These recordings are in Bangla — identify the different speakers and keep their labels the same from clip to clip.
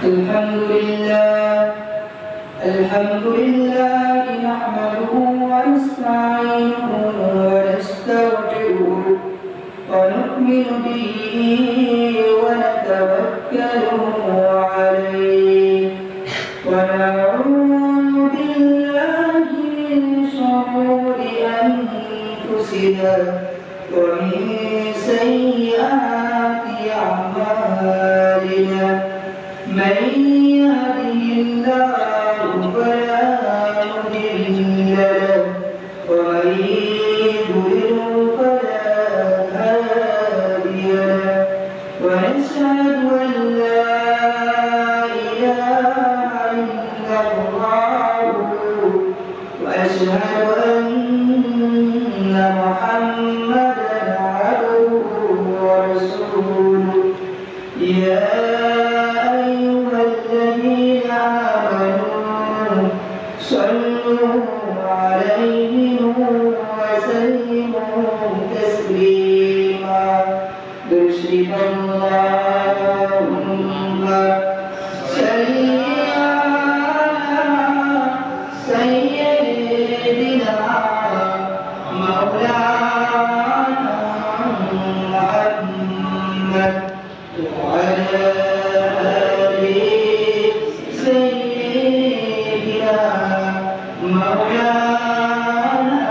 Speaker 1: الحمد لله نحمده ونستعينه ونستغفره ونؤمن به ونتوكل عليه ونعوذ بالله من شرور أنفسنا ومن سيئات أعمالنا من يهده الله فلا مضل له ومن يضلل فلا هادي له ونشهد أن لا إله إلا الله وأشهد أن محمدا عبده ورسوله يا أيها الذين آمنوا صلوا عليه وسلموا تسليما برشد اللهم صل على سيدنا مولانا محمد وعلى آل سيدنا مولانا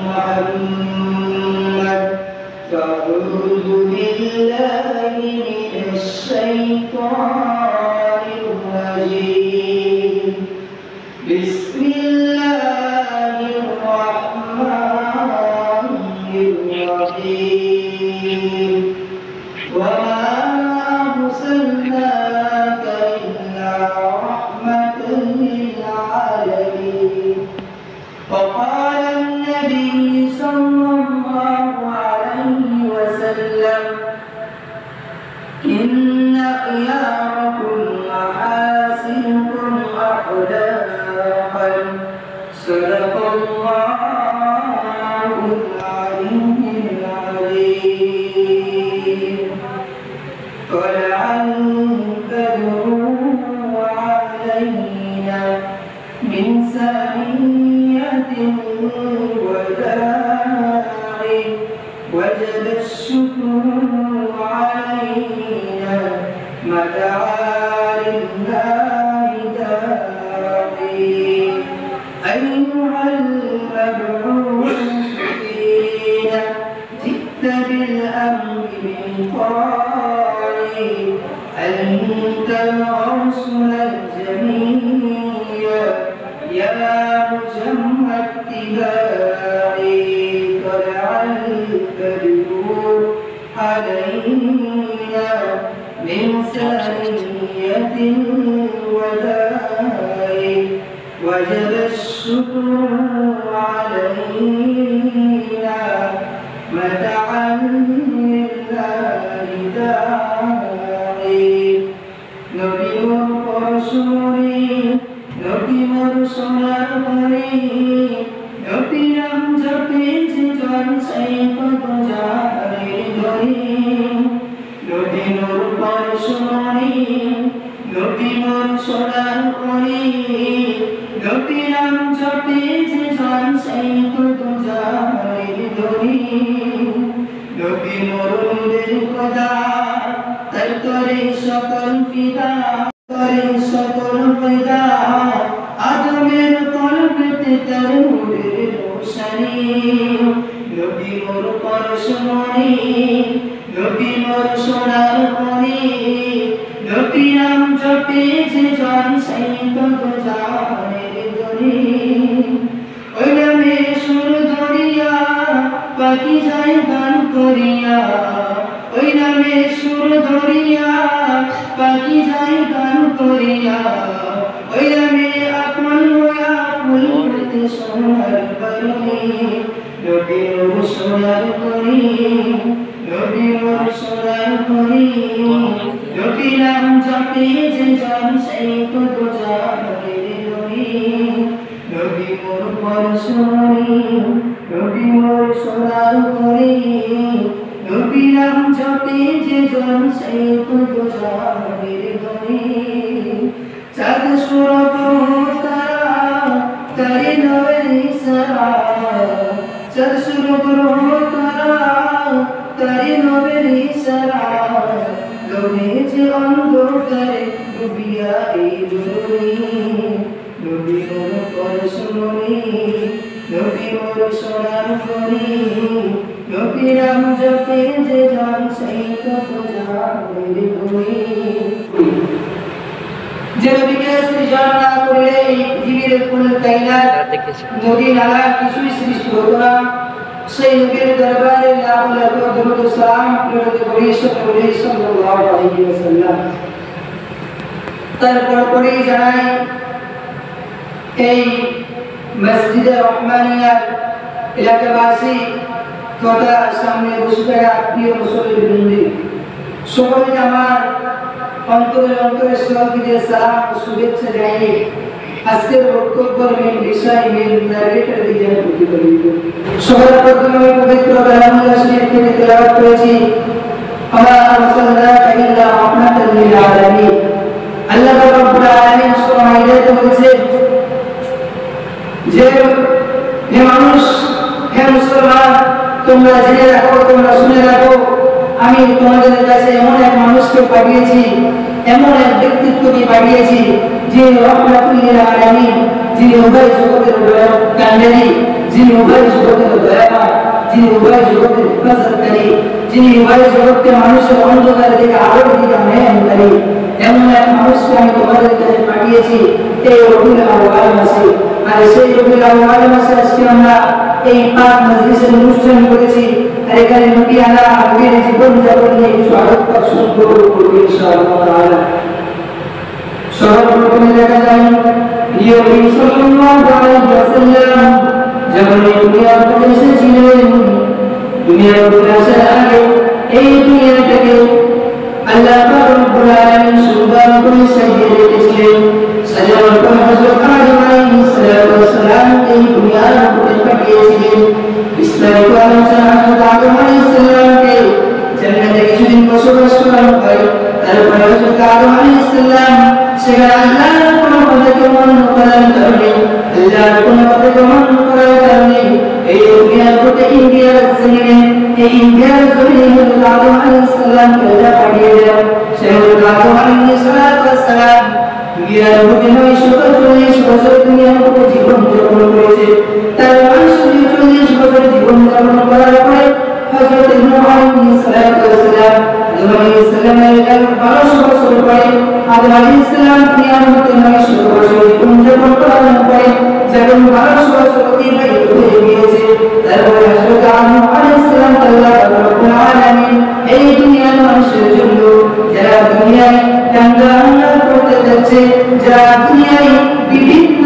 Speaker 1: محمد فأعوذ بالله من الشيطان الرجيم بسم الله الرحمن الرحيم وما أرسلناك إلا رحمة للعالمين وقال النبي صلى الله عليه وسلم إن خياركم محاسنكم أخلاقا صدق الله العلي العظيم طلع البدر علينا من ثنية الوداع وجب الشكر علينا مدعا لله داعي أيها المبعوث فينا جئت بالأمر بالطاعة أنت الرسول الجميل يا مجمع اتباعي طلع البدر علينا من ثنية الوداع وجب الشكر علينا مدعا لله داعي نبي ورسولي نبي مرسل قريب نبي لم تقيت تنسيق تجاري دوري نبي نور رسولي نبي مرسل قريب نبي لم تقيت تنسيق تجاري دوري نبي نور بالقدر تلتري সকল ফিদা করে সকল ফিদা আদমের কলবেতে তার নূরের রোশনি নবী মোর পরশমণি নবী মোর সোনার মণি নবী নাম জপে যে জন সেই কত জানের ধরি ওই নামে সুর ধরিয়া পাখি যায় গান করিয়া ওই নামে সুর ধরিয়া পাখি যায় গান করিয়া ওই নামে আপন হইয়া ফুল ফুলতে সোনার বাড়ি নবী মোর সোনার করি নবী মোর সোনার করি নবী নাম জপে যে জন সেই কত জানের ধরি নবী মোর পরশমণি নবী মোর সোনার করি নবী নাম জপে যে জন সেই কত জানের ধরি শুরু করো তারা তারি নবের ইশারা চাঁদ শুরু করো তারা তারি নবের ইশারা লোভে যে অন্ধকারে ডুবিয়া এই দুনিয়া নবী মোর পরশুনি নবী মোর সোনার করি নবী রাম জপে যে জন সেই কত জানে তুমি যে নবীকে সৃজন না করলে এই পৃথিবীর কোন কায়নাত নদী নালা কিছুই সৃষ্টি হতো না সেই নবীর দরবারে লাখ লাখ দরুদ ও সালাম প্রেরণ করি সাল্লাল্লাহু আলাইহি ওয়াসাল্লাম তারপর পরেই জানাই এই মসজিদে রহমানিয়া এলাকাবাসী তথা সামনে বসে থাকা প্রিয় মুসল্লিবৃন্দ সকলকে আমার অন্তরের স্থল থেকে সালাম ও শুভেচ্ছা জানিয়ে আজকের বক্তব্যের মেন বিষয় মেন টার্গেটের দিকে প্রতিফলিত সবার প্রথমে আমি পবিত্র কালামুল্লাহ শরীফ থেকে তেলাওয়াত করেছি আমা আরসালনাকা ইল্লা রাহমাতাল লিল আলামিন আল্লাহ রাব্বুল আলামিন সূরা মাইদাতে বলেছেন যে হে মানুষ হে মুসলমান তোমরা জেনে রাখো তোমরা শুনে রাখো আমি তোমাদের কাছে এমন এক মানুষকে পাঠিয়েছি এমন এক ব্যক্তিত্বকে পাঠিয়েছি যিনি রাহমাতুল লিল আলামিন যিনি উভয় জগতের কান্ডারি যিনি উভয় জগতের দয়াবান যিনি উভয় জগতের হেফাজতকারী যিনি উভয় জগতের মানুষের অন্ধকার থেকে আলোর দিকে আনয়নকারী এমন এক মানুষকে আমি তোমাদের কাছে পাঠিয়েছি এই রবিউল আউয়াল মাসে আর সেই রবিউল আউয়াল মাসে আজকে আমরা এই পাক মজলিসের অনুষ্ঠান করেছি আর এখানে নবী আলা নবীর জীবন যাপন নিয়ে কিছু আলোকপাত শুরু করব ইনশাআল্লাহ তাআলা সর্বপ্রথমে দেখা যায় নবী সাল্লাল্লাহু আলাইহি ওয়াসাল্লাম যখন দুনিয়ার বুকে এসেছিলেন দুনিয়ার বুকে আসার আগে এই দুনিয়াটাকে আল্লাহ রাব্বুল আলামিন সুন্দর করে সাজিয়ে রেখেছিলেন সাজানোর পর হযরত আদম আলাইহিস সালাম এই দুনিয়ার বুকে পাঠিয়েছিলেন বিস্তারিত আলোচনা হযরত আদম আলাইহিস সালামকে জান্নাতে কিছুদিন বসবাস করানো হয় তারপর হযরত আদম আলাইহিস সালাম সেখানে আল্লাহর কোন কথাকে মান্য করার কারণে আল্লাহর কোন কথাকে মান্য করার কারণে এই দুনিয়ার বুকে ইন্ডিয়ার জমিনে এই ইন্ডিয়ার জমিনে হযরত আদম আলাইহিস সালামকে আল্লাহ পাঠিয়ে দেন সেই হযরত আদম আলাইহিস সালাম দুনিয়ার বুকে 940 বছর দুনিয়ার বুকে জীবন যাপন করেছে তার 940 বছর জীবন যাপন করার পরে হযরত নূহ আলাইহিস সালাম আদম আলাইহিস সালামের 1200 বছর পরে আদম আলাইহিস সালাম দুনিয়ার মধ্যে 900 বছর জীবন যাপন করার পরে যখন 1200 বছর অতিবাহিত হয়ে গিয়েছে তারপরে হযরত নূহ আলাইহিস সালাম আল্লাহ রাব্বুল আলামিন এই দুনিয়ার মানুষের জন্য যারা দুনিয়ায় দাঙ্গা করতে যাচ্ছে যারা দুনিয়ায় বিভিন্ন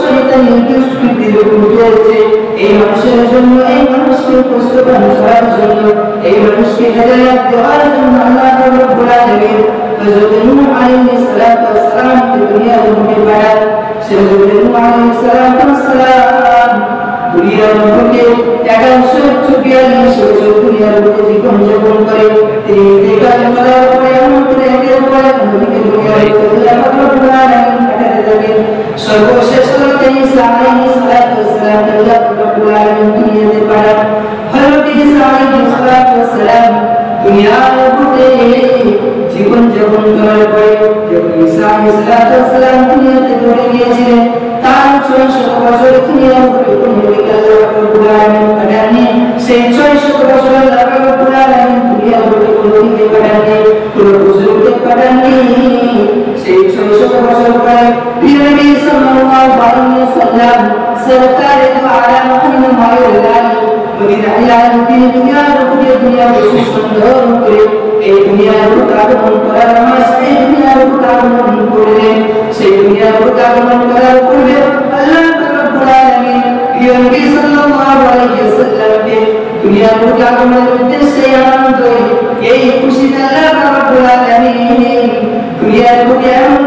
Speaker 1: শয়তানি দুষ্কৃতির উঠেছে এই মানুষের জন্য এই মানুষকে উপস্থাপন করার জন্য এই মানুষকে হেদায়েত দেওয়ার জন্য আল্লাহ রাব্বুল আলামিন হযরত নূহ আলাইহিস সালাম দুনিয়ার মধ্যে পাঠান সেই হযরত নূহ আলাইহিস সালাম দুনিয়ার মধ্যে 1142 বছর দুনিয়ার মধ্যে জীবন যাপন করে তিনি ইন্তেকাল করার পরে আমাদের একের পর এক নবীকে দুনিয়ায় আল্লাহ রাব্বুল আলামিন পাঠাতে থাকেন সর্বশেষ হযরত ঈসা আলাইহিস সালাম আল্লাহ রাব্বুল আলামিন দুনিয়াতে পাঠান হযরত ঈসা আলাইহিস সালাম দুনিয়ার মধ্যে জীবন যাপন করার পরে যখন ঈসা আলাইহিস সালাম দুনিয়াতে চলে গিয়েছিলেন তার 600 বছর দুনিয়ার উপরে কোন নবীকে আল্লাহ রাব্বুল আলামিন পাঠাননি সেই 600 বছর আল্লাহ রাব্বুল আলামিন দুনিয়ার উপরে কোন নবীকে পাঠাননি কোন রাসূলকে পাঠাননি সেই 600 বছর পরে নবী সাল্লাল্লাহু আলাইহি ওয়াসাল্লাম সরকারে দু আলম মুহাম্মদ মাওলানা নবী আল্লাহ তিনি দুনিয়ার উপরে দুনিয়াকে সুন্দর করে এই দুনিয়ার উপরে আগমন করার মাস এই দুনিয়ার উপরে আগমন করলেন সেই দুনিয়ার উপরে আগমন করার পূর্বে আল্লাহ রাব্বুল আলামিন নবী সাল্লাল্লাহু আলাইহি ওয়াসাল্লামকে দুনিয়ার উপরে আগমনের উদ্দেশ্যে আনন্দ এই খুশিতে আল্লাহ রাব্বুল আলামিন দুনিয়ার উপরে এমন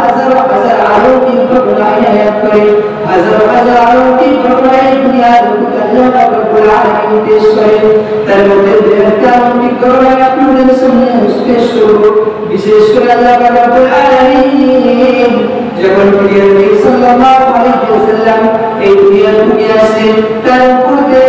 Speaker 1: হাজার হাজার আলোকিত ঘটনা ইনায়াত করে হাজার হাজার আলোকিত ঘটনা দুনিয়ার উপরে আল্লাহ রাব্বুল আলামিন পেশ করেন তার মধ্যে একটা আলোকিত ঘটনা আপনাদের সামনে পেশ করব বিশেষ করে আল্লাহ রাব্বুল আলামিন যখন প্রিয় নবী সাল্লাল্লাহু আলাইহি ওয়াসাল্লাম এই দুনিয়ার বুকে আসেন তার পূর্বে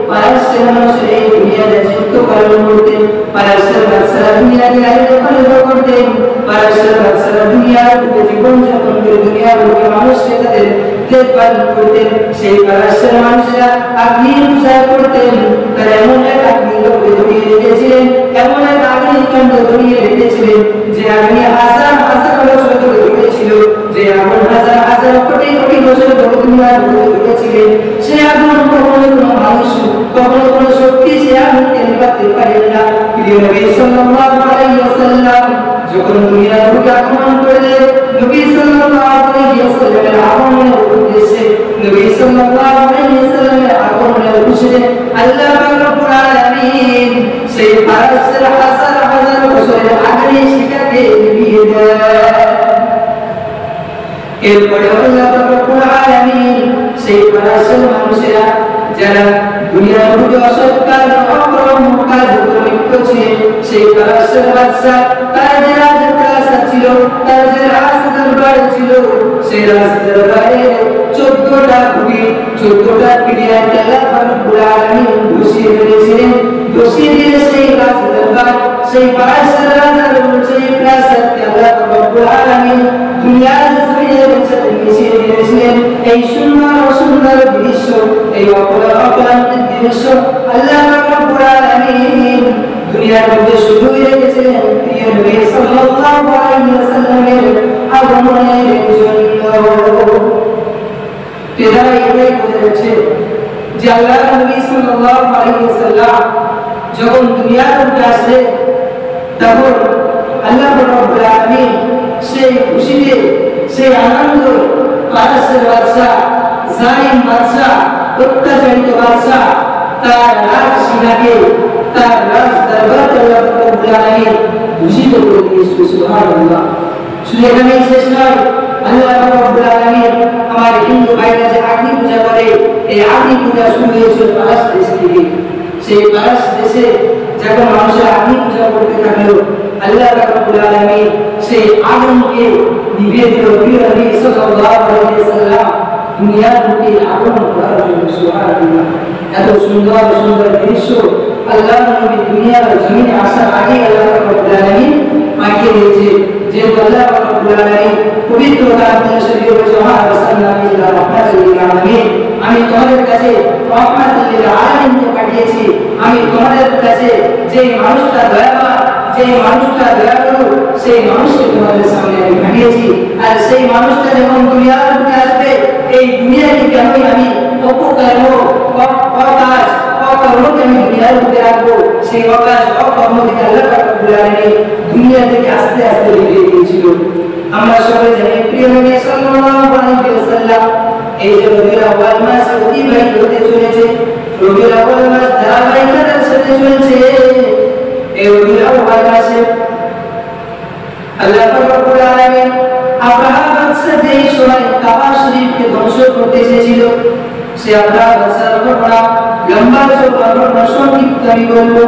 Speaker 1: পারস্যের মানুষের এই দুনিয়াতে যুদ্ধ করার মধ্যে পারস্যের বাদশারা দুনিয়াকে আলিঙ্গন করতেন, পারস্যের বাদশারা দুনিয়ার বুকে জীবন যাপন করে দুনিয়ার বুকে মানুষকে তাদের দেখভাল করতেন। সেই পারস্যের মানুষেরা আগ্নেয় পূজা করতেন, তারা এমন এক আগ্নেয়কে ধরিয়ে রেখেছিলেন, এমন এক আগ্নেয়কাণ্ড ধরিয়ে রেখেছিলেন যে আগ্নি হাজার হাজার বছর ধরে ধরেছিল, যে আগুন হাজার হাজার কোটি কোটি বছর ধরে দুনিয়ার বুকে ধরেছিলেন। সে আগুন কখনো কোনো মানুষ কখনো কোনো শক্তি সে আগুনকে নিভাতে পারে না। প্রিয় নবী সাল্লাল্লাহু আলাইহি ওয়াসাল্লাম যখন দুনিয়ার বুকে আগমন করলেন, নবী সাল্লাল্লাহু আলাইহি ওয়াসাল্লামের আগমনের উদ্দেশ্যে নবী সাল্লাল্লাহু আলাইহি ওয়াসাল্লামের আগমনের উদ্দেশ্যে আল্লাহ পাক রব্বুল আলামিন সেই পারস্যের হাজার হাজার বছরের আগে সেটাকে নিভিয়ে দেয়। এরপরে আল্লাহ পাক রব্বুল আলামিন সেই পারস্যের মানুষেরা যারা দুনিয়ার বুকে অসৎ কাজ অকর্ম কাজ লিপ্ত ছিলেন, সেই পারস্যের বাদশা তার যে রাজপ্রাসাদ ছিল, তার যে রাজদরবার ছিল, সেই রাজদরবারে 14টা কুড়ি 14টা পিরিয়ডে আল্লাহ পাক রব্বুল আলামিন বসিয়ে ফেলেছিলেন। বসিয়ে দিয়ে সেই রাজদরবার সেই পারস্যের রাজার সেই প্রাসাদকে আল্লাহ পাক রব্বুল আলামিন দুনিয়ার জমিনের সাথে মিশিয়ে দিয়েছিলেন। এই সুন্দর সুন্দর দৃশ্য, এই অপরান্তিক দৃশ্য আল্লাহ পাক রব্বুল আলামিন দুনিয়ার মধ্যে শুধুই রেখেছিলেন প্রিয় নবী সাল্লাল্লাহু আলাইহি ওয়াসাল্লামের আগমনের জন্য। এটাই বোঝা যাচ্ছে যে আল্লাহ নবী সাল্লাল্লাহু আলাইহি ওয়াসাল্লাম যখন দুনিয়ার মধ্যে আসলেন তখন আল্লাহ রাব্বুল আলামিন সেই খুশিতে সেই আনন্দ পারস্যের বাদশা জালিম বাদশা অত্যাচারিত বাদশা তার রাজসীমাকে তার রাজ দরবারকে আল্লাহ রাব্বুল আলামিন ভূষিত করে দিয়েছিল। সুবহানাল্লাহ। শুধু এখানেই শেষ নয়, আল্লাহ রাব্বুল আলামিন আমার হিন্দু ভাইরা যে আগ্নি পূজা করে, এই আগ্নি পূজা শুরু হয়েছিল পারস্য দেশ থেকে। সেই পারস্য দেশে যখন মানুষের আগ্নি পূজা করতে থাকলো, আল্লাহ রাব্বুল আলামিন সেই আগুনকে নিভিয়ে দিল প্রিয় নবী সাল্লাল্লাহু আলাইহি ওয়াসাল্লাম দুনিয়ার বুকে আগমন করার জন্য। সুবহানাল্লাহ। এত সুন্দর সুন্দর দৃশ্য আল্লাহ নবী দুনিয়ার জমিনে আসার আগে আল্লাহ রাব্বুল আলামিন পাঠিয়ে দিয়েছে। যে আল্লাহ রাব্বুল আলামিন পবিত্র কালামে শরীফে বলেছে, মা রাসূলুল্লাহি রাহমাতুল লিল আলামিন, আমি তোমাদের কাছে রাহমাতুল লিল আলামিনকে পাঠিয়েছি। আমি তোমাদের কাছে যে মানুষটা দয়াবান, যে মানুষটা দয়ালু, সেই মানুষকে তোমাদের সামনে আমি পাঠিয়েছি। আর সেই মানুষটা যখন দুনিয়ার বুকে আসবে, এই দুনিয়াকে কেনই আমি অপকর্ম অকাজ অকর্মকে আমি দুনিয়ার বুকে রাখবো, সেই অকাজ অকর্ম থেকে আল্লাহ রাব্বুল আলামিন দুনিয়া থেকে আস্তে আস্তে নিভিয়ে দিয়েছিল। আমরা সবাই জানি প্রিয় নবী সাল্লাল্লাহু আলাইহি ওয়াসাল্লাম এই যে রবিউল আউয়াল মাস অতিবাহিত হতে চলেছে, রবিউল আউয়াল মাস ধারাবাহিকতার সাথে চলছে। এই রবিউল আউয়াল মাসে আল্লাহ রাব্বুল আলামিন আব্রাহা বাদশা যেই সময় কাবা শরীফকে ধ্বংস করতে এসেছিল, সে আব্রাহা বাদশার ঘটনা লম্বা ঘটনা সংক্ষিপ্ত আমি বলবো।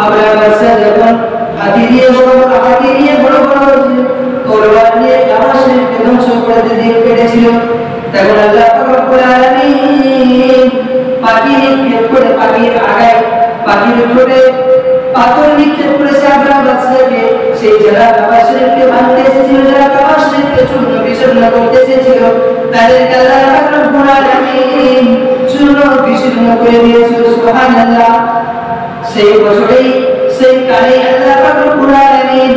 Speaker 1: আব্রাহা বাদশা যখন হাতি দিয়ে বড় বড় তরবার নিয়ে কাবা শরীফকে ধ্বংস করতে দিক কেটেছিল, তখন আল্লাহ রাব্বুল আলামিন পাখি নিক্ষেপ করে পাখির আগায় পাখির উপরে পাথর নিক্ষেপ করেছে আব্রাহা বাদশাকে। সেই যারা কাবা শরীফকে ভাঙতে এসেছিল, যারা কাবা শরীফকে চূর্ণ বিচূর্ণ করতে এসেছিল, তাদেরকে আল্লাহ রাব্বুল আলামিন চূর্ণ বিচূর্ণ করে দিয়েছিল। সুবহানাল্লাহ। সেই বছরেই সেই কালে আল্লাহ রাব্বুল আলামিন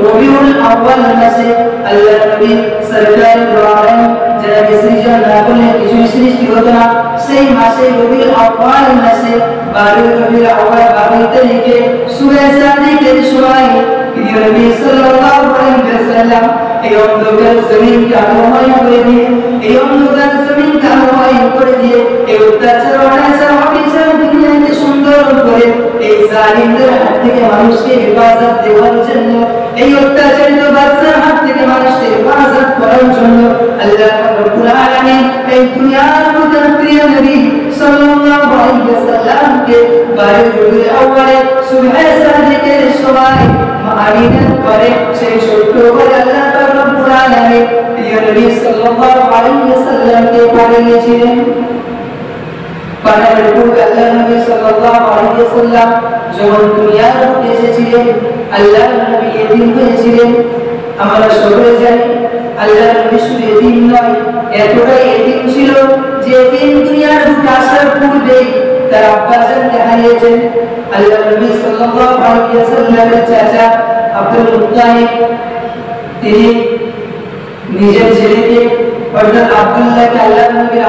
Speaker 1: রবিউল আউয়াল মাসে আল্লাহ নবী সরকার দোয়ারেন যারা সৃজন না করলে কিছু সৃষ্টি হতো না, সেই মাসে রবিউল আউয়াল মাসে 12 রবিউল আউয়াল 12 তারিখে সূরা সাদিকের সময় প্রিয় নবী সাল্লাল্লাহু আলাইহি ওয়াসাল্লাম এই অন্ধকার জমিনকে আলোময় করে দিয়ে, এই অন্ধকার জমিনকে আলোময় করে দিয়ে এই অত্যাচার অনাচার অবিচার দুনিয়াকে সুন্দর করে এই জালিমদের হাত থেকে মানুষকে হেফাজত দেওয়ার জন্য, এই অত্যাচারিত বাদশার হাত থেকে মানুষকে হেফাজত করার জন্য আল্লাহ রাব্বুল আলামিন এই দুনিয়ার মধ্যে প্রিয় নবী সাল্লাল্লাহু আলাইহি ওয়াসাল্লামকে 12 রবিউল আউয়ালে সূরা সাদিকের সময় মারিনাত করে সেই ছোট্ট করে আল্লাহ রাব্বুল আলামিন প্রিয় নবী সাল্লাল্লাহু আলাইহি ওয়াসাল্লামকে পাঠিয়েছিলেন। পাঠানোর পূর্বে আল্লাহ নবী সাল্লাল্লাহু আলাইহি ওয়াসাল্লাম যখন দুনিয়ার বুকে এসেছিলেন, আল্লাহ নবী এতিম হয়েছিলেন। আমরা সকলে জানি আল্লাহ নবী শুধু এতিম নয়, এতটাই এতিম ছিল যে এতিম দুনিয়ার বুকে আসার পূর্বে তার আব্বাজানকে হারিয়েছেন। আল্লাহ নবী সাল্লাল্লাহু আলাইহি ওয়াসাল্লামের চাচা আব্দুল মুত্তালিব তিনি নিজের ছেলেকে অর্থাৎ আব্দুল্লাহকে আল্লাহ নবীর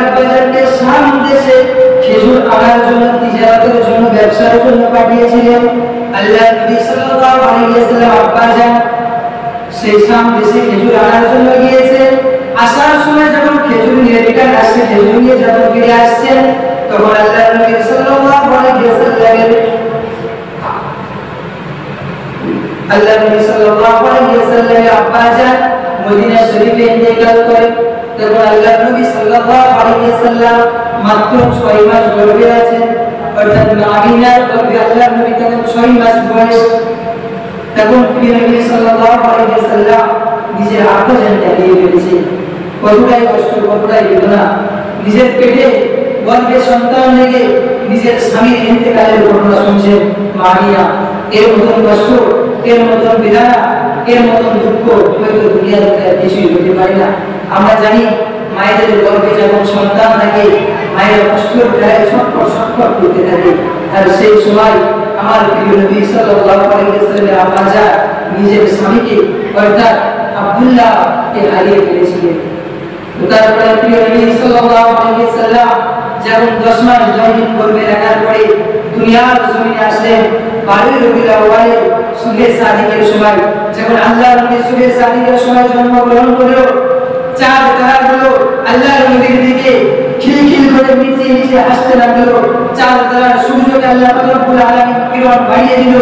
Speaker 1: আব্বাজানকে শাম দেশে খেজুর আনার জন্য, তিজারতের জন্য, ব্যবসার জন্য পাঠিয়েছিলেন। আল্লাহ নবী সাল্লাল্লাহু আলাইহি ওয়াসাল্লাম আব্বাজান সেই শাম দেশে খেজুর আনার জন্য গিয়েছেন। আসার সময় যখন খেজুর নিয়ে রিটার্ন আসছে, খেজুর নিয়ে যখন ফিরে আসছেন, তখন আল্লাহ নবী সাল্লাল্লাহু আলাইহি ওয়াসাল্লামের আব্বাজান মদিনা শরীফে ইন্তেকাল করেন। তখন আল্লাহ নবী সাল্লাল্লাহু আলাইহি ওয়াসাল্লাম মাত্র 6 মাস গর্ভে আছেন, অর্থাৎ আমিনার গর্ভে আল্লাহ নবী তখন 6 মাস বয়স। তখন প্রিয় নবী সাল্লাল্লাহু আলাইহি ওয়াসাল্লাম নিজের আব্বাজানকে হারিয়ে ফেলেছেন। কতটাই কষ্ট, কতটাই বেদনা। নিজের পেটে গর্ভে সন্তান রেখে নিজের স্বামীর ইন্তেকালের ঘটনা শুনছেন মারিয়া। এর মতন কষ্ট, এর মতন বেদনা, এর মতন দুঃখ হয়তো দুনিয়ার কিছুই হতে পারে না। আমরা জানি মায়েদের গর্ভে যখন সন্তান থাকে, মায়ের কষ্টের গায়ে ছটফট ছটফট করতে থাকে। আর সেই সময় আমার প্রিয় নবী সাল্লাল্লাহু আলাইহি ওয়াসাল্লামের আব্বাজান নিজের স্বামীকে অর্থাৎ আব্দুল্লাহকে হারিয়ে ফেলেছিলেন। তারপরে প্রিয় নবী সাল্লাল্লাহু আলাইহি ওয়াসাল্লাম যখন 10 মাস 9 দিন গর্ভে রাখার পরে দুনিয়ার জমিনে আসলেন, 12 রবিউল আউয়ালে সুবে সাদিকের সময় যখন আল্লাহ নবী সুবে সাদিকের সময় জন্মগ্রহণ করলো, চাঁদ তারাগুলো আল্লাহ নবীর দিকে খিলখিল করে মিটিয়ে মিটিয়ে হাসতে লাগলো। চাঁদ তারা সূর্যকে আল্লাহ রব্বুল আলামিন কিরণ বাড়িয়ে দিল,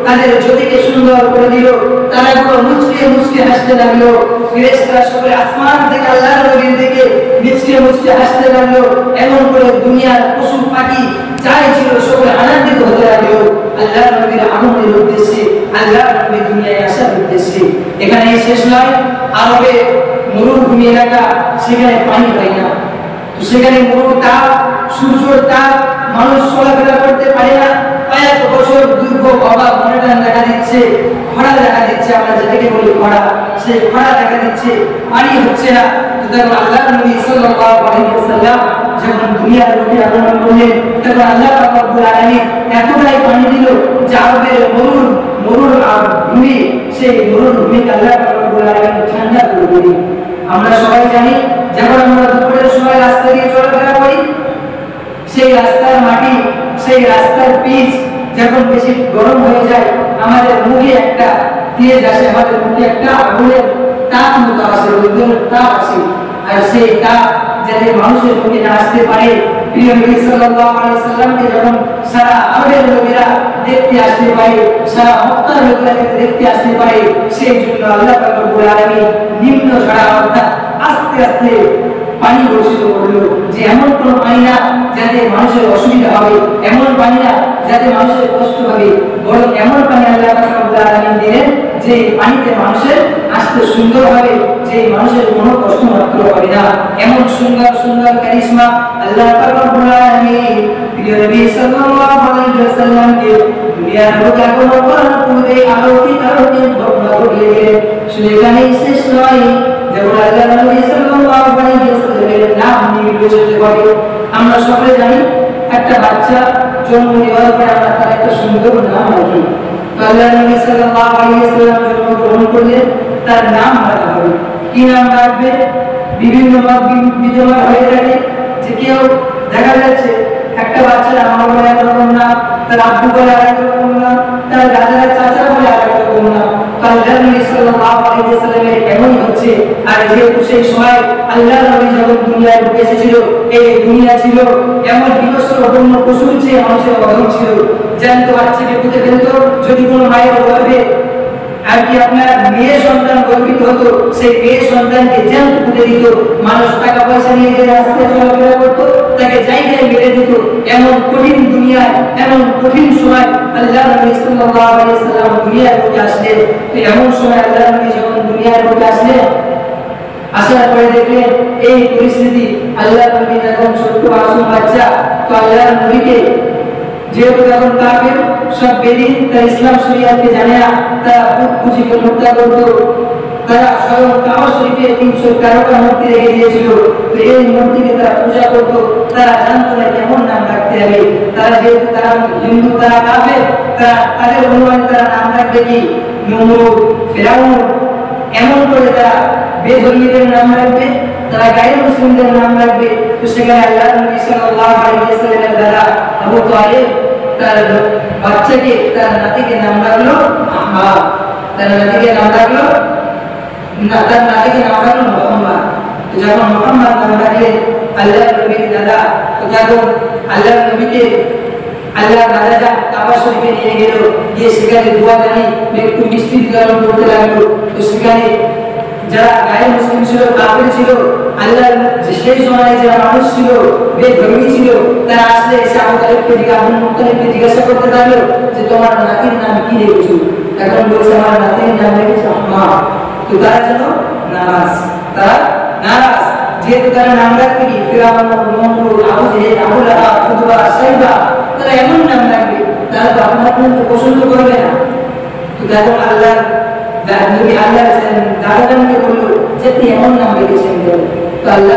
Speaker 1: তাদের জ্যোতিকে সুন্দর করে দিল। তারাগুলো মুচকে মুচকে হাসতে লাগলো। ফেরেশতারা সকলে আসমান থেকে আল্লাহ নবীর দিকে মুচকে মুচকে হাসতে লাগলো। এমন করে দুনিয়ার পশু পাখি যাই ছিল সকলে আনন্দিত হতে লাগলো আল্লাহ নবীর আগমনের উদ্দেশ্যে, আল্লাহ নবীর দুনিয়ায় আসার উদ্দেশ্যে। এখানে শেষ নয়, আরবে মরুভূমি এলাকা, সেখানে পানি পায় না। তো সেখানে মরুর তাপ, সূর্যের তাপ, মানুষ চলাফেরা করতে পারে না। কয়েক বছর দুর্ভোগ, অভাব, অনটন দেখা দিচ্ছে, খরা দেখা দিচ্ছে। আমরা যেটাকে বলি খরা, সেই খরা দেখা দিচ্ছে, পানি হচ্ছে না। তো তখন আল্লাহ নবী সাল্লাল্লাহু আলাইহি ওয়াসাল্লাম যখন দুনিয়ার বুকে আগমন করলেন, তখন আল্লাহ রব্বুল আলামিন এতটাই পানি দিল যে আরবের মরুর ভূমি, সেই মরুভূমিকে আল্লাহ রব্বুল আলামিন ঠান্ডা করে দিলেন। আমরা সবাই জানি যখন আমরা দুপুরের সময় রাস্তা দিয়ে চলাফেরা করি, সেই রাস্তার মাটি, সেই রাস্তার পিচ যখন বেশি গরম হয়ে যায়, আমাদের মুখে একটা তেজ আসে, আমাদের মুখে একটা আগুনের তাপ মতো আসে, রোদের তাপ আসে। আর সেই তাপ যাতে মানুষের মুখে না আসতে পারে, প্রিয় নবী সাল্লাল্লাহু আলাইহি ওয়াসাল্লামকে যখন সারা আরবের লোকেরা দেখতে আসতে পারে, সারা মক্কার লোকেরা দেখতে আসতে পারে, সেই জন্য আল্লাহ পাক রব্বুল আলামিন নিম্ন ঝড়া অর্থাৎ আস্তে আস্তে পানি বর্ষিত করলো। যে এমন কোনো পানি না যাতে মানুষের অসুবিধা হবে, এমন পানি না যাতে মানুষের কষ্ট হবে, বরং এমন পানি আল্লাহ পাক রব্বুল আলামিন দিলেন যে পানিতে মানুষের আসতে সুন্দর হবে, যে মানুষের কোনো কষ্ট মাত্র হবে না। এমন সুন্দর সুন্দর কারিশমা আল্লাহ পাক রব্বুল আলামিন প্রিয় নবী সাল্লাল্লাহু আলাইহি ওয়াসাল্লামকে দুনিয়ার বুকে আগমন করার পূর্বে আলোকিত ঘটনা ঘটিয়ে দিলেন। শুধু এখানেই শেষ নয়, যখন আল্লাহ নবী সাল্লাল্লাহু আলাইহি ওয়াসাল্লামের নাম নির্বাচিত করে, আমরা সকলে জানি একটা বাচ্চা জন্ম নেওয়ার পরে আমরা তার একটা সুন্দর নাম রাখি। আল্লাহ নবী সাল্লাল্লাহু আলাইহি ওয়াসাল্লাম জন্মগ্রহণ করলেন, তার নাম রাখা হবে। কি নাম রাখবে? বিভিন্ন মত বিদ্যমান হয়ে থাকে। যে কেউ দেখা যাচ্ছে একটা বাচ্চার আমার বলে একরকম নাম, তার আব্বু বলে আরেক রকম নাম, তার দাদার চাচা বলে আরেক রকম নাম। আল্লাহ নবী সাল্লাল্লাহু আলাইহি ওয়াসাল্লামের এমনই হচ্ছে। আর যেহেতু সেই সময় আল্লাহ নবী যখন দুনিয়ায় ঢুকে এসেছিল, এই দুনিয়া ছিল এমন বিনষ্ট অদম্য পশুর চেয়ে মানুষের অধম ছিল। জ্যান্ত বাচ্চাকে পুঁতে ফেলতো, যদি কোনো মায়ের গর্ভে আর কি আপনার মেয়ে সন্তান গর্বিত হতো, সেই মেয়ে সন্তানকে জ্যান্ত পুঁতে দিত, মানুষ টাকা পয়সা নিয়ে যে রাস্তায় চলাফেরা করতো তাকে জায়গায় মেরে দিত। এমন কঠিন দুনিয়ায়, এমন কঠিন সময় আল্লাহ নবী সাল্লাল্লাহু আলাইহি ওয়াসাল্লাম দুনিয়ার বুকে আসলেন। এমন সময় আল্লাহ নবী যখন দুনিয়ার বুকে আসলেন, আসার পরে দেখলেন এই পরিস্থিতি। আল্লাহ নবী যখন ছোট্ট মাসুম বাচ্চা, তো আল্লাহ নবীকে যেহেতু তখন কাফের সব বেদিন তারা ইসলাম শরিয়াতকে জানে না, তারা বুক বুঝিকে হত্যা করতো। তারা স্বয়ং কাবা শরীফে 313টা মূর্তি রেখে দিয়েছিল, তো এই মূর্তিকে তারা পূজা করতো। তারা জানতো না কেমন নাম রাখতে হবে। তারা যেহেতু তারা হিন্দু, তারা কাফের, তারা তাদের অনুমানে তারা নাম রাখবে কি নমরুদ, ফিরাউন, এমন করে তারা বেধর্মীদের নাম রাখবে, তারা গায়ের মুসলিমদের নাম রাখবে। তো সেখানে আল্লাহ নবী সাল্লাল্লাহু আলাইহি ওয়াসাল্লামের দ্বারা আবু তালিব তার বাচ্চাকে, তার নাতিকে নাম রাখলো আহমদ, তার নাতিকে নাম রাখলো মুহাম্মদ। তো যখন মুহাম্মদ নাম রাখলেন আল্লাহ নবীর দাদা, তো যখন আল্লাহ নবীকে আল্লাহ দাদা কাবা শরীফে নিয়ে গেল, গিয়ে সেখানে দোয়া জানি একটু মিষ্টি বিতরণ করতে লাগলো। তো সেখানে যারা গায়ে মুসলিম ছিল, কাফের ছিল, আল্লাহর সেই সময় যারা মানুষ ছিল, বেধর্মী ছিল, তারা আসলে এসে আবু তালিবকে জিজ্ঞাসা করতে লাগলো যে তোমার নাতির নাম কি রেখেছো? এখন বলছে আমার নাতির নাম রেখেছে আহমদ। তো তারা যেন নারাজ, তারা নারাজ, যেহেতু তারা নাম রাখবে কি ফিরাউন, নমরুদ, আবু জেহেল, আবু লাহাব, উতবা, সাইবা, তারা এমন নাম রাখবে, তারা তো আপনার পছন্দ করবে না। তো দেখো আল্লাহ নবী দাদাকে বলল যে তুই এমন নাম রেখেছেন। তো আল্লাহ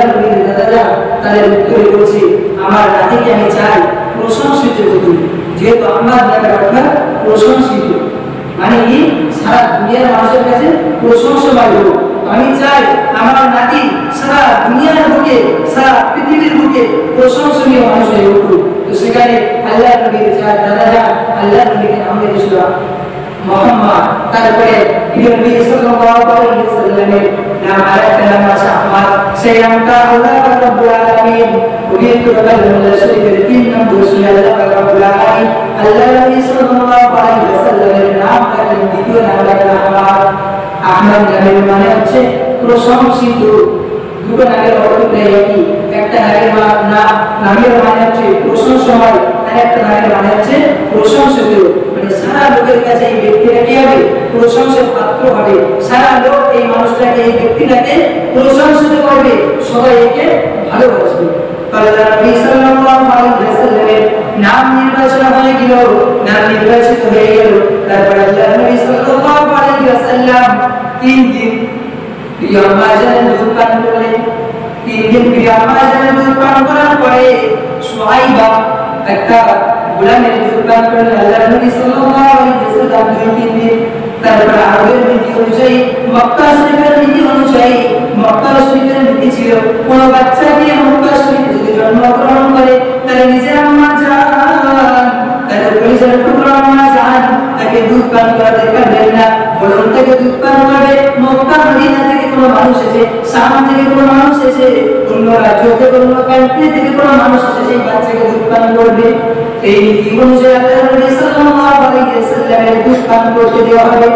Speaker 1: নবীর দাদা তাদের উত্তরে বলছে আমার নাতিকে আমি চাই প্রশংসিত হতে, যেহেতু আমার নামের অর্থাৎ প্রশংসিত, মানে কি সারা দুনিয়ার মানুষের কাছে প্রশংসনীয় হোক। আমি চাই আমার নাতি সারা দুনিয়ার বুকে, সারা পৃথিবীর বুকে প্রশংসনীয় মানুষ হয়ে উঠুক। তো সেখানে আল্লাহ নবীর দাদা আল্লাহ নবীকে নাম রেখেছিল মুহাম্মদ। তারপরে নবী সাল্লাল্লাহু আলাইহি ওয়াসাল্লামের নাম আরেকটা নাম আছে আহমদ। সেই নামটা আল্লাহ রাব্বুল আলামিন পবিত্র কালামুল্লাহ শরীফের 3 নম্বর সূরা আল্লাহ রাব্বুল আলামিন আল্লাহ নবী সাল্লাল্লাহু আলাইহি ওয়াসাল্লামের নাম রাখলেন, দ্বিতীয় নাম রাখলেন আহমদ। আহমদ নামের মানে হচ্ছে প্রশংসিত। দুটো নামের অর্থ একই, একটা নামের মানে হচ্ছে প্রশংসনীয়, আর একটা নামের মানে হচ্ছে প্রশংসিত। মানে সারা লোকের কাছে এই ব্যক্তিটা কি হবে? প্রশংসার পাত্র হবে। সারা লোক এই মানুষটাকে, এই ব্যক্তিটাকে প্রশংসিত করবে, সবাই একে ভালোবাসবে। আল্লাহ নবী সাল্লাল্লাহু আলাইহি ওয়াসাল্লামের নাম নির্বাচন হয়ে গেল, নাম নির্বাচিত হয়ে গেল। তারপর আল্লাহ নবী সাল্লাল্লাহু আলাইহি ওয়াসাল্লাম 3 দিন প্রিয় আম্মাজানের দুধ পান করলেন। 3 দিন প্রিয় আম্মাজানের দুধ পান করার পরে সুহাইবা একটা গোলামের দুধ পান করলেন আল্লাহ নবী সাল্লাল্লাহু আলাইহি ওয়াসাল্লাম 2-3 দিন। তারপর আরবের নীতি অনুযায়ী, মক্কা শরীফের নীতি অনুযায়ী, মক্কা শরীফের নীতি ছিল কোন বাচ্চাকে মক্কা শরীফে যদি জন্মগ্রহণ করে তার নিজের আম্মা জান, তার পরিজন টুকরা আম্মা জান তাকে দুধ পান করাতে পারবেন না, বরং তাকে দুধ পান করবে মক্কা মদিনা থেকে কোনো মানুষ এসে, শাম থেকে কোনো মানুষ এসে, অন্য রাজ্য থেকে, অন্য কান্ট্রি থেকে কোনো মানুষ এসে সেই বাচ্চাকে দুধ পান করবে। এই নীতি অনুযায়ী আল্লাহ নবী সাল্লাল্লাহু আলাইহি ওয়াসাল্লামের দুধ পান করতে দেওয়া হবে।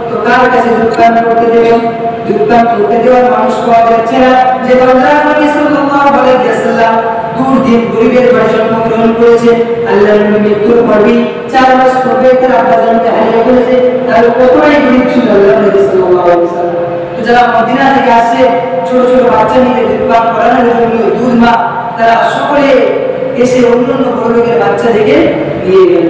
Speaker 1: তো কার কাছে দুধ পান করতে দেবেন? দুধ পান করতে দেওয়ার মানুষ পাওয়া যাচ্ছে না। যে আল্লাহ নবী সাল্লাল্লাহু আলাইহি ওয়াসাল্লাম দূর দিন গরিবের বাড়ি জন্মগ্রহণ করেছে, আল্লাহ নবী মৃত্যুর পরই 4 মাস পূর্বে তার আব্বাজানকে হারিয়ে ফেলেছে। তার কতটাই গরিব ছিল আল্লাহ নবী সাল্লাল্লাহু আলাইহি ওয়াসাল্লাম। তো যারা মদিনা থেকে আসে ছোট ছোট বাচ্চা নিয়ে দুধ পান করানোর জন্য দুধ মা, তারা সকলে এসে অন্যান্য বড় লোকের বাচ্চা থেকে নিয়ে গেল।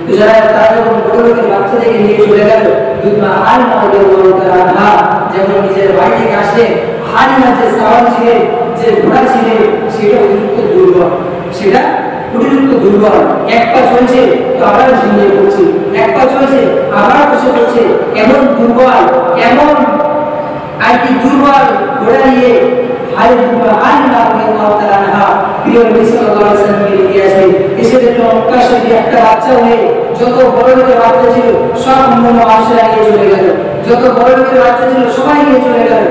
Speaker 1: তো যারা তারা যখন বড় লোকের বাচ্চা থেকে নিয়ে চলে গেল, দুধ মা হালিমা রাদিয়াল্লাহু তাআলা যখন নিজের বাড়ি থেকে আসলেন, হালিমা যে সাওয়াল ছিলেন, যে ঘোড়া ছিলেন, সেটা অতিরিক্ত দুর্বল, সেটা অতিরিক্ত দুর্বল। এক পা চলছে তো আবার ঝিমিয়ে পড়ছে, এক পা চলছে আবার বসে পড়ছে, এমন দুর্বল, এমন আর কি দুর্বল ঘোড়া নিয়ে হালিমা রাদিয়াল্লাহু তাআলা প্রিয় নবী সাল্লাল্লাহু আলাইহি ওয়াসাল্লামের ইতিহাসে এসে দেখলো মক্কা শরীফে একটা বাচ্চা হয়ে যত বড় লোকের বাচ্চা ছিল সব অন্যান্য মানুষেরা নিয়ে চলে গেল, যত বড় লোকের বাচ্চা ছিল সবাই নিয়ে চলে গেল।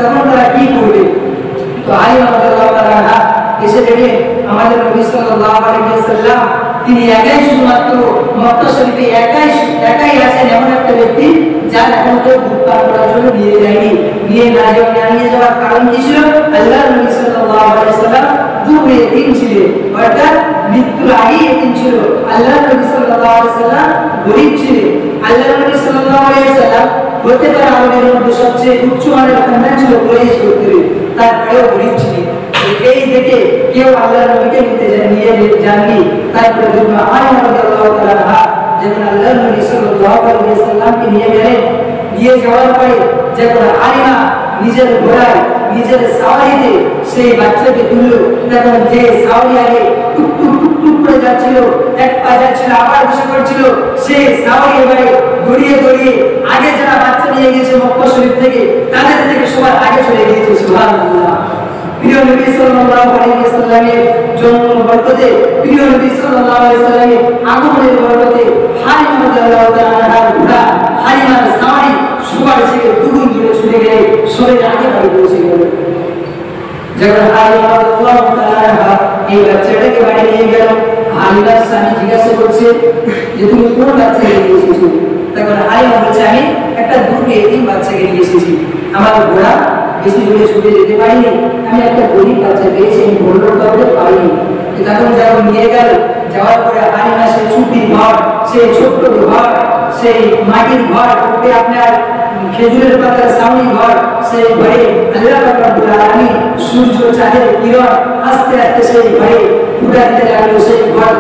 Speaker 1: তখন তারা কি করবে? তো হালিমা রাদিয়াল্লাহু তাআলা এসে দেখে আমাদের নবী সাল্লাল্লাহু আলাইহি ওয়াসাল্লাম তিনি একাই শুধুমাত্র মক্কা শরীফে একাই আছেন এমন একটা ব্যক্তি যার এখন তো দুধ পান করার জন্য নিয়ে যায়নি। নিয়ে যাওয়ার কারণ কি ছিল? আল্লাহ নবী সাল্লাল্লাহু আলাইহি ওয়াসাল্লাম দুপুরে দিন ছিল, অর্থাৎ মৃত্যুর আগেই দিন ছিল। আল্লাহ নবী সাল্লাল্লাহু আলাইহি ওয়াসাল্লাম গরীব ছিলেন। আল্লাহ নবী সাল্লাল্লাহু আলাইহি ওয়াসাল্লাম হতে পারে আমাদের মধ্যে সবচেয়ে উচ্চ মানের সন্তান ছিল, কুরাইশ গোত্রের, তারপরেও গরীব ছিলেন। এই দেখে কেউ আল্লাহ নবীকে নিয়ে যাননি। তারপরে আয়েশা রাদিয়াল্লাহু তাআলা আনহা যখন আল্লাহ নবী সাল্লাল্লাহু আলাইহি ওয়াসাল্লামকে নিয়ে গেলেন, নিয়ে যাওয়ার পরে যখন আলিমা নিজের ঘোড়ায় নিজের সাওয়ারিতে সেই বাচ্চাকে তুলল, তখন যে সাওয়ারি আগে টুক টুক টুক টুক করে যাচ্ছিল, এক পা যাচ্ছিল আবার বসে পড়ছিল, সেই সাওয়ারি এবারে গড়িয়ে গড়িয়ে আগে যারা বাচ্চা নিয়ে গেছে মক্কা শরীফ থেকে তাদের থেকে সবার আগে চলে গিয়েছে। সুবহানাল্লাহ। প্রিয় নবী সাল্লাল্লাহু আলাইহি ওয়াসাল্লামের জন্ম বরকতে, প্রিয় নবী সাল্লাল্লাহু আলাইহি ওয়াসাল্লামের আগমনের বরকতে হালিমা রাদিয়াল্লাহু তাআলা আনহার ঘোড়া, হালিমার সাওয়ারি সবার থেকে দুগুণ দূরে চলে গেলে সরে আগে বাড়ি পৌঁছে গেল। যখন হালিমা রাদিয়াল্লাহু তাআলা আনহা এই বাচ্চাটাকে বাড়ি নিয়ে গেল, হালিমার স্বামী জিজ্ঞাসা করছে যে তুমি কোন বাচ্চাকে নিয়ে এসেছো? তখন হালিমা বলছে আমি একটা দুধে এতিম বাচ্চাকে নিয়ে এসেছি, আমার ঘোড়া বেশি দূরে ছুটে যেতে পারিনি, আমি একটা গরিব বাচ্চা পেয়েছি, আমি বললো কাউকে পারিনি। তখন যখন নিয়ে গেল, যাওয়ার পরে হালিমা সেই ছুটি ঘর, সেই ছোট্ট ঘর, সেই মাটির ঘর, আপনার খেজুরের পাতার সাউনি ঘর, সেই ঘরে আল্লাহ পাক রব্বুল আলামিন সূর্য চাঁদের কিরণ আস্তে আস্তে সেই ঘরে ফুটা দিতে লাগলো, সেই ঘর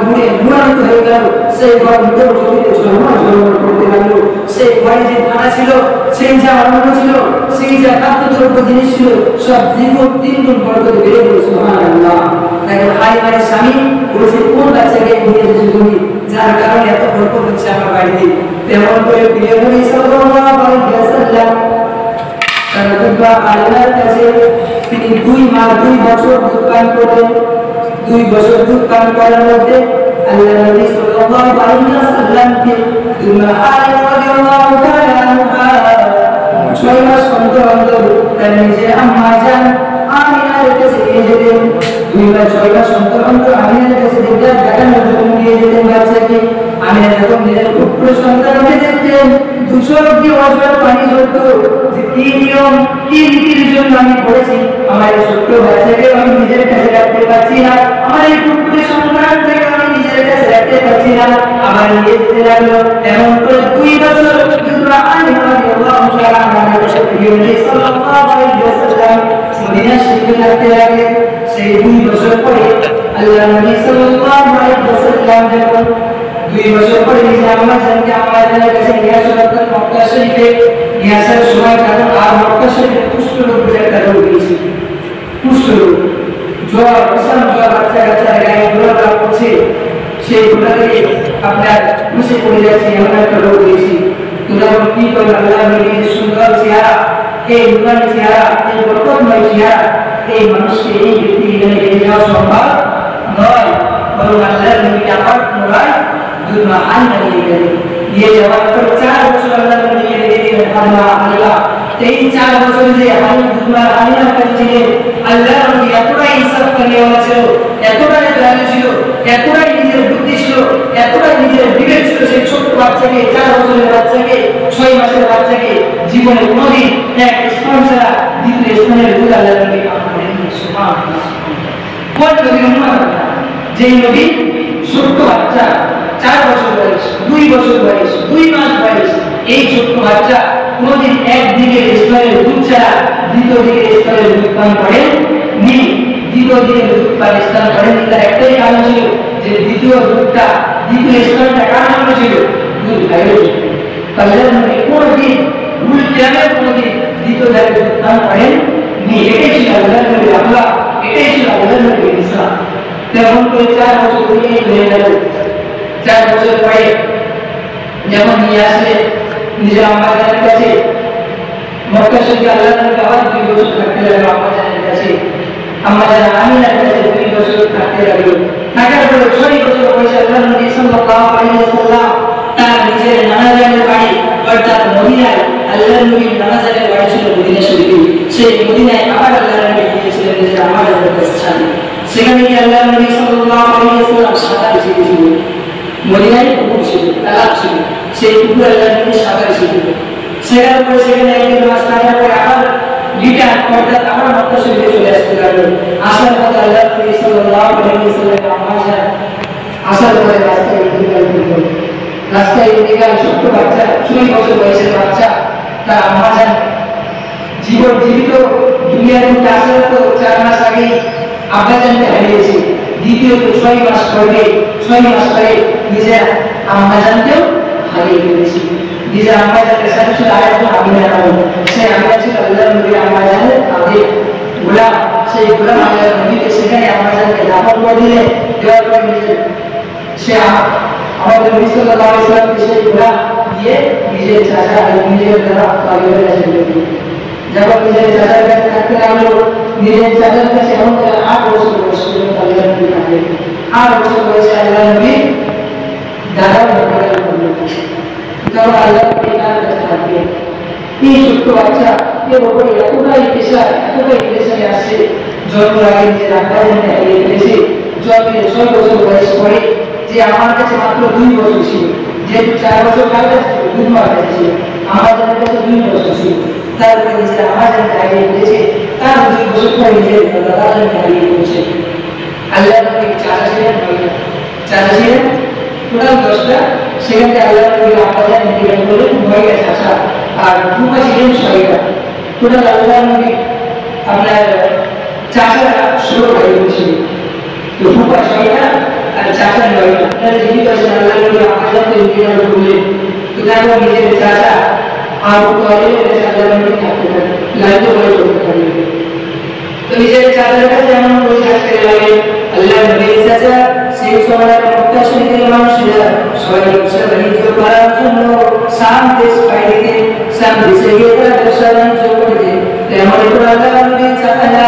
Speaker 1: নূরান্বিত হয়ে গেল, সেই ঘর নূর জ্যোতিতে ঝলমল ঝলমল করতে লাগলো। সেই ঘরে যে খানা ছিল, সেই যা অন্ন ছিল, সেই যা খাদ্যদ্রব্য জিনিস ছিল, সব দ্বিগুণ তিনগুণ বরকত বেড়ে গেল। সুবহানাল্লাহ। তাই হালিমার স্বামী বলেছে কোন বাচ্চাকে নিয়ে এসেছো তুমি, যার কারণে এত বরকত হচ্ছে আমার বাড়িতে? তেমন করে প্রিয় নবী সাল্লাল্লাহু আলাইহি ওয়াসাল্লাম তার দুধবা আল্লাহর কাছে তিনি 2 বছর দুধ পান করলেন। 2 বছর দুধ পান করার মধ্যে আল্লাহ নবী সাল্লাল্লাহু আলাইহি ওয়াসাল্লামকে হালিমা রাদিয়াল্লাহু তাআলা আনহা 6 মাস অন্তর তার নিজের আম্মা জান আমিনার কাছে নিয়ে যেতেন। 6 মাস অন্তর আমিনার কাছে দেখানোর জন্য নিয়ে যেতেন বাচ্চাকে। আমিনা যখন নিজের পুত্র সন্তানকে দেখতেন, 2 চোখ দিয়ে অজর পানি ঝরতো যে কি নিয়ম কি রীতির জন্য আমি পড়েছি, আমার এই ছোট্ট বাচ্চাকে আমি নিজের কাছে রাখতে পারছি না, আমার এই পুত্র সন্তানকে আমি নিজের কাছে রাখতে পারছি না, আমার নিয়ে যেতে লাগলো। এমন করে 2 বছর আলিমা রাদিয়াল্লাহু তাআলা আনহা কাছে প্রিয় নবী সাল্লাল্লাহু আলাইহি ওয়াসাল্লাম মদিনা শরীফে থাকতে লাগলেন। সেই 2 বছর পরে আল্লাহ নবী সাল্লাল্লাহু আলাইহি ওয়াসাল্লাম যখন 2 বছর পরে নিজে আম্মা জানের কাছে নিয়ে আসলেন মক্কা শরীফে। নিয়ে আসার সময় তখন আর মক্কা শরীফে কুষ্ঠরোগ বলে একটা রোগ হয়েছে। কুষ্ঠরোগ, জ্বর, ভীষণ জ্বর, বাচ্চা গায়ে ঘোরাফেরা করছে, সেই ঘোরা থেকে আপনার খুশি পড়ে যাচ্ছে, এমন একটা রোগ হয়েছে। তো তখন কি করবেন? আল্লাহ নবীর সুন্দর চেহারা, এই নুরানি চেহারা, এই বরকতময় চেহারা, এই মানুষকে এই ব্যক্তি এখানে রেখে যাওয়া সম্ভব নয়। বরং আল্লাহ নবীকে আবার পুনরায় দুধমা হালিমা নিয়ে গেলেন। নিয়ে যাওয়ার পর 4 বছর আল্লাহ নবীকে রেখে দিলেন হালিমা। এই 4 বছর যে দুধমা হালিমার কাছে ছিলেন, আল্লাহ নবী এতটাই ইনসাফ করেওয়ালা ছিল, এতটাই দয়ালু ছিল, এতটাই নিজের বুদ্ধি ছিল, এতটাই নিজের বিবেক ছিল। সেই ছোট্ট বাচ্চাকে, 4 বছরের বাচ্চাকে, 6 মাসের বাচ্চাকে জীবনে কোনোদিন এক স্তন ছাড়া দ্বিতীয় স্তনের দুধ আল্লাহ নবী পান করেননি। সুবহানাল্লাহ। কোন নবী উম্মত যেই নবী ছোট্ট বাচ্চা, 4 বছর বয়স, 2 বছর বয়স, 2 মাস বয়স, এই ছোট্ট বাচ্চা কোনোদিন একদিকে স্তনের দুধ ছাড়া দ্বিতীয় দিকে স্তনের দুধ পান করেননি। দ্বিতীয় দিকে দুধ পান স্নান করেননি। তার একটাই কারণ ছিল যে দ্বিতীয় স্তনটা কারণ ছিল দুধ খাইল। আল্লাহ নবী কোনোদিন ভুল কেমন কোনোদিন দ্বিতীয় ধারে দুধ পান করেননি। এটাই ছিল আল্লাহ নবীর আল্লাহ, এটাই ছিল আল্লাহ নবীর ইসলাম। তেমন করে 4 বছর হয়ে গেল। 4 বছর পরে যখন নিয়ে আসলে নিজের আম্মা জানের কাছে মক্কা শরীফে, আল্লাহ নবী আবার 2 বছর থাকতে লাগলো আম্মা জানের কাছে। আম্মা জান আমিনার কাছে 2 বছর থাকতে লাগলো। থাকার পরে 6 বছর বয়সে আল্লাহ নবী সাল্লাল্লাহু আলাইহি ওয়াসাল্লাম তার নিজের নানা জানের বাড়ি অর্থাৎ মদিনায়, আল্লাহ নবীর নানা জানের বাড়ি ছিল মদিনা শরীফে, সেই মদিনায় আবার আল্লাহ নবী গিয়েছিলেন নিজের আম্মা জানের কাছে। সেখানে গিয়ে আল্লাহ নবী সাল্লাল্লাহু আলাইহি ওয়াসাল্লাম সাদা শিখেছিলেন। মদিনায় পুকুর ছিল, তালাব ছিল, সেই পুকুর আল্লাহ নবী সাঁতার শিখলেন। সেখানে পরে সেখানে একদিন মাছ থাকার পরে আবার রিটার্ন অর্থাৎ আবার মক্কা শরীফে চলে আসতে লাগলো। আসার পথে আল্লাহ নবী সাল্লাল্লাহু আলাইহি ওয়াসাল্লাম আসার পরে রাস্তায় ইন্তেকাল করলেন। রাস্তায় ইন্তেকাল, ছোট্ট বাচ্চা, 6 বছর বয়সের বাচ্চা, তার আম্মা জান জীবিত দুনিয়ার মধ্যে আসার তো 4 মাস আগে আব্বা জানকে হারিয়েছে। দ্বিতীয়ত 6 মাস পরে নিজের আম্মা জানকেও হারিয়ে ফেলেছি। নিজের আম্মা জানকে সাথে ছিল আরেকজন আমিনা নাম, সেই আমিনা ছিল আল্লাহ নবীর আম্মা জানের তাদের গোলাম। সেই গোলাম আল্লাহ নবীকে সেখানে আম্মা জানকে দাফন করে দিলে, দেওয়ার পর সে আমাদের নবী সাল্লাল্লাহু আলাইহি ওয়াসাল্লামকে সেই গোলাম দিয়ে নিজের চাচা নিজের দ্বারা তালিবের কাছে দিলেন। যখন নিজের চাচার কাছে থাকতে লাগলো, নিজের চাচার কাছে এমন 8 বছর বয়স পর্যন্ত আল্লাহ নবী থাকলেন। 8 বছর বয়সে আল্লাহ নবী দাদা ইন্তেকাল করলেন। তখন আল্লাহ নবী তার কাছে থাকলেন। এই ছোট্ট বাচ্চা এর উপরে এতটাই প্রেশারে আসছে, জন্মের আগে নিজের আব্বা জানকে হারিয়ে ফেলেছে। জন্মের 6 বছর বয়স পরে যে আমার কাছে মাত্র 2 বছর ছিল, যেহেতু 4 বছর কার কাছে ছিল, 2 মাস কাছে ছিল, আমার জানের কাছে 2 বছর ছিল। তারপরে নিজের আমার জানকে হারিয়ে ফেলেছে, তার 2 বছর পরে নিজের দাদা জানকে হারিয়ে ফেলেছে। আল্লাহ নবী চাচা ছিলেন টোটাল 10টা। সেখানে আল্লাহ নবী আব্বা জান ইন্তেকাল করলেন, 9টা চাচা, আর ফুফা ছিলেন 6টা। টোটাল আল্লাহ নবী আপনার চাচারা 16 ভাই ছিলেন। তো ফুফা 6টা আর চাচা 9টা। তাহলে জীবিত আছেন আল্লাহ নবী আব্বা জানকে ইন্তেকাল করলেন। তো তারপর নিজের চাচা আবু তালিবের কাছে আল্লাহ নবী থাকতে থাকলেন, লাইনে বলে চলতে থাকলেন। তো নিজের চাচার কাছে এমন করে থাকতে লাগলেন। আল্লাহ নবীর চাচা সেই সময় মক্কা শরীফের মানুষেরা সবাই ব্যবসা বাণিজ্য করার জন্য শাম দেশ পাড়ি দিতেন। শাম দেশে গিয়ে তারা ব্যবসা বাণিজ্য করতেন। এমন করে আল্লাহ নবীর চাচারা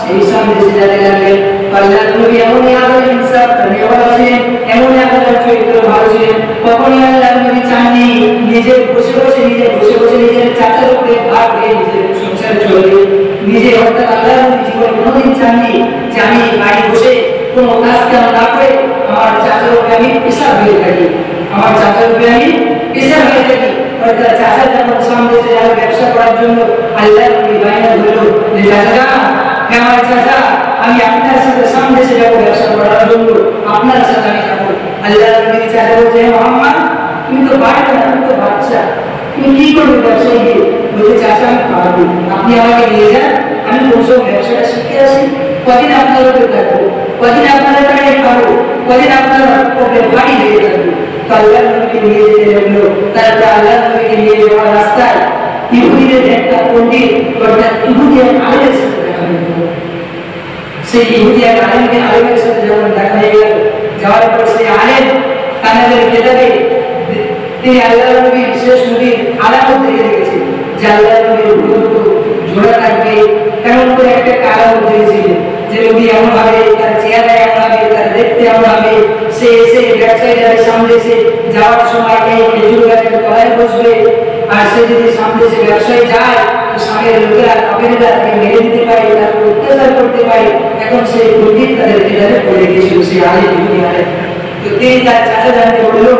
Speaker 1: সেই শাম দেশে যেতে লাগলেন। আল্লাহ নবী এমনই আদর ইনসাফ করেওয়ালা ছিলেন, এমনই আদর চরিত্র ভালো ছিলেন। কখনই আল্লাহ নবী চাননি নিজের বসে বসে নিজের চাচার উপরে ভাগ হয়ে নিজের সংসার চলবে। নিজে অর্থাৎ আল্লাহ নবী জীবনে কোনোদিন চাননি যে আমি বাড়ি বসে কোনো কাজ কাম না করে আমার চাচার উপরে আমি পেশা হয়ে থাকি, অর্থাৎ চাচা যখন সামনে এসে যাবে ব্যবসা করার জন্য আল্লাহ নবী বাইনা ধরলো যে চাচা আমার চাচা আমি আপনার সাথে সামনে এসে যাবো ব্যবসা করার জন্য, আপনার সাথে আমি যাবো। আল্লাহ নবী চাচা বলছে মোহাম্মদ তুমি তো বাড়বে না, তুমি তো বাচ্চা, তুমি কি করবে ব্যবসায় গিয়ে? বলছে চাচা আমি পারবো, আপনি আমাকে নিয়ে যান, আমি প্রথম ব্যবসাটা শিখে আসি, কদিন আপনার উপরে থাকবো, কদিন আপনার কাছে খাবো, কদিন আপনার উপরে বাড়ি লেগে থাকবো। তো আল্লাহ নবীকে নিয়ে যেতে লাগলো। তারপরে আল্লাহ নবীকে নিয়ে যাওয়ার রাস্তায় ইহুদিদের একটা পণ্ডিত অর্থাৎ ইহুদি এক আলেমের সাথে দেখা হয়ে গেল। সেই ইহুদি এক আলেমের সাথে যখন দেখা হয়ে গেল, যাওয়ার পর সেই আলেম তাদের কেতাবে তিনি আল্লাহ নবীর শেষ নবীর আলামত দেখে রেখেছেন যে আল্লাহ নবীর ভূত জোড়া থাকবে, এমন করে একটা আলামত দেখেছিলেন যে নবী এমন ভাবে, তার চেহারা এমন হবে, তার দেখতে এমন হবে, সে এসে ব্যবসায়ী যাদের সামনে এসে যাওয়ার সময় এই খেজুর গাছের তলায় বসবে, আর সে যদি সামনে এসে ব্যবসায়ী যায় তো সামনের লোকেরা কাফেররা তাকে মেরে দিতে পারে, তাকে অত্যাচার করতে পারে। এখন সে পণ্ডিত তাদের কেতাবে পড়ে গিয়েছিল, সে আলেম ইহুদি আলেম। তো তিনি তার চাচা জানতে বললো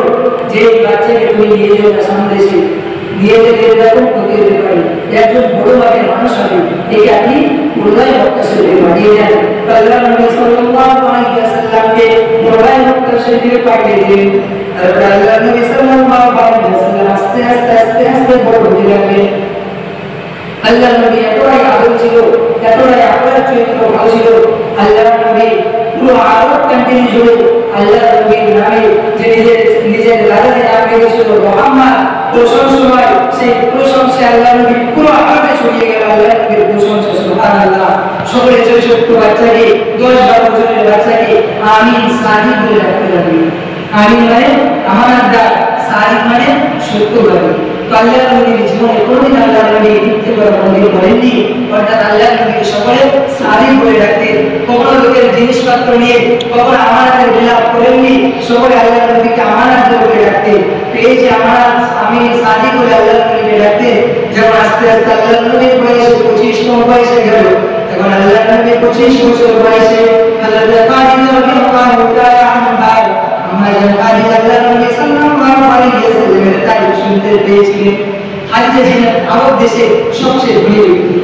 Speaker 1: যে এই বাচ্চাকে তুমি নিয়ে যাও না সামনে এসে, নিয়ে যেতে দেখো ক্ষতি হতে পারে, একজন বড় মাপের মানুষ হবে, একে আপনি পুরোটাই মক্কা শরীফে পাঠিয়ে দেন। আল্লাহ নবী সাল্লাল্লাহু আলাইহি ওয়াসাল্লামকে পুরোটাই মক্কা শরীফে পাঠিয়ে দিলেন। তারপর আল্লাহ নবী সাল্লাল্লাহু আলাইহি ওয়াসাল্লাম আস্তে আস্তে বড় হতে লাগলেন। আল্লাহ নবী এতটাই আদর ছিল, এতটাই আপনার চরিত্র ভালো ছিল, আল্লাহ নবী পুরো আরব কান্ট্রি জুড়ে আল্লাহ নবীর নামে যে নিজের রাজাকে নাম রেখেছিল মুহাম্মদ, প্রশংসা সেই প্রশংসা আল্লাহ নবী পুরো আরবে ছড়িয়ে গেল। আল্লাহ নবীর প্রশংসা সুবহানাল্লাহ। সকলে ছোট বাচ্চাকে 10-12 বছরের বাচ্চাকে আমিন সাদিক বলে ডাকতে লাগলেন। আমিন মানে আমানতদার, সাদিক মানে সত্যবাদী। তো আল্লাহ নবীর জীবনে কোনোদিন আল্লাহ নবী মিথ্যে কথা কোনোদিন বলেননি, অর্থাৎ আল্লাহ নবীকে সকলে সাদিক বলে ডাকতেন। কখনো লোকের জিনিসপত্র নিয়ে কখনো আমানতের খিলাফ করেননি, সকলে আল্লাহ নবীকে আমানত বলে ডাকতেন। তো এই যে আমানত আমিন সাদিক বলে আল্লাহ নবীকে ডাকতেন, যখন আস্তে আস্তে আল্লাহ নবীর বয়স 25তম বয়সে গেল, তখন আল্লাহ নবী 25 বছর বয়সে হযরত খাদিজা রাদিয়াল্লাহু তাআলা আনহা আমরা খাদিজা আল্লাহর নবী সাল্লাল্লাহু আলাইহি ওয়াসাল্লামের তারিফ শুনতে পেয়েছিলেন। খাদিজা ছিলেন আরব দেশে সবচেয়ে ধনী ব্যক্তি।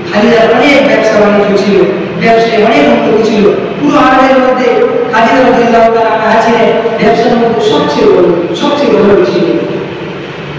Speaker 1: খাদিজার অনেক ব্যবসা বাণিজ্য ছিল, ব্যবসায় অনেক উন্নতি ছিল। পুরো আরবের মধ্যে খাদিজা রাদিয়াল্লাহু তাআলা আনহা ছিলেন ব্যবসার মধ্যে সবচেয়ে বড় ছিল।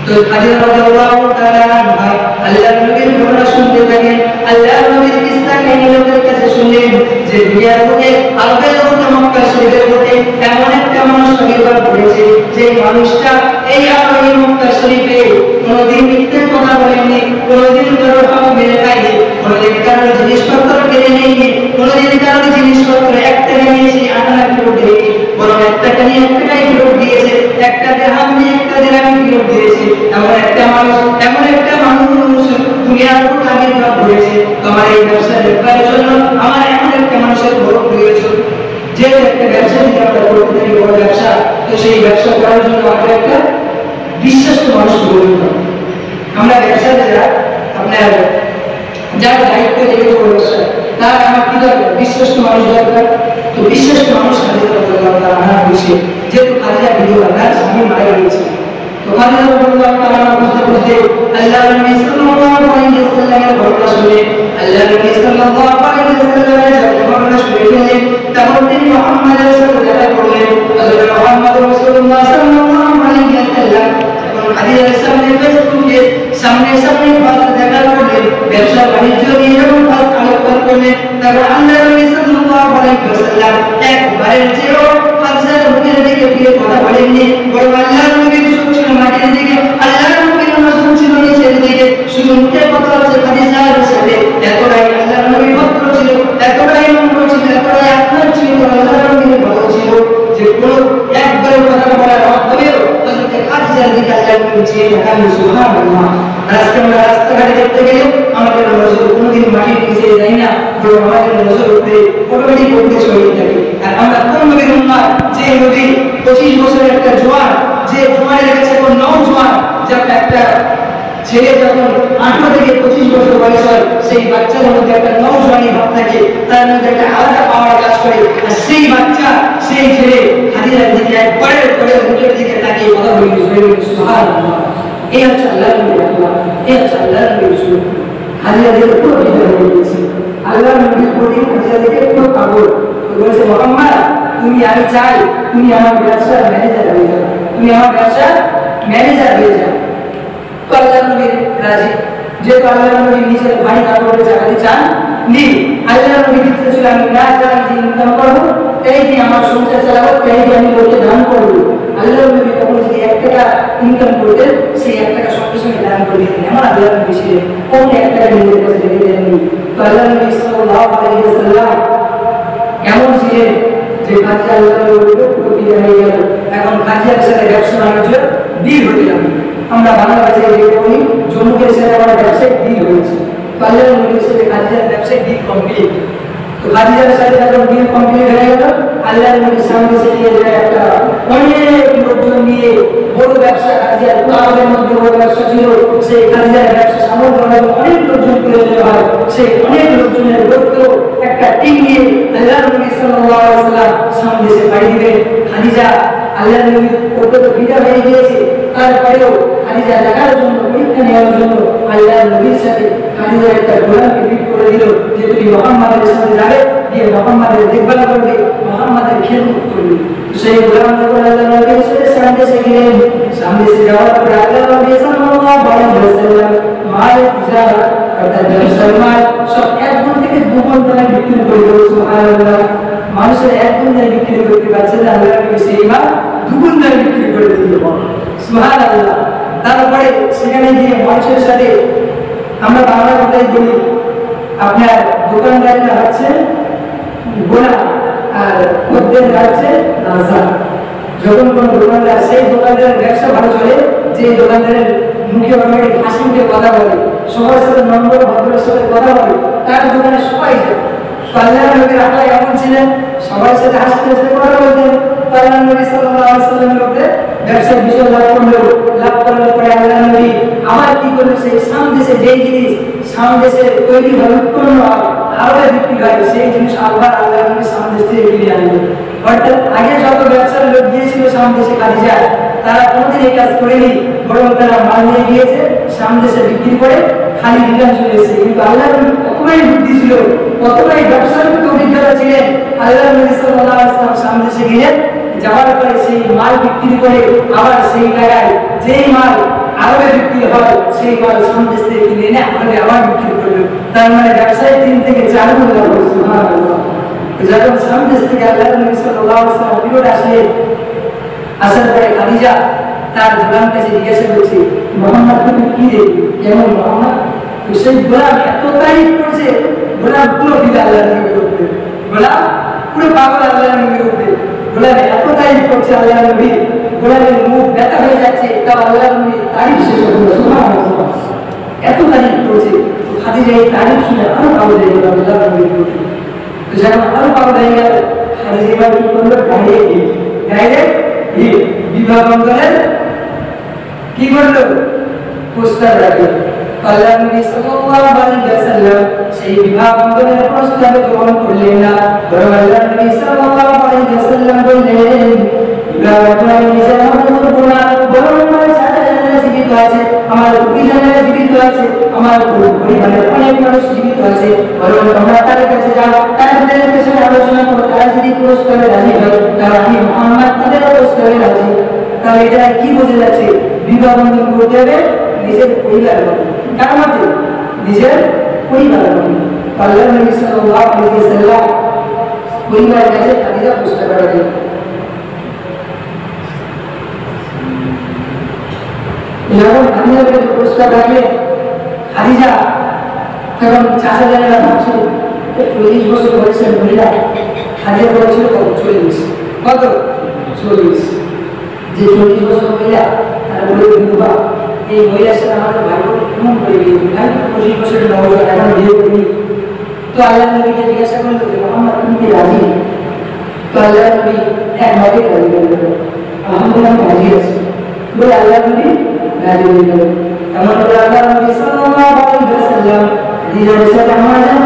Speaker 1: তো খাদিজা রাদিয়াল্লাহু তাআলা আনহা আল্লাহর নবীর ঘটনা শুনতে থাকেন। আল্লাহর নবীর কিসসা কাহিনী লোকের কাছে শুনলেন যে দুনিয়ার বুকে আরবের মধ্যে মক্কা শরীফের মধ্যে এমন একটা মানুষ আবির্ভাব করেছে যে মানুষটা এই আরবের মক্কা শরীফে কোনোদিন মিথ্যে কথা বলেননি, কোনোদিন কারোর হক মেরে খায়নি, কোনোদিন কারোর জিনিসপত্র কেড়ে নেয়নি, কোনোদিন কারোর জিনিসপত্র এক টাকা নিয়ে সেই আটানা ফেরত দেয়নি, বরং এক টাকা নিয়ে এক টাকাই ফেরত দিয়েছে, একটা দিরহাম নিয়ে একটা দিরহাম ফেরত দিয়েছে। এমন একটা মানুষ দুনিয়ার বুকে আবির্ভাব করেছে। তোমার এই ব্যবসা দেখবার জন্য আমার এমন একটা মানুষের বড় প্রয়োজন। যে একটা ব্যবসা যদি আমরা করতে থাকি বড় ব্যবসা, তো সেই ব্যবসা করার জন্য আমাদের একটা বিশ্বস্ত মানুষ প্রয়োজন। আমরা ব্যবসাতে আপনার যার দায়িত্ব দেবে বড় ব্যবসা, তার আমার কি দরকার? বিশ্বস্ত মানুষ দরকার। তো বিশ্বস্ত মানুষ খাদিজা রাদিয়াল্লাহু তাআলা আনহা বসে, যেহেতু খাদিজা বিধবা, তার স্বামী মারা গিয়েছে। তো খাদিজা রাদিয়াল্লাহু তাআলা আনহা বুঝতে আল্লাহর নবী সাল্লাল্লাহু আলাইহি ওয়াসাল্লামের ঘটনা শুনে, আল্লাহর নবী সাল্লাল্লাহু আলাইহি ওয়াসাল্লামের ঘটনা শুনে ফেললেন। তখন তিনি মুহাম্মাদের সাথে দেখা করলেন। হযরত মুহাম্মদ রাসূলুল্লাহ সাল্লাল্লাহু আলাইহি ওয়াসাল্লাম যখন খাদিজার সামনে ফেস টু ফেস সামনে ফার্স্ট দেখা করলেন, ব্যবসা বাণিজ্য নিয়ে যখন ফার্স্ট আলোচনা করলেন, তখন আল্লাহর নবী সাল্লাল্লাহু আলাইহি ওয়াসাল্লাম একবারের চেয়েও খাদিজার মুখের দিকে ফিরে কথা বলেননি, বরং আল্লাহর নবীর চোখ ছিল মাটির দিকে, আল্লাহর নবীর নজর ছিল নিচের দিকে। শুধু মুখে কথা হচ্ছে খাদিজার সাথে। এতটাই আল্লাহর নবী ভদ্র ছিল, এতটাই নম্র ছিল, এতটাই আপনার ছিল, আল্লাহর নবীর ভালো ছিল যে কোনো একবার কথা বলার মাধ্যমেও হযরত খাদিজার দিকে আল্লাহর নবী চেয়ে তাকান। সুবহানাল্লাহ। রাস্তাঘাটে দেখতে গেলে আমাদের নজর কোনোদিন মাটির নিচে যায় না, বরং আমাদের নজর উপরে অটোমেটিক উপরে ছড়িয়ে থাকে। আর আমরা কোন নবীর উম্মত? যে নবী 25 বছরের একটা জোয়ান, যে জোয়ানের কাছে কোন নওজোয়ান, যখন একটা ছেলে যখন 18 থেকে 25 বছর বয়স হয়, সেই বাচ্চার মধ্যে একটা নওজোয়ানি ভাব থাকে, তার মধ্যে একটা আলাদা পাওয়ার কাজ করে। আর সেই বাচ্চা, সেই ছেলে খাদিজার দিকে একবারের পরে মুখের দিকে তাকিয়ে কথা বলি, সুবহানাল্লাহ। এই হচ্ছে আল্লাহর নবীর আল্লাহ, এই হচ্ছে আল্লাহর নবীর সুন্নাত। খাদিজা দেখে খুব হৃদয় হয়ে গেছে। আল্লাহর নবীর প্রতি খাদিজা দেখে খুব পাগল। বলেছে, মুহাম্মদ, আমি চাই তুমি আমার ব্যবসার ম্যানেজার হয়ে যাও, তুমি আমার ব্যবসার ম্যানেজার হয়ে যাও। তো আল্লাহর নবী রাজি। যেহেতু আল্লাহর নবী নিজের বাড়ি কাপড়ে চালাতে চান নি, আল্লাহর নবী দিতে ছিল আমি না চালাই যে ইনকাম করবো, তাই দিয়ে আমার সংসার চালাবো, তাই দিয়ে আমি লোককে দান করবো। আল্লাহর নবী তখন যদি 1 টাকা ইনকাম করতেন, সেই 1 টাকা সঙ্গে সঙ্গে দান করে দিতেন। এমন আল্লাহর নবী ছিলেন, কোন 1 টাকা নিজের কাছে রেখে দেননি। তো আল্লাহর নবী সাল্লাল্লাহু আলাইহি ওয়াসাল্লাম এমন ছিলেন যে খাদিজা আল্লাহর নবীকে পুরো ফিরে হয়ে গেল। এখন খাদিজার সাথে ব্যবসা বাণিজ্য ডিল হতে লাগলো। আমরা বাংলা ভাষায় যে বলি, জমুকের সাথে আমার ব্যবসায় ডিল হয়েছে। তো আল্লাহর নবীর সাথে খাদিজার ব্যবসায় ডিল কমপ্লিট। তো খাদিজার সাথে যখন ডিল কমপ্লিট হয়ে গেল, আল্লাহর নবীর সামনে এসে নিয়ে যায় একটা অনেক লোকজন নিয়ে বড় ব্যবসা। খাদিজার আরবের মধ্যে বড় ব্যবসা ছিল, সেই খাদিজার ব্যবসা সামল করার অনেক লোকজন প্রয়োজন হয়। সেই অনেক লোকজনের লোককে একটা টিম নিয়ে আল্লাহর নবী সাল্লাল্লাহু আলাইহি ওয়াসাল্লাম সামনে এসে বাড়ি দিবেন। খাদিজা আল্লাহর নবী ওকে তো বিদা হয়ে গিয়েছে, তারপরেও খাদিজা দেখার জন্য, পরীক্ষা নেওয়ার জন্য আল্লাহর নবীর সাথে খাদিজা একটা গোলামকে ফিট করে দিল যে তুমি মুহাম্মাদের সাথে যাবে, গিয়ে মুহাম্মাদের দেখভাল করবে, মুহাম্মাদের খেদমত করবে। সেই গোলাম যখন আল্লাহর নবীর সাথে সামনে এসে গেলেন, সামনে এসে যাওয়ার পরে আল্লাহর নবী সাল্লাল্লাহু আলাইহি ওয়াসাল্লাম মাল তিজারা অর্থাৎ ব্যবসার মাল সব 1 গুণ থেকে 2 গুণ দামে বিক্রি করে দিল। সুবহানাল্লাহ। মানুষের 1 গুণ দামে বিক্রি করতে পারছে না, আল্লাহর নবী সেই মাল 2 গুণ দামে বিক্রি করে দিল। সুবহানাল্লাহ। তারপরে সেখানে গিয়ে মানুষের সাথে আমরা বাংলা কথাই বলি, আপনার দোকানদাররা হচ্ছে গোলা আর খদ্দেররা হচ্ছে রাজা। যখন কোন দোকানদার, সেই দোকানদারের ব্যবসা ভালো চলে, যে দোকানদারের মুখে অটোমেটিক হাসি মুখে কথা বলে, সবার সাথে নম্বর ভদ্রের সাথে কথা বলে, তার দোকানে সবাই যায়। আল্লাহর নবীর আল্লাহ এমন ছিলেন, সবার সাথে হাসতে হাসতে কথা বলতেন। আল্লাহর নবী সাল্লাল্লাহু আলাইহি ওয়াসাল্লামের উপরে ব্যবসায় বিশাল লাভ করার পরে আল্লাহর নবী আবার কি করলেন, সেই সামদেশে যেই জিনিস সামদেশে তৈরি হয়, উৎপন্ন হয়,
Speaker 2: আরবে বিক্রি হয় সেই জিনিস আবার আল্লাহ নবী সামনে থেকে কিনে আনবে। অর্থাৎ আগে যত ব্যবসার লোক গিয়েছিল সামনে দেশে খাদিজা, তারা কোনোদিন এই কাজ করেনি, বরং তারা মাল নিয়ে গিয়েছে সামনে দেশে বিক্রি করে খালি রিটার্ন চলে এসেছে। কিন্তু আল্লাহ নবী কতটাই বুদ্ধি ছিল, কতটাই ব্যবসার অভিজ্ঞতা ছিলেন, আল্লাহ নবী সাল্লাল্লাহু আলাইহি ওয়াসাল্লাম সামনে দেশে গেলেন, যাওয়ার পরে সেই মাল বিক্রি করে আবার সেই টাকায় যেই মাল আরবে বিক্রি হয় সেই মাল সামনে দেশ থেকে কিনে এনে আরবে আবার বিক্রি করবে। তার মানে ব্যবসায় 3 থেকে 4 গুণ লাভ হচ্ছে। সুবহানাল্লাহ। যখন সামনে দেশ থেকে আল্লাহ নবী সাল্লাল্লাহু আলাইহি ওয়াসাল্লাম ফিরে আসলেন, আসার পরে খাদিজা তার গোলামকে জিজ্ঞাসা করছে, মোহাম্মদ তুমি কি দেখি কেমন মোহাম্মদ? তো সেই গোলাম এত তারিফ করছে, গোলাম পুরো ফিদা আল্লাহ নবীর উপরে, গোলাম পুরো পাগল আল্লাহ নবীর উপরে। গোলাম এত তারিফ করছে আল্লাহ নবী, গোলামের মুখ ব্যথা হয়ে যাচ্ছে, তাও আল্লাহ নবী তারিফ শেষ হলো। সুবহানাল্লাহ। এত তারিফ করছে, খাদিজা এই তারিফ শুনে আরো পাগল হয়ে গেল আল্লাহ নবীর উপরে। তো যখন আরো পাগল হয়ে গেল, খাদিজা এবার কি করলো? ডাইরেক্ট বিবাহ বন্ধনের কি করলো? প্রস্তাব রাখলো। আল্লাহ নবী সাল্লাল্লাহু আলাইহি ওয়াসাল্লাম সেই বিবাহ বন্ধনের প্রস্তাব গ্রহণ করলেন না, বরং আল্লাহ নবী সাল্লাল্লাহু আলাইহি ওয়াসাল্লাম বললেন, বিবাহ বন্ধন নিজের মতো করব না, বরং আমার যারা জীবিত আছে, আমার পরিজনেরা জীবিত আছে, আমার পরিবারের অনেক মানুষ জীবিত আছে, বরং তোমরা তাদের কাছে যাও, তাদের পেছনে আলোচনা করো, তারা যদি প্রস্তাবে রাজি হয় তাহলে আমি মুহাম্মদ তাদের প্রস্তাবে রাজি। তাহলে এটা কি বোঝা যাচ্ছে? বিবাহ বন্ধন করতে হবে নিজের পরিবারের মধ্যে। কার মধ্যে? নিজের পরিবারের মধ্যে। আল্লাহ নবী সাল্লাল্লাহু আলাইহি ওয়াসাল্লাম পরিবারের কাছে খাদিজা প্রস্তাব রাখলেন। যখন খাদিজাকে প্রস্তাব রাখলেন, খাদিজা তখন চাচা জানেরা ভাবছিল 40 বছর বয়সের মহিলা, খাদিজা বলেছিল কত? 40। কত? 40। যে 40 বছর মহিলা, তারা বলে বিধবা, এই মহিলার সাথে আমাদের ভাই বোন কেমন করে বিয়ে করবে? আমি 25 বছরের নবজাত, এখন বিয়ে করিনি। তো আল্লাহ নবীকে জিজ্ঞাসা করলো যে মোহাম্মদ তুমি কি রাজি? তো আল্লাহ নবী এক ভাবে রাজি হয়ে গেল, আলহামদুলিল্লাহ আমি রাজি আছি বলে আল্লাহ নবী রাজি হয়ে গেল। এমন করে আল্লাহ নবী সাল্লাল্লাহু আলাইহি ওয়াসাল্লাম খাদিজার সাথে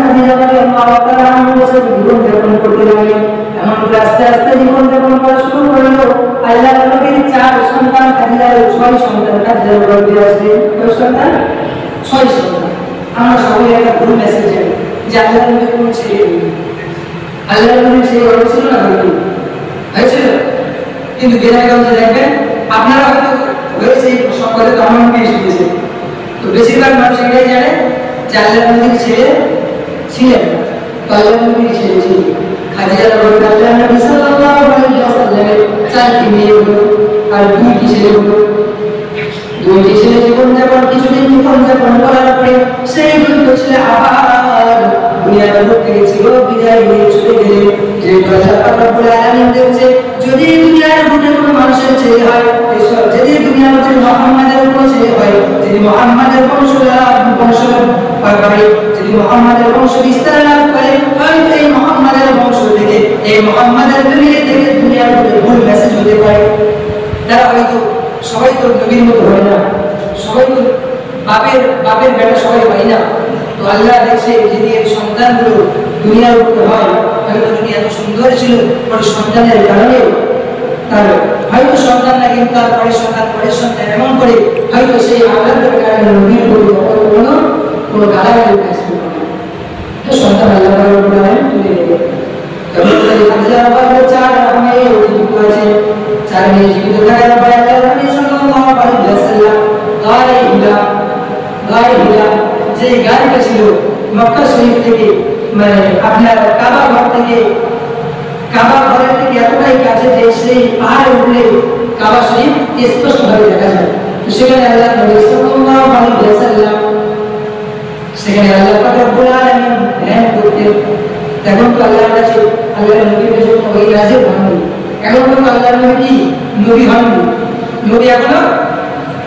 Speaker 2: খাদিজা রাদিয়াল্লাহু তাআলা আনহার সাথে জীবন যাপন করতে লাগলেন। এমন করে আস্তে আস্তে জীবন যাপন করা শুরু করলো। আল্লাহ নবীর 4 সন্তান, খাদিজার 6 সন্তান। খাদিজার গর্ভে আসলে কয় সন্তান? 6 সন্তান। আমরা সবাই একটা ভুল মেসেজ জানি যে আল্লাহ নবীর কোন ছেলে নেই। আল্লাহ নবীর ছেলে হয়েছিল না? হয়েছিল। কিন্তু বেলাগঞ্জে দেখবেন আপনারা হয়তো হয়েছে এই সংবাদে তো আমার পেয়ে শুনেছেন, তো বেশিরভাগ মানুষ এটাই জানে যে আল্লাহ নবীর ছেলে ছিলেন। তো আল্লাহ নবীর ছেলে ছিল খাদিজা রাদিয়াল্লাহু আল্লাহ নবী সাল্লাল্লাহু আলাইহি ওয়াসাল্লামের 4টি মেয়ে হলো আর 2টি ছেলে হলো। 2টি ছেলে কিছুদিন জীবন যাপন করার পরে সেই 2টি ছেলে আবার দুনিয়ার বুক থেকে ছিল বিদায় নিয়ে চলে গেলেন। যে আল্লাহ পাক রব্বুল আলামিন বলেছে, যদি দুনিয়ার বুকে কোনো মানুষের ছেলে হয়, যদি দুনিয়ার বুকে মুহাম্মাদের কোনো ছেলে হয়, যদি মুহাম্মাদের বংশ পাবে, যদি মুহাম্মাদের বংশ বিস্তার লাভ করে, হয়তো এই মুহাম্মাদের বংশ থেকে, এই মুহাম্মাদের ফ্যামিলি থেকে দুনিয়ার বুকে ভুল মেসেজ হতে পারে। তারা হয়তো সবাই তো নবীর মতো হয় না, সবাই তো বাপের বেটা সবাই হয় না। তো আল্লাহ দেখছে যদি এর সন্তানগুলো দুনিয়ার উপরে হয়, হয়তো দুনিয়া এত সুন্দর ছিল, পরে সন্তানের কারণে তার হয়তো সন্তান না, কিন্তু তার পরের সন্তান এমন করে হয়তো সেই আল্লাহর কারণে নবীর উপরে কোনো গালাগালি আসবে না। তো সন্তান আল্লাহ তুলে নেবে। জীবিত থাকার পরে আল্লাহ নবী সাল্লাল্লাহু আলাইহি ওয়াসাল্লাম যে গাড়িটা ছিল মক্কা শরীফ থেকে, মানে আপনার কাবা ঘরের থেকে এতটাই কাছে যে সেই পাহাড়ের উপরে কাবা শরীফ স্পষ্টভাবে দেখা যায়। তো সেখানে আল্লাহ নবী সাল্লাল্লাহু আলাইহি ওয়াসাল্লাম সেখানে আল্লাহ পাক রব্বুল আলামিন ধ্যান করতেন। এখন তো আল্লাহর কাছে আল্লাহর নবীর কাছে ওই রাজে হননি, এখন তো আল্লাহর নবী নবী হননি, নবী এখনো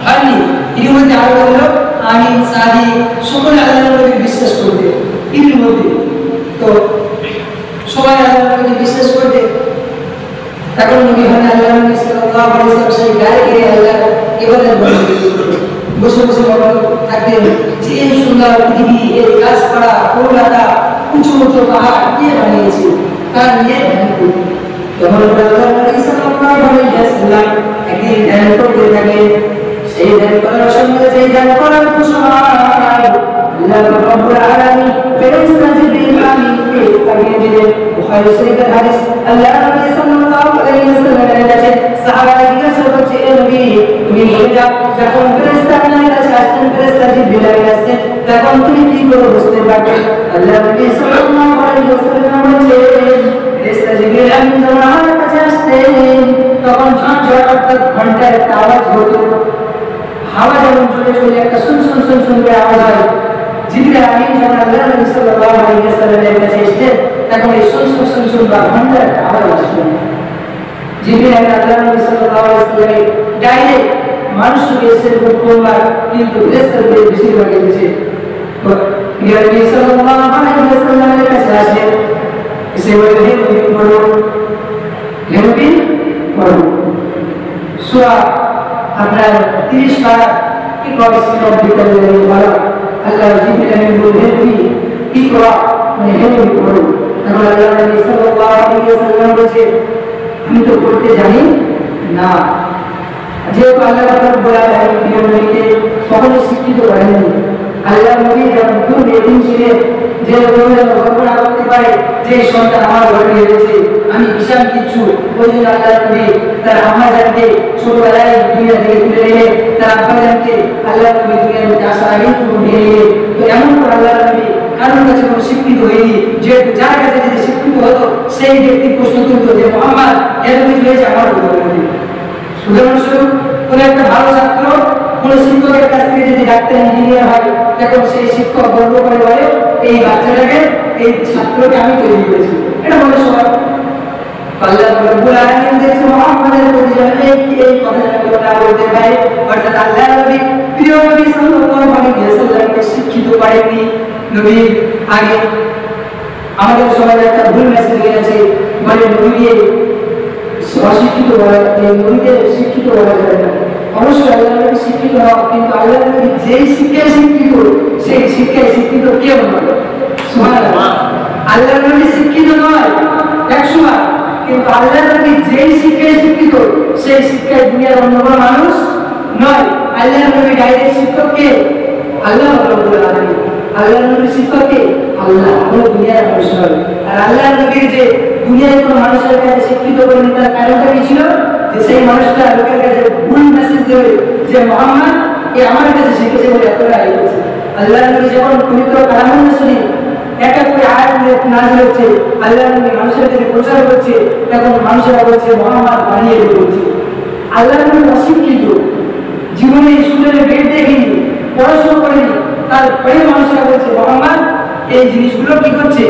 Speaker 2: হননি। এর মধ্যে আরো হলো আমিন সাদি সকলে আল্লাহর নবী বিশ্বাস করতে, এর মধ্যে তো সবাই আল্লাহর নবী বিশ্বাস করতে। তখন নবী হন আল্লাহ নবী সাল্লাল্লাহু আলাইহি ওয়াসাল্লাম সেই গায়ে গিয়ে আল্লাহ ইবাদত বসে বসে মনে থাকতেন যে সুন্দর পৃথিবী, এই গাছপালা, ফুললতা, উঁচু উঁচু পাহাড় কে বানিয়েছে তা নিয়ে ধ্যান করি। যখন আল্লাহর নবী সাল্লাল্লাহু আলাইহি ওয়াসাল্লাম একদিন ধ্যান করতে থাকে, সেই ধ্যান করার সময় সেই ধ্যান করার সময় আল্লাহ রাব্বুল আলামিন ফেরেশতা জিবরিল আমিনকে পাঠিয়ে দিলেন। বুখারী শরীফের হাদিস, আল্লাহ নবী সাল্লাল্লাহু আলাইহি ওয়াসাল্লামের কাছে সাহাবারা জিজ্ঞাসা করছে, এ নবী তুমি বলে যাও, যখন ফেরেশতা আপনার কাছে আসতেন, ফেরেশতা জিবরিল আমিন আসতেন, তখন তুমি কি করে বুঝতে পারবেন? আল্লাহ নবী সাল্লাল্লাহু আলাইহি ওয়াসাল্লাম বলেছেন, ফেরেশতা জিবরিল আমিন যখন আমার কাছে আসতেন তখন ঝনঝন অর্থাৎ ঘন্টার একটা আওয়াজ হতো। হাওয়া যেমন চলে চলে একটা শুন শুন শুন শুন করে আওয়াজ হয়, জিবরিল আমিন যখন আল্লাহ নবী সাল্লাল্লাহু আলাইহি ওয়াসাল্লামের কাছে এসেছেন তখন এই শুন শুন শুন শুন বা ঘন্টার একটা আওয়াজ আসতো। জিবরিল আমিন আল্লাহ নবী সাল্লাল্লাহু আলাইহি ওয়াসাল্লামের ডাইরেক্ট মানুষকে এসে প্রথমবার, কিন্তু ফেরেশতাদের বেশিরভাগ এসেছে ইয়া নবী সাল্লাল্লাহু আলাইহি ওয়াসাল্লামের কাছে আসলেন, এসে বললেন, হে নবী পড়ো, হে নবী পড়ো সূরা আপনার 30 পারা কি করেছিলেন বিকালে বলা। আল্লাহ জিবরিল আমিন বললেন, হে নবী ইকরা, মানে হে নবী পড়ো। তখন আল্লাহ নবী সাল্লাল্লাহু আলাইহি ওয়াসাল্লাম বলেছেন, আমি তো পড়তে জানি না। যেহেতু আল্লাহ রাব্বুল আলামিন প্রিয় নবীকে কখনো শিক্ষিত করেননি, আল্লাহ নবী যখন খুব এতিম ছিলেন, যে লোকেরা কল্পনা করতে পারে যে সন্তান আমার ঘরে এসেছে, আমি বিশাল কিছু, ওই জন্য আল্লাহ নবী তার আম্মা জানকে ছোটবেলায় দুনিয়া থেকে তুলে নিলেন, তার আব্বা জানকে আল্লাহ নবী দুনিয়ার মধ্যে আসার আগেই তুলে নিয়ে নিলেন। তো এমন করে আল্লাহ নবী কারোর কাছে কোনো শিক্ষিত হয়নি, যেহেতু যার কাছে যদি শিক্ষিত হতো সেই ব্যক্তি প্রশ্ন তুলত যে মুহাম্মদ এত কিছু হয়েছে আমার ঘরে। উদাহরণস্বরূপ কোন একটা ভালো ছাত্র কোন শিক্ষকের কাছ থেকে যদি ডাক্তার ইঞ্জিনিয়ার হয়, তখন সেই শিক্ষক গর্ব করে বলে, এই বাচ্চাটাকে, এই ছাত্রকে আমি তৈরি করেছি, এটা বলে সবাই। আল্লাহ রাব্বুল আলামিন দেখছে মুহাম্মাদের প্রতি যেন এই কথাটা বলতে পারে, অর্থাৎ আল্লাহ নবী প্রিয় নবী সাল্লাল্লাহু আলাইহি ওয়াসাল্লামকে শিক্ষিত করেননি। নবী আগে আমাদের সমাজে একটা ভুল মেসেজ গেছে, বলে নবীকে অশিক্ষিত বলা, এই নবীকে শিক্ষিত বলা যাবে না। অবশ্যই আল্লাহ নবী শিক্ষিত হওয়া, কিন্তু আল্লাহ নবী যেই শিক্ষায় শিক্ষিত সেই শিক্ষায় শিক্ষিত কেউ নয়। সুবহানাল্লাহ, আল্লাহ নবী শিক্ষিত নয় 100 কিন্তু আল্লাহ নবী যেই শিক্ষায় শিক্ষিত সেই শিক্ষায় দুনিয়ার অন্য কোনো মানুষ নয়। আল্লাহ নবী ডাইরেক্ট শিক্ষক কে? আল্লাহ রাব্বুল আলামিন। আল্লাহ নবীর শিক্ষক কে? আল্লাহ, কোনো দুনিয়ার মানুষ নয়। আর আল্লাহ নবীর যে দুনিয়ার কোনো মানুষের কাছে শিক্ষিত করেনি, তার কারণটা কি ছিল? যে সেই মানুষটা লোকের কাছে ভুল মেসেজ দেবে যে মুহাম্মদ এ আমার কাছে শিখেছে বলে এতটা এসেছে। আল্লাহ নবী যখন পবিত্র কালামুল শরীফ একটা করে আয়াত নাযিল হচ্ছে, আল্লাহ নবী মানুষের কাছে প্রচার করছে, তখন মানুষেরা বলছে মুহাম্মদ বানিয়ে বলছে। আল্লাহ নবী অশিক্ষিত, জীবনে স্কুলের বেড দেখেনি, পড়াশোনা করেনি, তারপরে মানুষেরা বলছে মুহাম্মদ এই জিনিসগুলো কি করছে?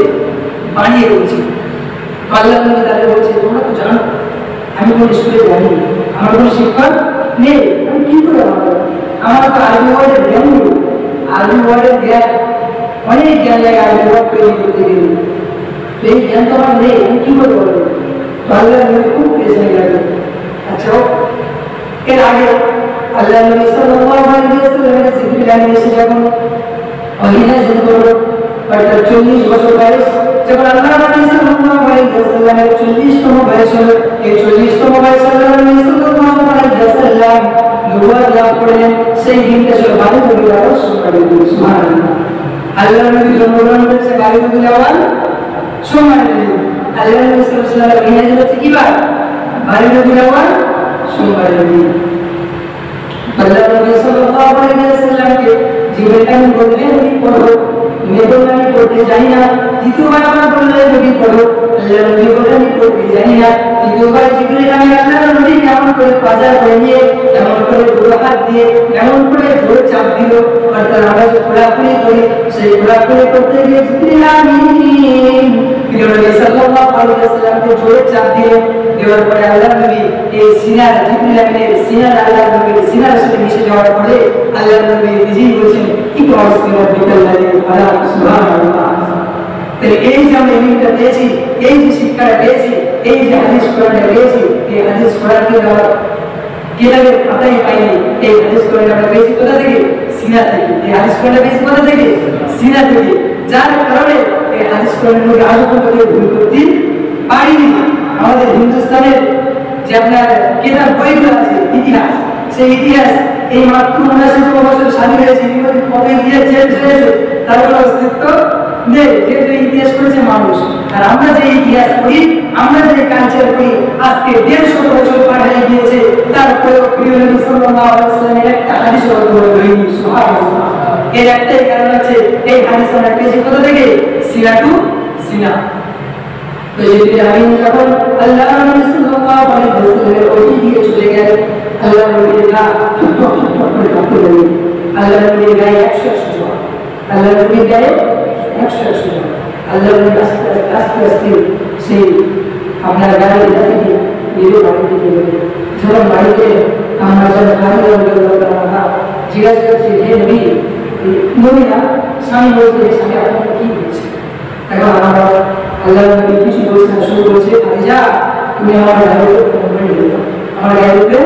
Speaker 2: বানিয়ে বলছে। আল্লাহ নবী তাদের বলছে, তোমরা তো জানো আমি কোন স্কুলে যাইনি, আমার কোনো শিক্ষক নেই, আমি কি করে আমার তো আরবি ওয়ার্ডের জ্ঞান নেই, আরবি ওয়ার্ডের জ্ঞান অনেক জ্ঞান লাগে আরবি ওয়ার্ড তৈরি করতে গেলে, এই জ্ঞান তো আমার নেই, আমি কি করে বলবো? তো আল্লাহ নবী খুব পেরেশানি লাগে। আচ্ছা, এর আগে আল্লাহ নবী সাল্লাল্লাহু আলাইহি ওয়াসাল্লামের জিবরিল আমিন এসে যখন অহিনা শুরু করলো, অর্থাৎ 40 বছর বয়স, যখন আল্লাহ নবী সাল্লাল্লাহু আলাইহি ওয়াসাল্লামের 40তম বয়স হলো, এই 40তম বয়সে আল্লাহ নবী সাল্লাল্লাহু আলাইহি ওয়াসাল্লাম নবুয়ত লাভ করলেন। সেই দিনটা ছিল বালিদুল আওয়াল, সুবহানাল্লাহ। আল্লাহ নবী জন্মগ্রহণ করেছে বালিদুল আওয়াল সোমবারের দিন। আল্লাহ নবী সাল্লাল্লাহু আলাইহি ওয়াসাল্লাম মিলাদ হচ্ছে কি বার? বালিদুল আওয়াল সোমবারের দিন। আল্লাহ নবী সাল্লাল্লাহু আলাইহি ওয়াসাল্লামকে জিবরিল আমিন বললেন, তুমি পড়ো। তুমি বললেন, আমি পড়তে জানি না। দ্বিতীয়বার আবার বললেন, তুমি পড়ো। আল্লাহ নবী বললেন, আমি পড়তে জানি না। তৃতীয়বার জিবরিল আমিন আল্লাহ নবীকে কেমন করে পাজা করে নিয়ে, কেমন করে দুটো হাত দিয়ে কেমন করে জোরে চাপ দিল, অর্থাৎ আমরা যে খোলাখুলি করি সেই খোলাখুলি করতে গিয়ে জিবরিল আমিন প্রিয় নবী সাল্লাল্লাহু আলাইহি ওয়াসাল্লামকে জোরে চাপ দিলেন। দেওয়ার পরে আল্লাহ নবী এই সিনার, জিবরিল আমিনের সিনার আল্লাহ নবীর সিনার সাথে মিশে যাওয়ার পরে আল্লাহ নবী নিজেই বলেছেন, ইকরা বিসমি রাব্বিকাল্লাযী খালাক, সুবহানাল্লাহ। তাহলে এই যে আমরা ইলমটা পেয়েছি, এই যে শিক্ষাটা পেয়েছি, এই যে হাদিস কোরআনটা পেয়েছি, এই হাদিস কোরআনকে আমরা কিতাবের পাতায় পাইনি, এই হাদিস কোরআন আমরা পেয়েছি কোথা থেকে? সিনা থেকে। এই হাদিস কোরআনটা পেয়েছি কোথা থেকে? সিনা থেকে। যার কারণে এই হাদিস কোরআনের মধ্যে আজও পর্যন্ত ভুল করতে পারিনি। আমাদের হিন্দুস্তানের যে আপনার কেতাব বইগুলো আছে ইতিহাস, সেই ইতিহাস এই মাত্র 79 বছর স্বাধীন হয়েছে, কবে ইতিহাস চেঞ্জ হয়েছে তার কোনো অস্তিত্ব নেই, যেহেতু ইতিহাস করেছে মানুষ। আর আমরা যে ইতিহাস করি, আমরা যে কালচার করি, আজকে 150 বছর পার হয়ে গিয়েছে, তারপরেও প্রিয় নবী সাল্লাল্লাহু আলাইহি ওয়াসাল্লামের একটা হাদিস হয়নি। সুবহানাল্লাহ। এর একটাই কারণ আছে, এই হাদিস আমরা পেয়েছি কোথা থেকে? সিনা টু সিনা। তো এই আমিন যখন আল্লাহ নবী সাল্লাল্লাহু আলাইহি ওয়াসাল্লামের ওই দিকে চলে গেলেন, আল্লাহ নবীর গা আল্লাহ নবীর গায়ে 100 জন, আল্লাহ নবীর গায়ে 100 জন, আল্লাহ নবী আস্তে আস্তে সেই আপনার গায়ে থেকে নিজের বাড়িতে গেলেন। যখন বাড়িতে আমরা যখন জিজ্ঞাসা করছি, হে নবী, নবী না স্বামী বলছে, স্বামী আপনাকে কি বলছে? এখন আমরা আল্লাহ নবী কিছু বলছে না, শুরু করেছে, খাদিজা তুমি আমার গায়ে কম্বল দিলে, আমার গায়ে উপরে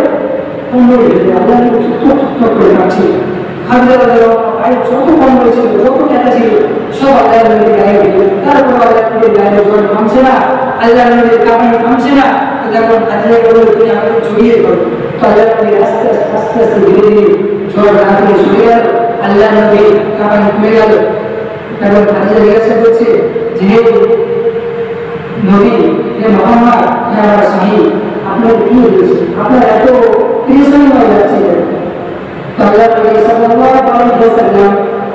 Speaker 2: কম্বল দিলে। আল্লাহ নবী ঠুক করে কাঁদছে। খাদিজা গায়ে যত কম্বল ছিল, যত টাকা ছিল, সব আল্লাহ নবীর গায়ে দিল। তারপর আল্লাহ নবীর গায়ে জ্বর থামছে না, আল্লাহ নবীর কাঁপানি থামছে না। তো তখন খাদিজা বলল, তুমি আমাকে জড়িয়ে ধরো। তো আল্লাহ নবী আস্তে আস্তে ধীরে ধীরে জ্বর না করে সরে গেল, আল্লাহ নবীর কাঁপানি কমে গেল। তখন খাদিজা জিজ্ঞাসা করছে, যে নবী, হে মুহাম্মদ, হে আমার স্বামী, আপনার কি হয়েছে? আপনার এত পেরেশানি হয়ে যাচ্ছে। তো আল্লাহ নবী সাল্লাল্লাহু আলাইহি ওয়াসাল্লাম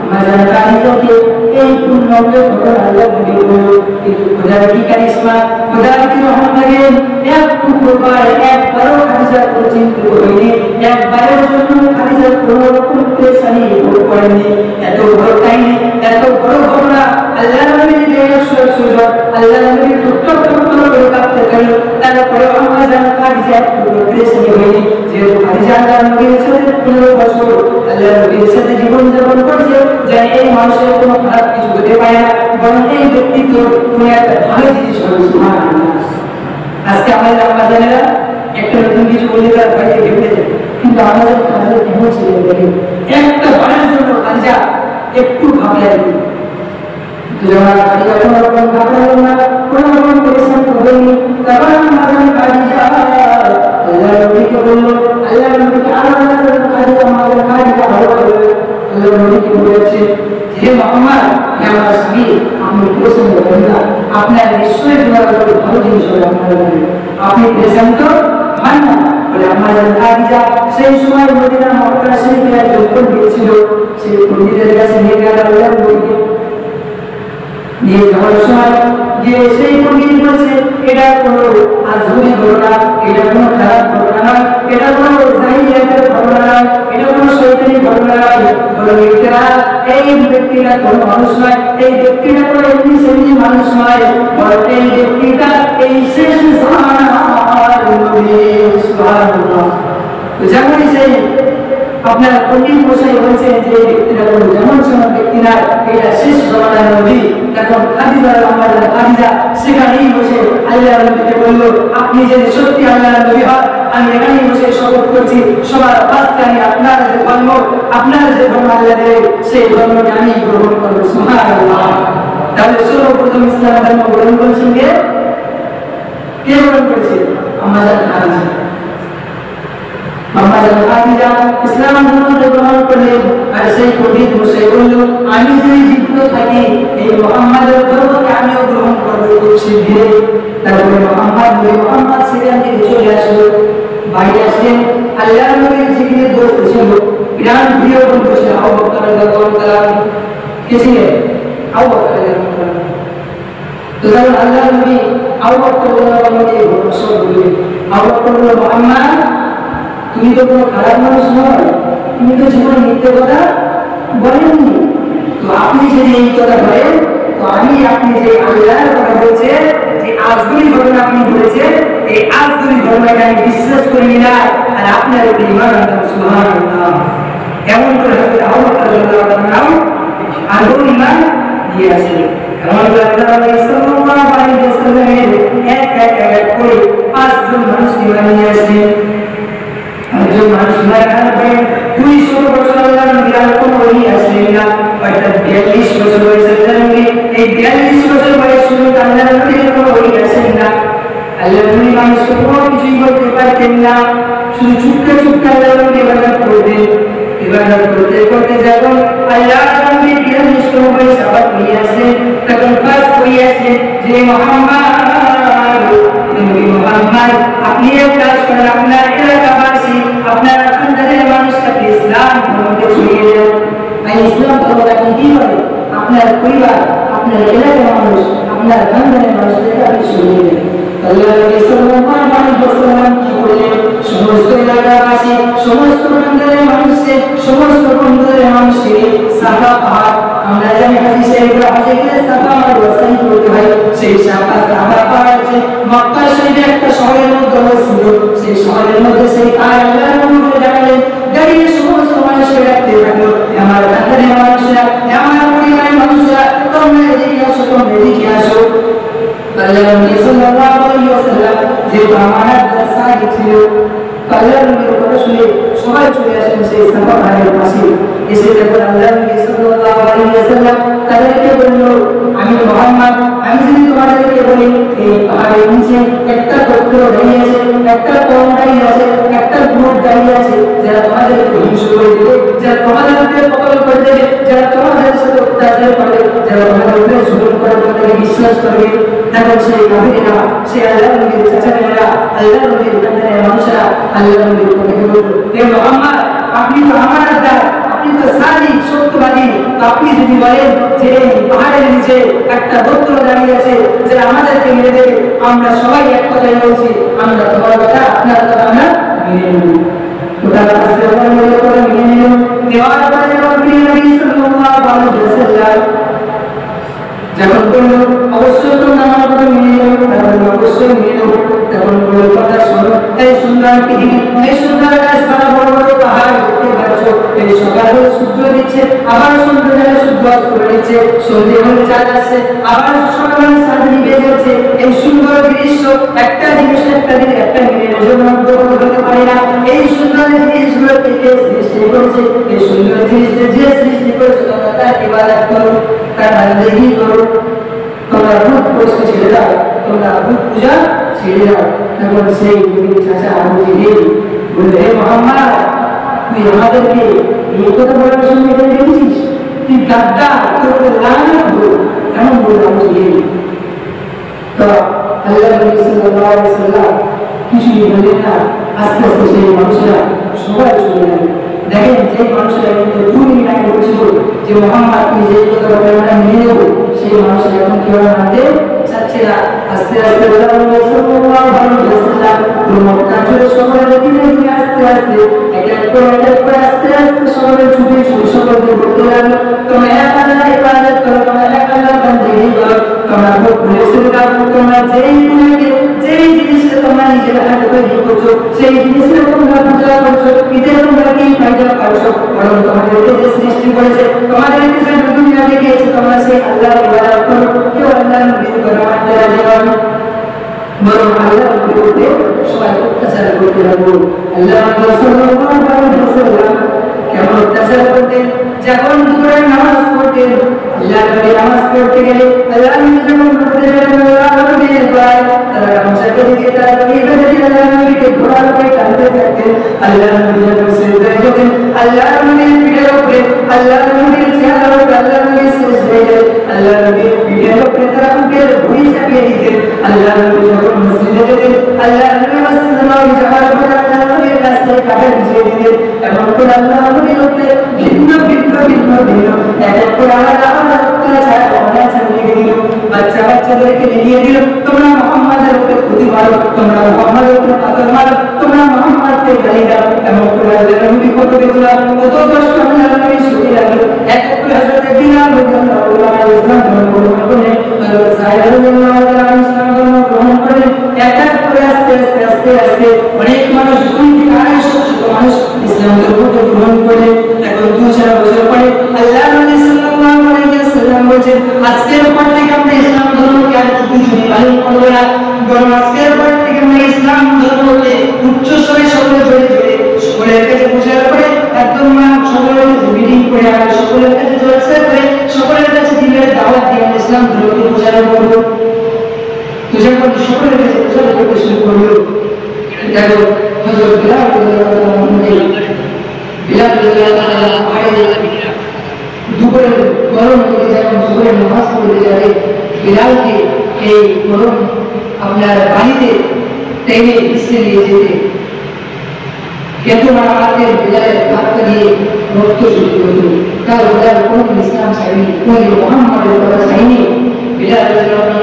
Speaker 2: মাজার খাদিজাকে এই পূর্ণাঙ্গ ঘটনা আল্লাহ নবী বলল, কিন্তু খোদার কি কারিশমা, খোদার কি রহমত লাগে, এক টুকরো পায় একবারও খাদিজা কোনো চিন্তা করেনি, একবারের জন্য খাদিজা কোনো রকম পেরেশানি ভোগ করেনি। এত বড় কাহিনী, এত বড় ঘটনা, আল্লাহ নবীর যে 100 জন, আল্লাহ নবী টুকটক করে কাঁদতে গেল। তারপরে আমরা জানি খাদিজা কোনো পেরেশানি হয়নি, যেহেতু খাদিজা আল্লাহ নবীর সাথে 15 বছর আল্লাহ নবীর সাথে জীবনযাপন করছে, যে এই মানুষের কোনো খারাপ কিছু হতে পারে না, বরং এই ব্যক্তিত্ব কোনো একটা ভালো জিনিস হবে। সুবহানাল্লাহ। আজকে আমাদের আম্মাজানেরা একটা নতুন কিছু বললে তার বাইরে ঘেপে যায়, কিন্তু আমাদের খাদিজা কেমন ছিলেন দেখেন, একটা বারের জন্য খাদিজা একটু ভাবলেন। যখন খাদিজা কোনো রকম ঘাবড়ালেন না, কোনো রকম পরিশ্রম করেনি, তখন আম্মাজান খাদিজা আল্লাহ নবীকে বলল, আল্লাহ নবীকে খাদিজা ভালো করে আল্লাহ নবীকে বলেছে, হে মুহাম্মদ, হে আমার স্বামী, আপনি পরিশ্রম করবেন না, আপনার নিশ্চয়ই ভালো জিনিস হবে আপনার জন্য, আপনি পরিশ্রম তো হয় না। বলে আম্মাজান খাদিজা সেই সময় মদিনা মক্কা শরীফে একজন পণ্ডিত ছিল, সেই পণ্ডিতের কাছে নিয়ে গেল আল্লাহ নবীকে। নিয়ে যাওয়ার সময় যে সেই পণ্ডিত বলছে, এটা কোনো আজগুবি ঘটনা, এটা কোনো খারাপ ঘটনা নয়, এটা কোনো জাহিলিয়াতের ঘটনা নয়, এটা কোনো শয়তানি ঘটনা নয়, বরং এটা এই ব্যক্তিটা কোনো মানুষ নয়, এই ব্যক্তিটা কোনো এমনি সেমনি মানুষ নয়, বরং এই ব্যক্তিটা এই শেষ জামানার নবী। সুবহানাল্লাহ। যেমন সেই আপনার পণ্ডিত মশাই বলছেন যে এই ব্যক্তিটা কোনো যেমন সেমন ব্যক্তি না, এটা শেষ জামানার নবী। তখন খাদিজা আম্মাজান খাদিজা সেখানেই বসে আল্লাহ নবীকে বলল, আপনি যদি সত্যি আল্লাহ নবী হন, আমি এখানেই বসে শপথ করছি, সবার পাশে আমি আপনার যে ধর্ম, আপনার যে ধর্ম আল্লাহ দেবে, সেই ধর্মকে আমি গ্রহণ করবো। সুবহানাল্লাহ। তাহলে সর্বপ্রথম ইসলাম ধর্ম গ্রহণ করেছেন কে? গ্রহণ করেছে? আম্মাজান খাদিজা। আম্মাজান খাদিজা ইসলাম ধর্ম গ্রহণ করলেন। আর সেই পণ্ডিত মশাই বলল, আমি যদি জীবিত থাকি এই মুহাম্মাদের ধর্মকে আমিও গ্রহণ করবো খুব শীঘ্রই। তারপরে মুহাম্মদ সেখান থেকে চলে আসলো, বাইরে আসলেন। আল্লাহ নবীর জিকিরের দোস্ত ছিল, গ্রাম প্রিয় বন্ধু ছিল আবু বকর রাদিয়াল্লাহু তাআলা। কে ছিলেন? আবু বকর রাদিয়াল্লাহু তাআলা। তো যখন আল্লাহ নবী আবু বকর রাদিয়াল্লাহু তাআলাকে ঘোষণা করলেন, আবু বকর বলল, মুহাম্মদ, তুমি তো কোনো খারাপ মানুষ নয়, তুমি তো জীবনে মিথ্যে কথা বলেননি। তো আপনি যদি এই কথা বলেন, তো আমি আপনি যে আল্লাহর কথা বলছে, যে আজগুলি ঘটনা আপনি বলেছেন, এই আজগুলি ঘটনাকে আমি বিশ্বাস করি না, আর আপনার উপরে ঈমান আনলাম। সুবহানাল্লাহ। এমন করে হযরত আবু বকর রাদিয়াল্লাহু তাআলা আরো ঈমান দিয়ে আসলেন। এমন করে নবী সাল্লাল্লাহু আলাইহি ওয়াসাল্লামের এক করে 5 জন মানুষ ঈমান নিয়ে আসলেন। একজন মানুষ মারা গেলে 200 বছর আল্লাহ নবীর আর কোনো ওহী আসলেন না, অর্থাৎ 42 বছর হয়েছে আল্লাহ নবী এই 42 বছর বয়স শুরু আল্লাহর নবী কোনো ওই আছেন না, আল্লাহর নবী মানুষকে কোনো কিছুই বলতে পারতেন না, শুধু চুপকে চুপকে আল্লাহর নবী ইবাদত করতেন। ইবাদত করতে করতে যখন আল্লাহর নবী 42 বয়স আবার হইয়াছে, তখন ফার্স্ট হইয়াছে যে মুহাম্মদ আপনি এক কাজ করেন, আপনার এলাকাবাসী আপনার খানদানের মানুষকে ইসলাম ধর্মকে ছড়িয়ে দেন। এই ইসলাম ধর্মটা আপনি কি করেন? আপনার পরিবার, আপনার এলাকার মানুষ, আপনার খানদানের মানুষদেরকে আপনি ছড়িয়ে দেন। আল্লাহ নবী সাল্লাল্লাহু আলাইহি ওয়াসাল্লাম কি করলেন? সমস্ত এলাকাবাসী, সমস্ত খানদানের মানুষকে, সমস্ত খানদানের মানুষকে সাফা পাহাড়, আমরা জানি হাদিসে এগুলো হাজে গেলে সাফা আর ওয়াসাই করতে হয়, সেই সাফা পাহাড় আছে মক্কা শরীফে একটা শহরের মধ্যে অবস্থিত। সেই শহরের মধ্যে সেই আল্লাহ নবী দেখালেন, দাঁড়িয়ে সমস্ত মানুষকে রাখতে থাকলো, আমার খানদানের মানুষরা, আমার পরিবারের মানুষরা, তোমরা এদিকে আসো, তোমরা এদিকে আসো। আল্লাহ নবী সাল্লাল্লাহু আলাইহি ওয়াসাল্লাম যে আমানতদার সাহিব ছিল, আল্লাহ নবীর কথা শুনে সবাই চলে আসেন সেই সাফা পাহাড়ের পাশে। এসে যখন আল্লাহ নবী সাল্লাল্লাহু আলাইহি ওয়াসাল্লাম তাদেরকে বলল, আমি মুহাম্মদ, আমি যদি তোমাদেরকে বলি এই পাহাড়ের নিচে একটা গোত্র দাঁড়িয়ে আছে, একটা কওম দাঁড়িয়ে আছে, একটা গ্রুপ দাঁড়িয়ে আছে, যারা তোমাদেরকে হিংস করে দেবে, যারা তোমাদেরকে পতন করে দেবে, যারা তোমাদের সাথে অত্যাচার করবে, যারা তোমাদের উপরে জুলুম করে তোমাদেরকে বিশ্বাস করবে। তখন সেই কাফিরেরা, সেই আল্লাহ নবীর চাচারা, আল্লাহ নবীর খানদানের মানুষরা আল্লাহ নবীর কথা বলল, হে মুহাম্মদ আপনি তো আমানতদার, আপনি তো সাদিক সত্যবাদী, আপনি যদি বলেন যে পাহাড়ের নিচে একটা গোত্র দাঁড়িয়ে আছে যারা আমাদেরকে মেরে দেবে, আমরা সবাই এক কথাই বলছি, আমরা তোমার কথা, আপনার কথা আমরা মেনে নেব। ওটা আস্তে আস্তে করে মেনে নিল। দেওয়ার পরে যখন নবী সাল্লাল্লাহু আলাইহি ওয়াসাল্লাম যখন বলল অবশ্যই তো আমার কথা মেনে নেব, তখন অবশ্যই মেনে নেব, তখন বলল কথা শোনো, এই সুন্দর পৃথিবী, এই সুন্দর গাছপালা, বড় বড় পাহাড় দেখতে পাচ্ছ, এই সকালে সূর্য দিচ্ছে, আবার সন্ধ্যে বেলা সূর্য অস্ত যাচ্ছে, সন্ধ্যে হলে চাঁদ আসছে, আবার সকালে চাঁদ নিভে যাচ্ছে। এই সুন্দর দৃশ্য একটা জিনিস একটা দিন একটা মিনিটের জন্য হতে পারে না। এই সুন্দর জিনিসগুলোকে কে সৃষ্টি করেছে? এই সুন্দর জিনিসটা যে সৃষ্টি করেছে তোমরা তার ইবাদত করো, তার বন্দেগী করো, তোমরা ভূত প্রশ্ন ছেড়ে দাও, তোমরা ভূত পূজা ছেড়ে দাও। তখন সেই নবীর চাচা আবু জেহেল বলল, হে মুহাম্মদ তুই আমাদেরকে এই কথা বলার সময় এটা দেখেছিস? তুই গাদ্দার, তোর উপর লানত হলো, এমন বলল আবু জেহেল। তো আল্লাহ নবী সাল্লাল্লাহু আলাইহি ওয়াসাল্লাম কিছুই বললেন না। আস্তে আস্তে সেই মানুষরা সবাই চলে গেল। দেখেন যে মানুষরা কিন্তু 2 মিনিট আগে বলছিল যে মুহাম্মদ তুমি যে কথা বলে আমরা মেনে নেব, সেই মানুষরা এখন কেউ মানতে চাচ্ছে না। আস্তে আস্তে আল্লাহ নবী সাল্লাল্লাহু আলাইহি ওয়াসাল্লাম মক্কা ছেড়ে সকলের দিকে নিয়ে আস্তে আস্তে এক এক করে আস্তে আস্তে সকলের ছুটে ছুটে সকলকে বলতে লাগলো, তোমরা এক আল্লাহর ইবাদত করো, তোমরা এক আল্লাহর বন্দেগী করো, তোমরা ভুলে দাও, তোমরা যেই জিনিসটা তোমরা নিজের হাতে তৈরি করছো, সেই জিনিসের তোমরা পূজা করছো, এতে তোমরা কি ফায়দা পাচ্ছো? বরং তোমাদেরকে যে সৃষ্টি করেছে, তোমাদেরকে যে দুনিয়া দেখিয়েছে, তোমরা সেই আল্লাহর ইবাদত করো। কেউ আল্লাহর নবীর কথা মানতে রাজি নয়, বরং আল্লাহর নবীর উপরে সবাই অত্যাচার করতে লাগলো। আল্লাহ সাল্লাল্লাহু আলাইহি ওয়াসাল্লাম কেমন অত্যাচার করতেন? যখন দুপুরের নামাজ পড়তেন, আল্লাহ নবী নামাজ পড়তে গেলে আল্লাহ নবী যখন পড়তে যাবেন, আল্লাহ নবীর দোয়ায় তারা গামছাকে দিকে তারা বেঁধে দিয়ে আল্লাহ নবীকে ঘোড়ার উপরে টানতে থাকতেন। আল্লাহ নবী যখন সিজদায় যেতেন, আল্লাহ নবীর পিঠের উপরে, আল্লাহ নবীর চেহারার উপরে আল্লাহ নবী সিজদায় যেতেন, আল্লাহ নবীর পিঠের উপরে তারা বুকের ভুঁড়ি চাপিয়ে দিতেন। আল্লাহ নবী যখন মসজিদে যেতেন, আল্লাহ নবী মসজিদে যাওয়ার পরে আল্লাহ নবীর রাস্তায় কাপড় বিছিয়ে দিতেন। এমন করে আল্লাহ নবীর উপরে ভিন্ন ভিন্ন ভিন্ন ভিন্ন এক এক করে আলাদা আলাদা অত্যাচার অনাচার লিখে দিল। বাচ্চাদেরকে লিখিয়ে দিল, তোমরা মুহাম্মাদের উপরে ক্ষতি মারো, তোমরা মুহাম্মাদের উপরে পাথর মারো, তোমরা মুহাম্মাদকে গালি দাও। এমন করে আল্লাহ নবী কত দেখলো, কত কষ্ট আল্লাহ নবী শুতে লাগলো। এক এক করে হযরত বিলাল রাদিয়াল্লাহু আনহু ইসলাম গ্রহণ করলেন, হযরত সাঈদ রাদিয়াল্লাহু আনহু ইসলাম গ্রহণ করলেন। এক এক করে আস্তে আস্তে আস্তে আস্তে অনেক মানুষ, 2 থেকে 250 মানুষ ইসলাম ধর্মকে গ্রহণ করলেন। এখন 2-4 বছর পরে আল্লাহ নবী সাল্লাল্লাহু আলাইহি ওয়াসাল্লাম বলেন, আজকের পর থেকে আমরা ইসলাম ধর্মকে আর কিছুদিন পালন করব না, বরং আজকের পর থেকে আমরা ইসলাম ধর্মকে উচ্চ স্বরে সকলে জোরে জোরে সকলের কাছে প্রচার করে একদম সকলের কাছে মিটিং করে আর সকলের কাছে জলসা করে সকলের কাছে দিনের দাওয়াত দিয়ে ইসলাম ধর্মকে প্রচার করলো। তো যখন সকলের কাছে প্রচার করতে শুরু করলো, দেখো হযরত বিলাল রাদিয়াল্লাহু তাআলা দুপুরের গরম থেকে যখন সুবহের নামাজ পড়তে যাবে, বিলালকে এই গরম আপনার বাড়িতে টেনে পিছিয়ে নিয়ে যেতে কেতন আমাদের বিলালের হাতটা দিয়ে রক্ত শুরু করতো। তার বিলাল কোন ইসলাম ছাড়েনি, কোন মুহাম্মাদের কথা ছাড়েনি। বিলাল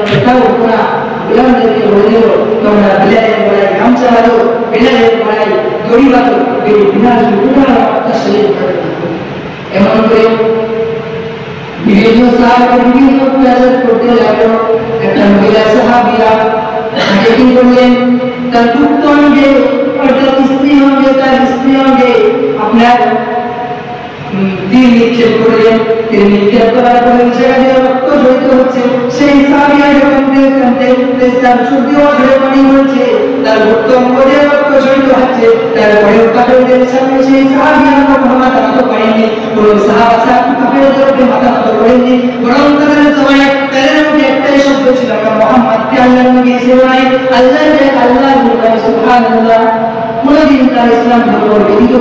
Speaker 2: কোথাও কোনা বিলালদেরকে বলে দিল, তোমরা বিলালের গলায় গামছা বাঁধো, বিলালের গলায় দড়ি বাঁধো, এই বিলাল পুরো একটা শরীর করে থাকো। এমন করে বিভিন্ন সাহাবাকে বিভিন্ন প্রয়াস করতে লাগলো। একটা মহিলা সাহাবিয়া তাকে কি করলেন, তার পুত্র অঙ্গে অর্থাৎ স্ত্রী অঙ্গে, তার স্ত্রী অঙ্গে আপনার তীর নিক্ষেপ করলেন। তীর নিক্ষেপ করার পরে সেখানে রক্ত ঝরিত হচ্ছে। সেই সাহাবিয়া যখন কাঁদতে তার সর্দি ঝরে পানি হচ্ছে, তার রক্ত অঙ্গে রক্ত ঝরিত হচ্ছে, তারপরেও কাফেরদের সামনে সেই সাহাবিয়া কখনো মাথা নত করেননি। কোন সাহাবা কাফেরদের উপরে মাথা নত করেননি, বরং তাদের সময় তাদের মধ্যে একটাই শব্দ ছিল, মুহাম্মদকে আল্লাহর নবী হিসেবে নয়, আল্লাহ সুবহানাল্লাহ। কোনদিন তার ইসলাম ধর্ম ব্যতীত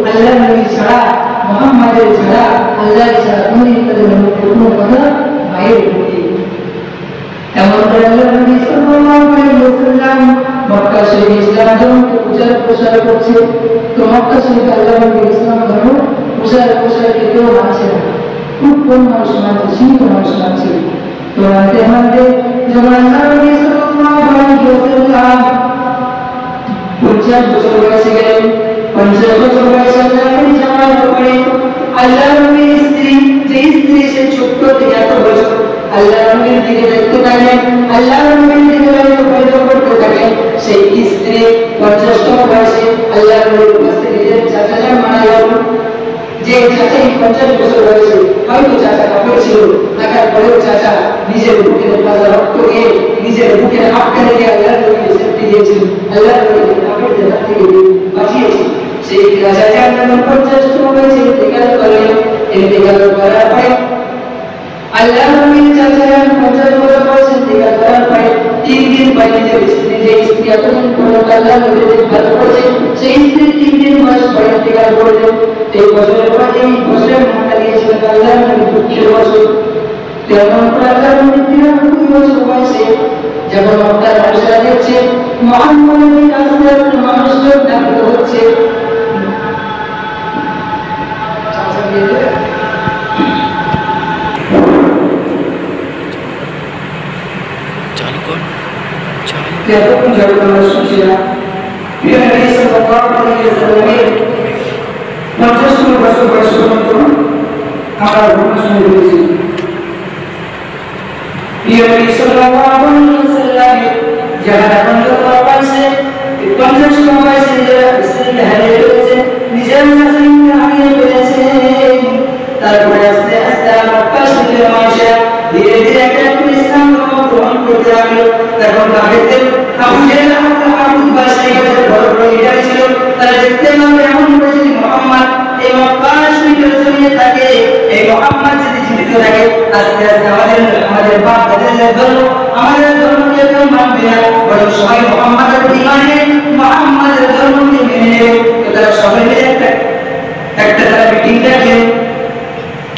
Speaker 2: আল্লাহর নবী ছাড়া, মুহাম্মাদের ছাড়া, আল্লাহ ছাড়া কোনদিন তাদের মধ্যে কোনো কথা বাইরে হয়নি। এমন করে আল্লাহর নবী সাল্লাল্লাহু আলাইহি ওয়াসাল্লাম মক্কা শরীফে ইসলাম ধর্মকে প্রচার করছে। তো মক্কা শরীফে আল্লাহর নবী ইসলাম ধর্ম প্রচার কেউ মানছে না, খুব কম মানুষ মানছে, সীমিত মানুষ মানছে। তো মানতে যখন আল্লাহর নবী সাল্লাল্লাহু আলাইহি ওয়াসাল্লাম 50 বছর বয়সে গেলেন, 50 বছর বয়সে আল্লাহর নবী জামাত করে আল্লাহর নবীর স্ত্রী, যে স্ত্রী সে ছোট্ট থেকে এত বছর আল্লাহর নবীর দিকে দেখতে থাকেন, আল্লাহর নবীর দিকে লক্ষ্য করতে থাকেন। সেই স্ত্রী 50তম বয়সে আল্লাহর নবীর কাছ থেকে নিজের চাচা যান মারা গেল। যে চাচা 50 বছর বয়সে হয়তো চাচা কাপড় ছিল, থাকার পরেও চাচা নিজের বুকের তাজা রক্ত দিয়ে নিজের বুকের আটকানে দিয়ে আল্লাহর নবীকে সেফটি দিয়েছিল, আল্লাহর নবীকে কাপড়ের হাত থেকে বাঁচিয়েছে। সেই চাচা যান 50তম বয়সে ইন্তেকাল করলেন। ইন্তেকাল করার পরে আল্লাহর নবীর চাচা যান 50 বছর বয়সে ইন্তেকাল করার পরে 3 দিন পরে নিজের স্ত্রী, যে স্ত্রী এতদিন পর্যন্ত আল্লাহর নবীর দেখভাল করেছে, সেই স্ত্রী 3 দিন বয়স পরে ইন্তেকাল করলেন। এই বছরের পর এই বছরের নামটা দিয়েছিলেন আল্লাহর নবীর দুঃখের বছর। তেমন করে আল্লাহর নবীর 93 বছর বয়সে যখন মক্কার মানুষেরা দেখছে মুহাম্মদের কাছে মানুষজন ডাকতে হচ্ছে, يقول جل وعلا يا النبي صلى الله عليه وسلم وجسم رسول رسولكم على رسول الله يا النبي صلى الله عليه وسلم যারা বন্ধুত্ব পাইছে 50 সময় সে ইসলামে হারিয়ে ফেলেছে, নিজের নাসিকে হারিয়ে ফেলেছে। তারপরে আস্তে আস্তে মক্কা শরীফের মানুষেরা ধীরে ধীরে একটা ইসলাম ধর্ম গ্রহণ করতে লাগলো। তখন কাফেরদের আবু জেহেল আবু বাসাই বড় বড় লিডার ছিল, তারা দেখতে লাগলো এমন করে যদি মুহাম্মদ এই মক্কা শরীফের জমিনে থাকে, এই মুহাম্মদ যদি জীবিত থাকে, আস্তে আস্তে আমাদের বাপ দাদাদের ধর্ম, আমাদের ধর্মকে কেউ মানবে না, বরং সবাই মুহাম্মাদের ঈমানে মুহাম্মাদের ধর্মকে মেনে নেবে। তো তারা সবাই মিলে একটা তারা মিটিং ডাকে,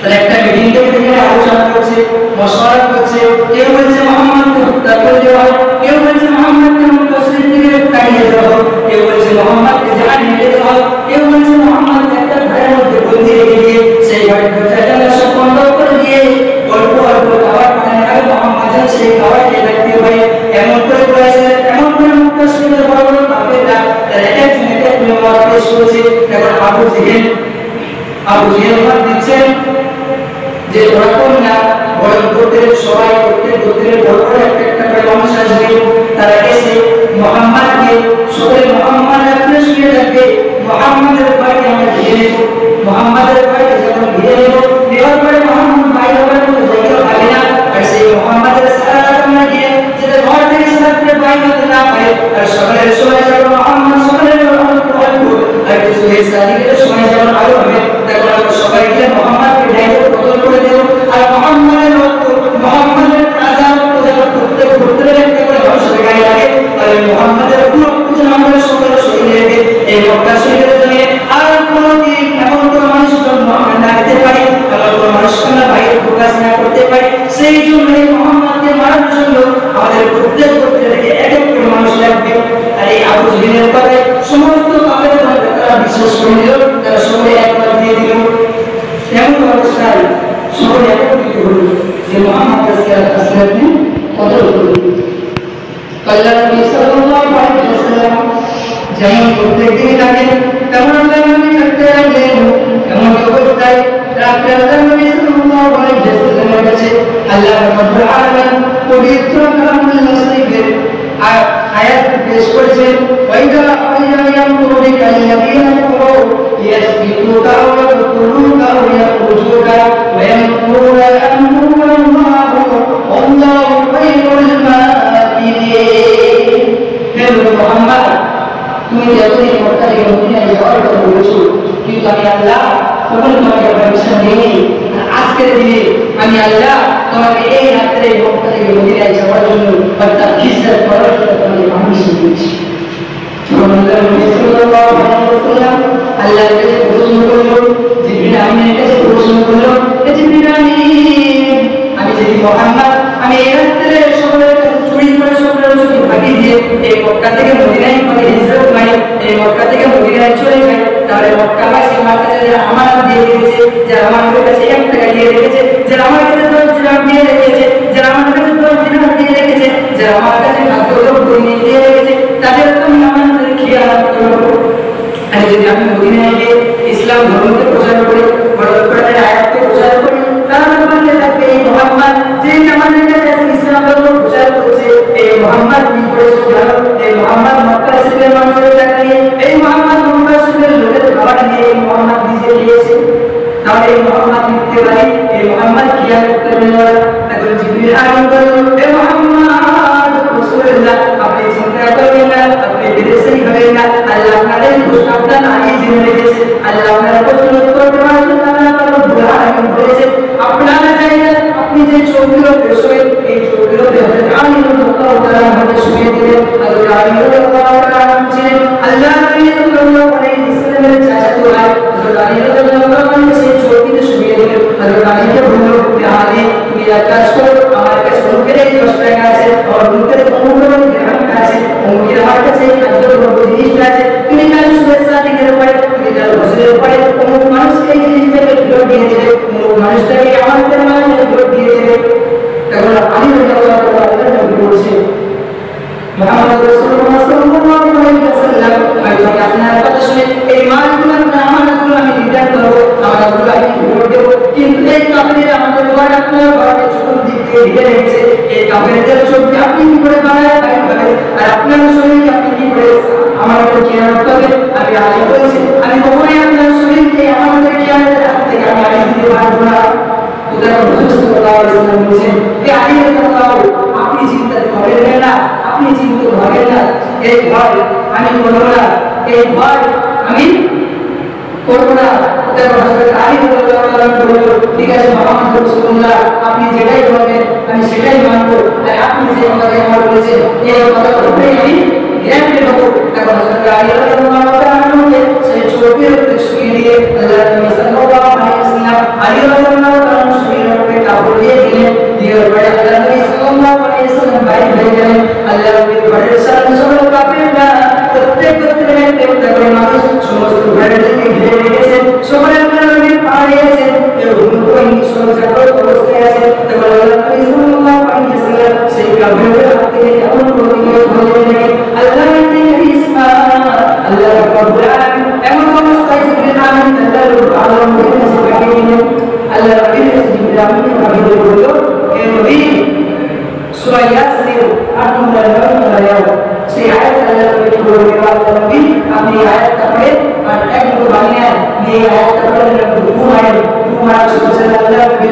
Speaker 2: তারা একটা মিটিং ডেকে আলোচনা করছে, মশওয়ারা করছে। কেউ বলছে মুহাম্মদকে হত্যা করে দেওয়া হোক, কেউ বলছে মুহাম্মদকে মক্কা শরীফ থেকে তাড়িয়ে দেওয়া হোক, কেউ বলছে মুহাম্মদকে জাহান্নামে দেওয়া হোক, কেউ বলছে মুহাম্মদকে একটা ঘরের মধ্যে বন্দি রেখে দিয়ে সেই ঘরের দরজাটা সব বন্ধ করে দিয়ে অল্প অল্প খাবার পাঠানো হয়, মুহাম্মদ যেন সেই খাবার খেয়ে থাকতে পারে। এমন করে বলেছে, এমন করে মক্কা শরীফের বড় বড় কাফেররা তারা এক এক মত পেশ করেছে। এখন আবু জেহেল মত দিচ্ছেন যে ওরকম না, বরং গোত্রের সবাই গোত্রের বড় বড় একটা করে মানুষ আসবে, তারা এসে মুহাম্মদকে সকলে মুহাম্মদ আপনি শুয়ে থাকবে, মুহাম্মদের বাড়ি আমরা ঘিরে নেব। মুহাম্মদের বাড়ি যখন ঘিরে নেব, নেওয়ার পরে মুহাম্মদ বাইরে হওয়ার কোনো জায়গা পাবে না। আর সেই মুহাম্মদের সারা আমরা দিয়ে যেটা ঘর থেকে সারাতে বাইরে হতে না পারে, আর সকলের সময় যখন মুহাম্মদ সকলের আর কিছু সাদিকের সময় যখন আরো হবে, তখন আমরা সবাই গিয়ে মুহাম্মদকে ঢেকে বদল করে দেব। আর মুহাম্মদের রক্ত, মুহাম্মদের এমন অবস্থায় সকলে একত্রিত হল যে মুহাম্মদ রাসূলুল্লাহকে কতল করবে। আল্লাহ নবী সাল্লাল্লাহু আলাইহি ওয়াসাল্লাম যেমন প্রত্যেক দিন থাকেন তেমন আল্লাহ নবী থাকতে লাগলেন। এমন অবস্থায় রাত্রে আল্লাহ নবী সাল্লাল্লাহু আলাইহি ওয়াসাল্লামের কাছে আল্লাহ রাব্বুল আলামিন পবিত্র কালামুল মুসলিমের আয়াত পেশ করেছেন। ওয়াইদা ইয়ামকুরু বিকাল্লাযীনা কাফারু লিয়াসবিতুকা আও ইয়াকতুলুকা আও ইয়াখরুজুকা ওয়া ইয়ামকুরুনা ইয়ামকুরুল্লাহু ওয়াল্লাহু খায়রুল মাকিরিন। হে মুহাম্মদ, তুমি যতই মক্কা থেকে মদিনায় যাওয়ার কথা বলেছো, কিন্তু আমি আল্লাহ তখন তোমাকে পারমিশন দিইনি। আজকের দিনে আমি আল্লাহ তোমাকে এই রাত্রে মক্কা থেকে মদিনায় যাওয়ার জন্য অর্থাৎ হিজরত করার জন্য তোমাকে পারমিশন দিয়েছি। আল্লাহর কাছে প্রশ্ন করলো, জিবরিল আমিনের কাছে প্রশ্ন করলো, জিবরিল আমিন, আমি যদি মুহাম্মদ আমি এই রাত্রে সকলের চুরি করে সকলের চুরি ভাগিয়ে দিয়ে এই মক্কা থেকে মদিনায় করে হিজরত মানে এই মক্কা থেকে মদিনায় চলে যায়, তাহলে মক্কাবাসী আমার কাছে যারা আমানত দিয়ে রেখেছে, যারা আমার কাছে 1 টাকা দিয়ে রেখেছে, যারা আমার কাছে 10 দিরহাম দিয়ে রেখেছে, যারা আমার কাছে 10 দিরহাম দিয়ে রেখেছে, যারা আমার কাছে খাদ্যদ্রব্য দিয়ে রেখেছে, তাদের তো আমি আমানতের খিয়ানত করব। আর যদি আমি মদিনায় গিয়ে ইসলাম ধর্মকে প্রচার করি, বড় কোরআনের আয়াতকে প্রচার করি, তাহলে বলতে থাকবে এই মুহাম্মদ যে আমাদের কাছে ইসলাম ধর্ম প্রচার করছে, এই মুহাম্মদ কি করেছে জানো? এই মুহাম্মদ মক্কা শরীফের মানুষের ডাকিয়ে, এই মুহাম্মদ মক্কা শরীফের লোকের খাবার দিয়ে এই মুহাম্মদ নিজে খেয়েছে। তাহলে এই মুহাম্মদ মিথ্যেবাদী, এই মুহাম্মদ খিয়ানত করবে না। তখন জিবরিল আমিন বলল, হে মুহাম্মদ রাসূলুল্লাহ, আপনি চিন্তা করবেন না, আপনি বিদেশি হবেন না। আল্লাহ আপনাদের প্রশ্নটা আগে জেনে রেখেছে। আল্লাহ আপনার প্রশ্ন উত্তর দেওয়ার জন্য আল্লাহ রাব্বুল আলামিন বলেছে, আপনারা জানেন আপনি যে চৌকিতে শুয়ে এই চৌকিতে হযরত আলী রাদিয়াল্লাহু তাআলা আমাদের শুয়ে দিলেন। হযরত আলী রাদিয়াল্লাহু তাআলা ছিলেন আল্লাহ নবী সাল্লাল্লাহু আলাইহি ওয়াসাল্লামের চাচাতো ভাই। হযরত আলী রাদিয়াল্লাহু তাআলা সেই চৌকিতে শুয়ে দিলেন। হযরত আলীকে বলল, হে আলী, তুমি এক কাজ করো, আমার কাছে মুখের 10 টাকা আছে, আর মুখের 15 দিরহাম আছে, মুখের আমার কাছে খাদ্যদ্রব্য জিনিসটা আছে, তুমি কাল শুভেচ্ছা দিনের পরে, তুমি কাল বছরের পরে অমুক মানুষকে এই জিনিসটাকে ফেরত দিয়ে দেবে, অমুক মানুষটাকে আমাদের মাঝে ফেরত দিয়ে দেবে। তখন আলী রাদিয়াল্লাহু তাআলা আল্লাহকে বলছে, মুহাম্মদ রাসূলুল্লাহ সাল্লাল্লাহু আলাইহি ওয়াসাল্লাম, আমি আপনার কথা শুনে এই মালগুলো আমানতগুলো আমি রিটার্ন করব, আমানতগুলো আমি ফেরত দেব। কিন্তু এই কাফেররা আমাদের ঘর আপনার ঘরে চতুর্দিক দিয়ে ঘিরে রেখেছে, এই কাফেরদের চোখে আপনি কি করে বানায় থাকবেন, আর আপনার শরীরকে আপনি কি করে আমাদের খিয়ানত করবেন? আমি আলী বলছি, আমি কখনোই আপনার শরীরকে আমাদের খিয়ানতের হাত থেকে আমি আলী দিতে পারবো না। উদাহরণ রাসূল সাল্লাল্লাহু আলাইহি ওয়াসাল্লাম বলেছেন, হে আলী রাদিয়াল্লাহু, আপনি চিন্তা করবেন না, আপনি চিন্তা করবেন না, এই ভয় আমি করব না, এই ভয় আমি করব না। উদাহরণ হযরত আলী রাদিয়াল্লাহু তাআলা বলল, ঠিক আছে মুহাম্মদ রাসূলুল্লাহ, আপনি যেটাই বলবেন আমি সেটাই মানব, আর আপনি যে আমাকে আমার বলেছেন এই কথা করবেই আমি গ্যারান্টি দেব। তখন হযরত আলী রাদিয়াল্লাহু তাআলা সেই চোখের উপরে শুয়ে দিয়ে আল্লাহ নবী সাল্লাল্লাহু আলাইহি ওয়াসাল্লাম আলী রাদিয়াল্লাহু তাআলা শরীরের উপরে কাপড় দিয়ে দিলেন। দিয়ে পরে আল্লাহ নবী সাল্লাল্লাহু আলাইহি ওয়াসাল্লাম বাইরে হয়ে গেলেন। আল্লাহ নবীর ঘরের সামনে সকল কাফেররা প্রত্যেক গোত্রের দেবতাদের মানুষ সমস্ত ঘরের দিকে ঘিরে রেখেছেন, সকলে আল্লাহ নবীর পাড়ে আছেন, কেউ ঘুমোয়নি, সব জাগ্রত অবস্থায় আছে। তখন আল্লাহ নবী সাল্লাল্লাহু আলাইহি ওয়াসাল্লাম সেই কাফেরদের হাত থেকে এমন প্রতিক্রিয়া করলেন নাকি আল্লাহ নবী ইসলাম আল্লাহ রাব্বুল আলামিন এমন অবস্থায় জিবরিল আমিন আল্লাহর আলমের কাছে পাঠিয়ে দিলেন। আল্লাহ নবী জিবরিল আমিনকে পাঠিয়ে বলল, হে নবী, সূরা ইয়াসিন 8 নম্বর আয়াত, সেই আয়াত আল্লাহ নবী বললেন, আল্লাহ নবী আপনি আয়াতটা পড়ে আর এক দুটো বানিয়ে দিয়ে আয়াতটা পড়ে ঘুমায় ঘুমায় সুবহান আল্লাহ নবী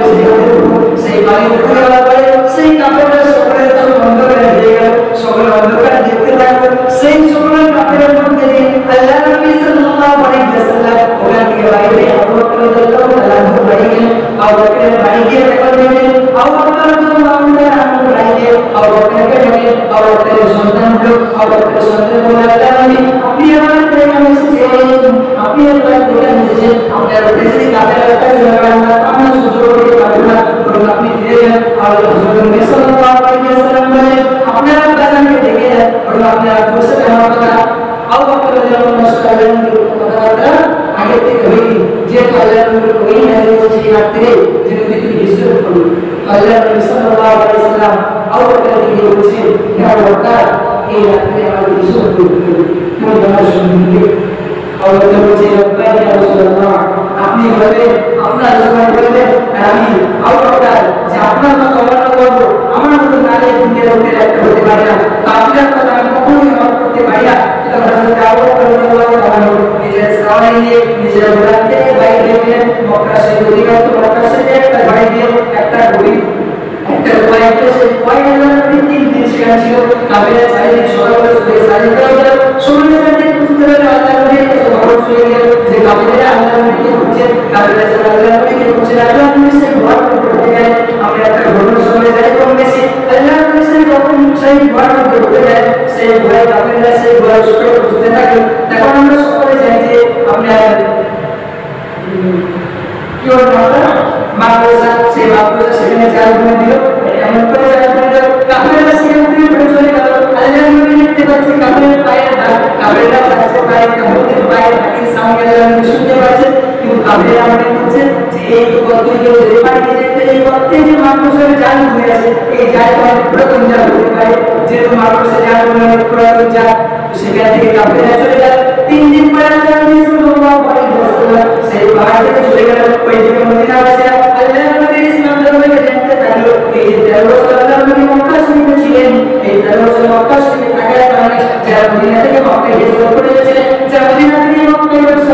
Speaker 2: সেই বানিয়ে পড়ার পরে সেই কাপড়ের সকলের চোখ বন্ধ করে দিয়ে গেল, সকলে অন্ধকার দেখতে থাকলো। সেই সকলের কাপড়ের মধ্যে দিয়ে আল্লাহ নবী সাল্লাল্লাহু আলাইহি ওয়াসাল্লাম ওখান থেকে বাইরে আবু বকর রাদিয়াল্লাহু তাআলা বাড়ি গেলেন। আবু বকরের বাড়ি গিয়ে দেখা দিলেন আবু বকর রাদিয়াল্লাহু তাআলা বাড়ি গিয়ে আবু বকরকে দেখলেন। আবু বকরের সন্তান হলো, আবু বকরের সন্তান বলল, আল্লাহ নবী আপনি আমার প্রেমে এসেছেন, আপনি আমার প্রেমে এসেছেন, আপনার উপরে কাপড়ের একটা আমরা সহ্য করতে পারবো না, বরং আপনি ফিরে যান। আর হযরত নবী সাল্লাল্লাহু আলাইহি ওয়াসাল্লাম বলেন, আপনারা বাজানকে ডেকে যান, বরং আপনারা বসে আমার কথা আবু বকর রাদিয়াল্লাহু তাআলা কথাবার্তা আগে থেকে হয়নি, যে আল্লাহর নবী ওই হাদিসে গিয়ে বলছে দরকার এই রাত্রে আমার কিছু তুমি তোমার সঙ্গে আল্লাহ বলছে আপনি বলবেন আপনার সময় বলবেন আমি আল্লাহ যে আপনার মতো অমান্য করবো আমার মতো নালে দুনিয়ার উপরে একটা হতে পারে না আপনার কথা আমি কখনোই মাফ করতে পারি না নিজের সামনে নিয়ে নিজের ঘোড়া থেকে বাইরে নিয়ে মক্কা শরীফ অধিকার মক্কা শরীফে একটা বাড়ি দিয়ে একটা গরিব একটা উপায় সে উপায় তিন দিন সেখানে ছিল কাবিলা চারিদিক সকালে শুয়ে সারি করা গেল সময় সাথে বুঝতে পারলো আল্লাহ নবী এত খবর শুয়ে গেল যে কাবিলা আল্লাহ নবীকে হচ্ছে কাবিলা আল্লাহ নবীকে হচ্ছে আল্লাহ নবী সেই ঘর করতে গেলেন আমরা একটা ঘটনার সময় যাই কম বেশি আল্লাহ নবী সেই রকম সেই ঘর করতে গেলেন সেই ভয় কাবিলা সেই ভয় শুয়ে বুঝতে থাকলো তখন আমরা সকলে জানি যে আপনার কি হলো মাদ্রাসা সেই মাদ্রাসা সেখানে চালু করে দিল এমন করে চালু করে দিল কাফেররা সেখান থেকে বের চলে গেল আল্লাহ নবী দেখতে পাচ্ছে কাফেরের পায়ের দাগ কাফেররা যাচ্ছে পায়ে কাফেরদের পায়ে হাতির সামনে আল্লাহ নবী শুনতে পাচ্ছে কিন্তু কাফেররা মনে করছে যে এই তো কত কেউ যে পায়ে যেতে এই পথে যে মাদ্রাসার জাল হয়ে আছে এই জাল তো অনেক পুরাতন জাল হতে পারে যেহেতু মাদ্রাসা জাল অনেক পুরাতন জাল সেখান থেকে কাফেররা চলে গেল 3 দিন পরে আল্লাহ নবী সাল্লাল্লাহু আলাইহি ওয়াসাল্লাম সেই পাহাড় থেকে চলে গেল ওই দিকে মদিনা আসে আল্লাহ নবী ইসলাম ধর্মকে জানতে পারলো এই যে 13 বছর আল্লাহ নবী মক্কা শরীফে ছিলেন এই 13 বছর মক্কা শরীফে থাকার কারণে যারা মদিনা থেকে মক্কায় হিজরত করে এসেছিলেন যারা মদিনা থেকে মক্কায় হিজরত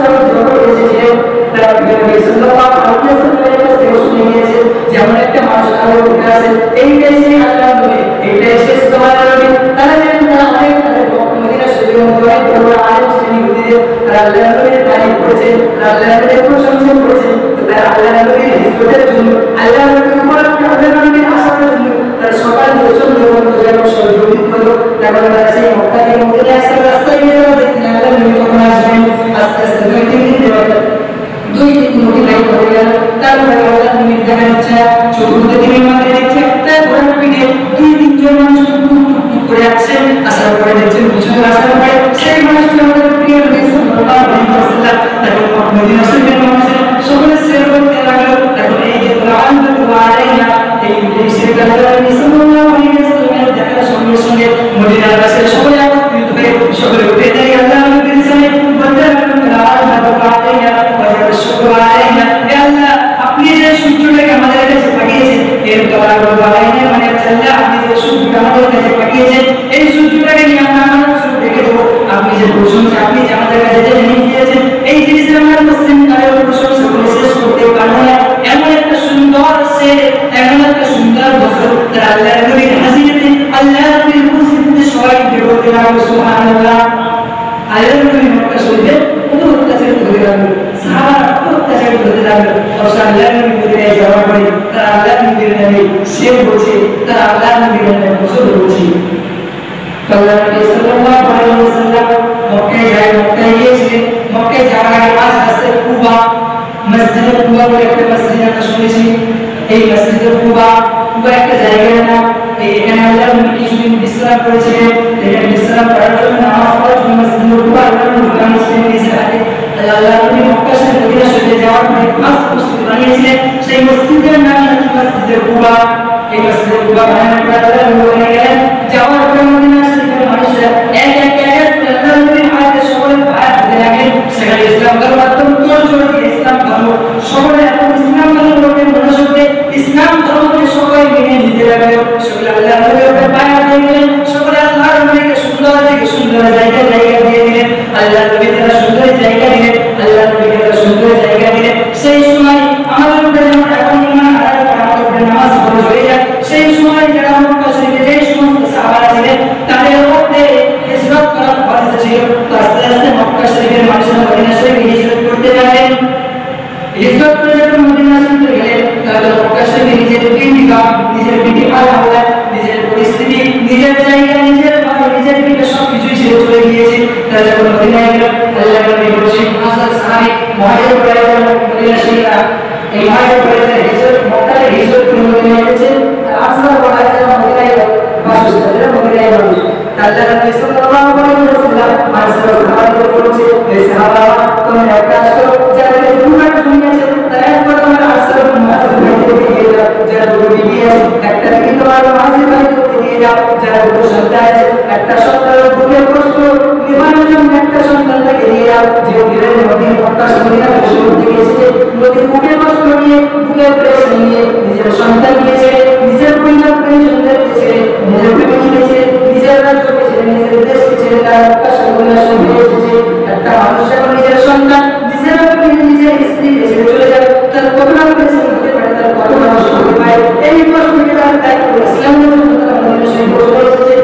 Speaker 2: করে এসেছিলেন তারা নবী সাল্লাল্লাহু আলাইহি ওয়াসাল্লামের কাছ থেকে শুনে নিয়েছে যেমন একটা মানুষ আলো উঠে আসে এইটাই সেই আল্লাহ নবী এইটাই শেষ তোমাদের নবী তারা জানেন তারা অনেক তাদের মদিনা শরীফের মধ্যে অনেক বড় আলেম ছিলেন ইহুদিদের তারা আল্লাহ নবীর তারিফ করেছেন আল্লাহ নবীর প্রশংসা করেছেন তারা আল্লাহ নবীর হিজরতের জন্য আল্লাহ নবীর উপর আল্লাহ নবীর আসার জন্য তারা সকাল থেকে সন্ধ্যা পর্যন্ত যখন সহযোগিত হলো তখন তারা সেই মক্কা থেকে মদিনা আসার রাস্তায় গিয়ে দেখলেন আল্লাহ নবী কখন আসবেন আস্তে আস্তে 2-3 দিন যাবে 2-3 মদিনায় হয়ে গেল তারপরে আল্লাহ নবীর দেখা যাচ্ছে চতুর্থ দিনের মাথায় দেখছে একটা ঘোড়ার পিঠে 2-3 জন মানুষ টুক করে আসছে আসার পরে দেখছেন পিছনে আসার পরে সেই মানুষটা আমাদের প্রিয় নবী সাল্লাল্লাহু আলাইহি ওয়াসাল্লাম তারপর মদিনা শরীফের মানুষের সকলে শেয়ার করতে লাগলো এখন এই যে কোরআন বা আলাইনা এই শেয়ার করতে নবী সাল্লাল্লাহু আলাইহি ওয়াসাল্লামের দেখার সঙ্গে সঙ্গে মদিনার বাসীরা সকলে একত্রিত হয়ে সকলে উঠে যায় আল্লাহ নবীর সামনে বলতে লাগলো কোরআন বা আলাইনা ওয়া শুকর আলাইনা হে আল্লাহ আপনি যে সূর্যটাকে আমাদের কাছে পাঠিয়েছেন এর কোরআন বা আলাইনা মানে আল্লাহ আপনি যে সূর্যটাকে আমাদের কাছে পাঠিয়েছেন এই সূর্যটাকে নিয়ে আমরা আমাদের শুরু দেখে দেবো আপনি যে প্রশংসা আপনি যে আমাদের কাছে যে নিয়ে দিয়েছেন এই জিনিসের আমরা মুসলিম কালের প্রশংসা করে শেষ করতে পারবো না এমন একটা সুন্দর সে এমন একটা সুন্দর বছর তার আল্লাহ নবীর হাজিরাতে আল্লাহ নবীর উপস্থিতিতে সবাই বলতে লাগলো সুবহানাল্লাহ আল্লাহ নবী মক্কা শরীফে কত অত্যাচারিত হতে লাগলো সাহাবারা কত অত্যাচারিত হতে লাগলো অবশ্য আল্লাহ নবী মদিনায় যাওয়ার পরে তারা আল্লাহ নবীর নামে সে বলছে তারা আল্লাহ নবীর নামে বছর বলছে আল্লাহ নবী সাল্লাল্লাহু আলাইহি ওয়াসাল্লাম মক্কায় যায় মক্কায় গিয়েছিলেন মক্কায় যাওয়ার আগে পাঁচ রাস্তায় কুবা মসজিদে কুবা বলে একটা মসজিদ আমরা শুনেছি এই মসজিদে কুবা কুবা একটা জায়গার নাম এখানে আল্লাহ নবী কিছুদিন বিশ্রাম করেছিলেন এখানে বিশ্রাম করার জন্য নামাজ পড়ার জন্য মসজিদে কুবা আল্লাহ নবী বানিয়েছিলেন নিজের হাতে আল্লাহ নবী মক্কা শরীফ মদিনা শরীফে যাওয়ার পরে পাঁচ মসজিদ বানিয়েছিলেন সেই মসজিদের নাম হচ্ছে মসজিদে কুবা এই মসজিদে কুবা বানানোর পর আল্লাহ নবী বলে গেলেন যাওয়ার পরে মদিনা শরীফের মানুষরা এক এক আল্লাহ নবীর হাতে সকলে ভাত দিতে লাগলেন সেখানে ইসলাম ধর্ম অত্যন্ত জোর দিয়ে ইসলাম ধর্ম সকলে এখন ইসলাম ধর্মকে মনোযোগ দিয়ে ইসলাম ধর্মকে সকলে মেনে নিতে লাগলেন সকলে আল্লাহ নবীর উপর বায়াত দিয়ে গেলেন সকলে আল্লাহর নবীকে সুন্দর থেকে সুন্দর জায়গা দিয়ে দিলেন আল্লাহ নবী তারা সুন্দর জায়গা দিলেন আল্লাহ নবী তারা সুন্দর জায়গা দিলেন সেই সময় আমাদের উপরে যেমন এখন ইমান আদায় করা আমাদের উপরে নামাজ ফরজ হয়ে যায় সেই সময় যারা মক্কা শরীফে যে সমস্ত সাহাবারা ছিলেন তাদের মধ্যে হিজরত করার ফরজ ছিল তো আস্তে আস্তে মক্কা শরীফের মানুষরা মদিনা শরীফে হিজরত করতে লাগলেন হিজরত করে যখন মদিনা শরীফে গেলেন তাহলে মক্কা শরীফে নিজের নিজের বিধি পালন হলো নিজের পরিস্থিতি নিজের জায়গা নিজের বাড়ি নিজের দিকে সবকিছুই ছেড়ে চলে গিয়েছে তারা যখন মদিনায় গেল আল্লাহ নবী বলেছেন আসাদ সাহাবী মুহাজির পরিবার মদিনা শরীফে এই মুহাজির পরিবার হিজরত মক্কায় হিজরত করে মদিনায় গেছে আনসার মুহাজির মদিনায় বাসস্থান মদিনায় মানুষ আল্লাহ নবী সাল্লাল্লাহু আলাইহি ওয়াসাল্লাম আনসার সাহাবাদের বলেছে হে সাহাবারা তোমরা এক কাজ করো যারা দুনিয়া আছে তারা একবার তোমরা আনসার মুহাজির ভাইদেরকে দিয়ে দাও যারা দুনিয়া আছে একটা কি তোমার মুহাজির ভাইদেরকে দিয়ে দাও দুটো সন্তান আছে, একটা সন্তানের বুকের কষ্ট নিবারণের জন্য একটা সন্তানটাকে নিয়ে যাও, যে নদীর মক্কা মদিনা পশুর থেকে এসেছে, নদীর বুকের কষ্ট নিয়ে বুকের প্রেস নিয়ে নিজের সন্তান গিয়েছে, নিজের পরিবার পরিজনদের ছেড়ে, নিজের ফ্যামিলি ছেড়ে, নিজের রাজ্যকে ছেড়ে, নিজের দেশকে ছেড়ে তার মক্কা মদিনা সঙ্গে এসেছে। একটা মানুষ যখন নিজের সন্তান, নিজের ফ্যামিলি, নিজের স্ত্রীকে ছেড়ে চলে যায়, তার কতটা পরিশ্রম হতে পারে, তার কতটা কষ্ট হতে পারে। এই কষ্টকে তার দায়িত্ব ইসলামের জন্য তারা মদিনা শরীফে বসে এসেছে,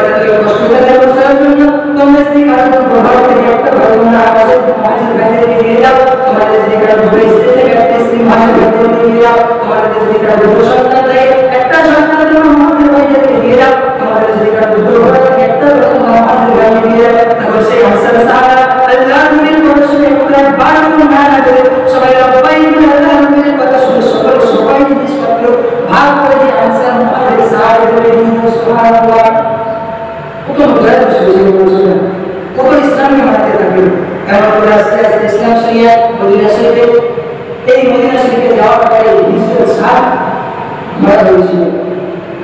Speaker 2: তাদের কষ্টকে তারা বসার জন্য তোমরা যদি কারো প্রভাব থেকে একটা ভালো আকাশের মহাজের ভেতরে নিয়ে যাও, তোমাদের যদি কারো দুটো স্ত্রী থেকে একটা স্ত্রী মহাজের ভেতরে নিয়ে যাও, তোমাদের যদি কারো দুটো সন্তান থাকে একটা সন্তান তোমার মহাজের ভেতরে নিয়ে যাও, তোমাদের যদি কারো দুটো ঘোড়া থাকে একটা মহাজের ভেতরে নিয়ে যাও, তারপর সেই আনসার সাহারা আল্লাহ নবীর কথা শুনে একবার বারবার মানা করে সবাই রব্বাই বলে আল্লাহ নবীর কথা শুনে সবাই জিনিসপত্র ভাগ করে দিয়ে আনসার মহাজের সাহারা করে নিয়ে সুবহানাল্লাহ। কত মজার বিষয় বলছিলেন, কত ইসলামকে মানতে থাকবে। এমন করে আস্তে আস্তে ইসলাম শরিয়া মদিনা শরীফে, এই মদিনা শরীফে যাওয়ার পরে হিজরত 7 মারা হয়েছিল।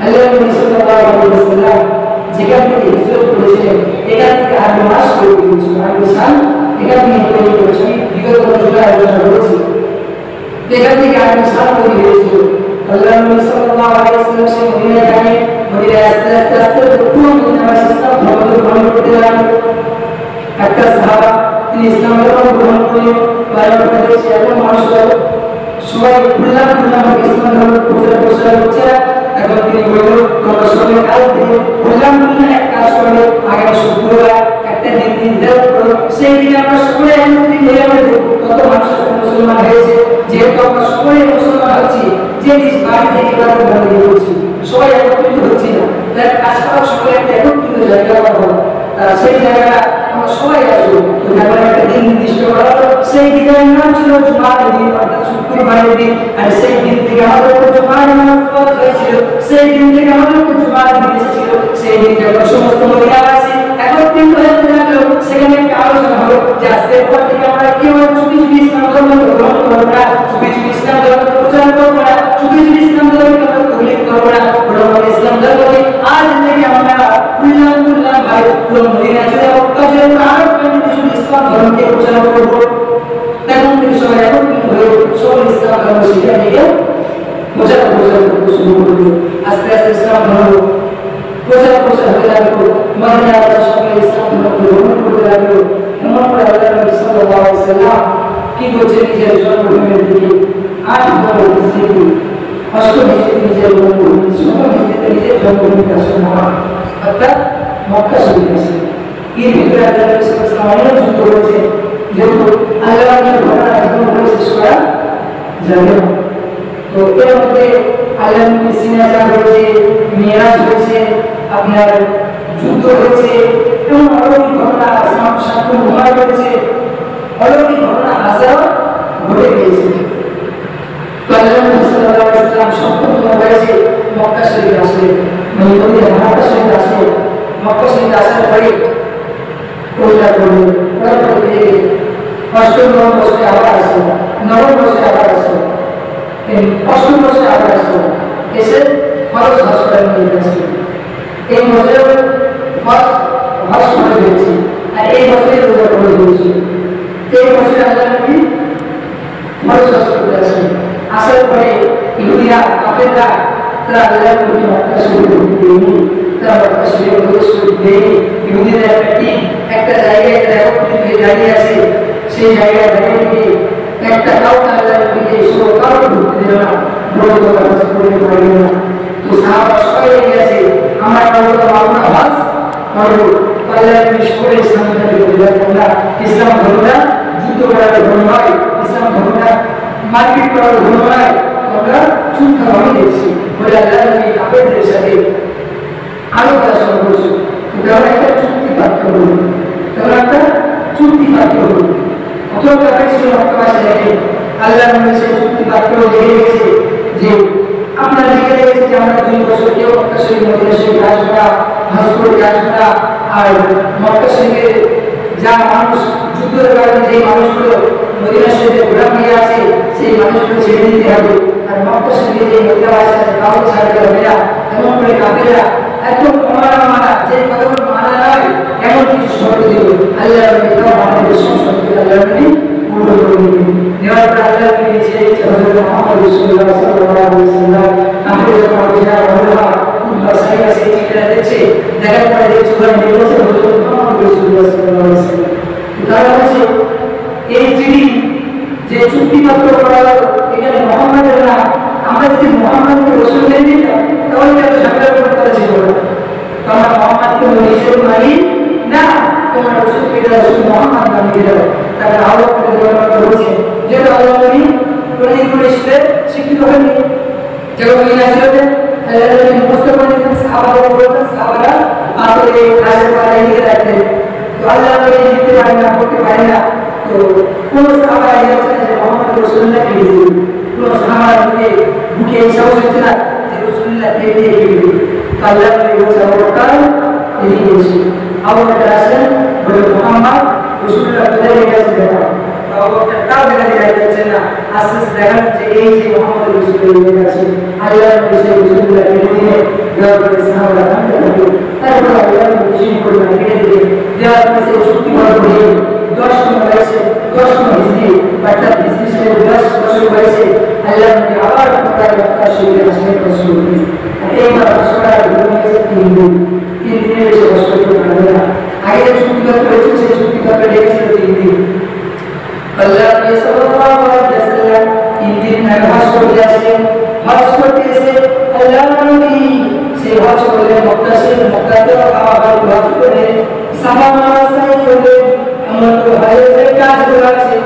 Speaker 2: আল্লাহ নবী সাল্লাল্লাহু আলাইহি ওয়াসাল্লাম যেখান থেকে হিজরত করেছিলেন এখান থেকে 8 মাস করে দিয়েছিল, 8 সাল এখান থেকে তৈরি করেছি। বিগত বছরে আলোচনা করেছি, এখান থেকে 8 সাল তৈরি হয়েছিল। আল্লাহ নবী সাল্লাল্লাহু আলাইহি ওয়াসাল্লাম সেই মদিনায় গিয়ে মদিনায় আস্তে আস্তে পুরো মদিনাবাসী ইসলাম ধর্ম গ্রহণ করতে লাগলো। একটা সাহাবা তিনি ইসলাম ধর্ম গ্রহণ করে বাড়িতে এসে এমন মানুষ সবাই ইসলাম ধর্ম প্রচার করছে। এখন তিনি বলল তোমরা সবাই কাল থেকে এক কাজ করবে, আগামী শুক্রবার একটা দিন নির্ধারণ করো, সেই দিনে আমরা সকলে একত্রিত হয়ে আমরা কত মানুষ মুসলমান হয়েছে। যেহেতু আমরা সকলে মুসলমান হচ্ছি, যে নিজ বাড়ি থেকে বাড়ি বাড়ি করছি, সবাই একত্রিত হচ্ছি না, তাই কাজ করা সকলে একটা একত্রিত জায়গা পাবো, সেই জায়গাটা আমরা সবাই আসবো। তো তারপরে একটা দিন নির্দিষ্ট করা হলো, সেই দিনের নাম ছিল জুমার দিন, অর্থাৎ শুক্রবারের দিন। আর সেই দিন থেকে আমাদের জুমার নামাজ ফরজ হয়েছিল, সেই দিন থেকে আমাদের জুমার দিন এসেছিল। সেই দিন যখন সমস্ত মদিনাবাসী একত্রিত হতে লাগলো, সেখানে একটা আলোচনা হলো যে আজকের পর থেকে আমরা কেউ চুপি চুপি ইসলাম ধর্ম গ্রহণ করবো না, চুপি চুপি ইসলাম ধর্ম প্রচার করবো না, চুপি চুপি ইসলাম ধর্মকে আমরা তবলীগ করবো না, বরং ইসলাম ধর্মকে আজ থেকে আমরা খুললাম ভাই পুরো মদিনা জুড়ে মক্কা জুড়ে আরো ইসলাম ধর্মকে প্রচার করবো। তখন থেকে সবাই একত্রিত হয়ে সকল ইসলাম ধর্ম শিক্ষা নিয়ে প্রচার করতে শুরু করলো। আস্তে আস্তে ইসলাম ধর্ম প্রচার হতে লাগলো, মদিনার সকলে ইসলাম ধর্ম গ্রহণ করতে লাগলো। এমন করে আল্লাহ নবী সাল্লাল্লাহু আলাইহি ওয়াসাল্লাম কি করছে, নিজের জন্মভূমির দিকে 8 নম্বর হিজরি, 8 হিজরি নিজের জন্মভূমি, 16 হিজরিতে নিজের জন্মভূমিতে আসেন, অর্থাৎ মক্কা শরীফে আসেন। এর ভিতরে আল্লাহ নবী সাল্লাল্লাহু আলাইহি ওয়াসাল্লাম যুদ্ধ করেছে, যেহেতু আল্লাহর ঘটনা একদম শেষ করা যাবে না। তো এর মধ্যে আল্লাহ নবী সিনাজা হয়েছে, মিরাজ হয়েছে, আপনার যুদ্ধ হয়েছে, এবং অলৌকিক ঘটনা সাক্ষ্য মুহার হয়েছে, অলৌকিক ঘটনা হাজারো ঘটে গিয়েছে। তো আল্লাহ নবী সাল্লাল্লাহু আলাইহি ওয়াসাল্লাম সপ্তম বয়সে মক্কা শরীফে আসলেন, মক্কা শরীফে আসলেন। মক্কা শরীফে আসার পরে পরিবার করলেন, তারপরে ফিরে অষ্টম বছরে আবার আসলেন, নবম বছরে আবার আসলেন, অষ্টম বছরে আবার আসলেন, এসে ফরজ হজ করেন নিয়ে আসলেন। এই বছরে হজ করে দিয়েছি, আর এই বছরে রোজা করে দিয়েছি। এই বছরে আল্লাহ নবী ফরজ হজ করতে আসলেন। আসার পরে ইহুদিরা কাফেররা তারা আল্লাহ নবী মক্কা শরীফে ঢুকতে দেয়নি, তারা মক্কা শরীফে প্রবেশ করতে দেয়নি। ইহুদিরা একটা জায়গায় একত্রিত হয়ে দাঁড়িয়ে আছে, সেই জায়গায় দাঁড়িয়ে থেকে একটা কাউকে আল্লাহ নবীকে কাউকে ঢুকতে দিল না, বড় কাজ করতে পারবে না। তো সাহাবা সবাই লেগে আছে, আমরা বলতো আমরা হজ করবো, আল্লাহ নবী সকলে ইসলাম ইসলাম ধর্মটা যুদ্ধ করার ধর্ম নয়, ইসলাম ধর্মটা মারপিট করার ধর্ম নয়, আমরা চুপ থাকা দেখছি বলে আল্লাহ নবী কাফেরদের সাথে আরো পড়াশোনা করছে। তেমন একটা চুক্তি পাত্র হল, তেমন একটা চুক্তি পাত্র হল। অথবা কাফের ছিল মক্কাবাসী দেখে আল্লাহ নবী সেই চুক্তি পাত্র লিখে গেছে যে আপনারা লিখে রেখেছে যে আমরা 2 বছর কেউ মক্কা শরীফ মদিনা শরীফ আসবো না, হজ করতে আসবো না, আর মক্কা শরীফে যা মানুষ যুদ্ধের কারণে যে মানুষগুলো মদিনা শরীফে গোলাম হয়ে আছে সেই মানুষগুলো ছেড়ে দিতে হবে, আর মক্কা শরীফে যে মদিনাবাসী আছে কাউকে ছাড়তে হবে না। এমন করে কাফেররা একদম মানা যে কথাগুলো মানা নয় এমন কিছু শর্ত দিল আল্লাহ নবী তাও আমাদের সংসদকে আল্লাহ নবী পূর্ণ করে দিলেন নেওয়ার পর আল্লাহ নবী নিচে হযরত মুহাম্মদ রাসূলুল্লাহ সাল্লাল্লাহু আলাইহি ওয়াসাল্লাম আমাদের যখন জিয়া হলো কুল্লা সাইয়া সেই চিঠিটা দেখছে দেখার পরে দেখছে ওখানে লিখেছে হযরত মুহাম্মদ রাসূলুল্লাহ সাল্লাল্লাহু আলাইহি ওয়াসাল্লাম তারা বলছে এই চিঠি যে চুক্তিপত্র করা হলো এখানে মুহাম্মদের নাম আমরা যদি মুহাম্মদকে রাসূল মেনে নিতাম তাহলে এত ঝগড়া করতে ছিল না তোমরা মুহাম্মদকে রাসূল মানি না তোমরা রাসূলকে রাসূল মুহাম্মদ নামে দিও তারা আল্লাহ করে দেওয়ার বলছে যে আল্লাহ নবী প্রতিগুলো শিক্ষিত হয়নি যখন মহিলা ছিলেন আল্লাহ মুস্তাফা বলেন সাহাবারা বলতেন সাহাবারা আসলে কাজের পরে লিখে রাখতেন তো আল্লাহ নবী লিখতে পারেন না পড়তে পারেন না তো কোন সাহাবা এসেছেন যে মুহাম্মদ রাসূলুল্লাহকে লিখে কোন সাহাবাকে বুকে সাহস হচ্ছে না যে রাসূলুল্লাহকে লিখে দিবে আল্লাহ নবী বলছেন ওটাই লিখে দিয়েছে আবু বকর আসেন বলে মুহাম্মদ রাসূলুল্লাহ কোথায় গেছে দেখো আবু বকর তাও দেখা যাচ্ছে না আস্তে দেখান যে এই যে মুহাম্মদ রাসূলুল্লাহ আছে আল্লাহ নবী সেই রাসূলুল্লাহকে লিখে দেওয়ার পরে সাহাবারা কাঁদতে লাগলো তারপর আল্লাহ নবী সেই পরিমাণ কেটে দিয়ে দেওয়ার পরে সেই চুক্তিবদ্ধ হয়ে 10 নম্বর বয়সে 10 নম্বর হিজরি অর্থাৎ হিজরি সালে 10 বছর বয়সে আল্লাহ নবী আবার মক্কায় মক্কা শরীফে আসলেন রাসূলকে এইবার সকালে ঘুম হয়েছে 3 দিন 3 দিনের বেশি কষ্ট করতে পারবে না আগে যে চুক্তিবদ্ধ হয়েছে সেই চুক্তিবদ্ধ লেগেছিল 3 দিন আল্লাহ নবী সাল্লাল্লাহু আলাইহি ওয়াসাল্লাম 3 দিন হজ করতে আসলেন হজ করতে এসে আল্লাহ নবী সেই হজ করলেন মক্কা শরীফ মক্কাতে আবার হজ করে সাফা মারওয়া সাই করলেন আমরা তো হাজার কাজগুলো আছে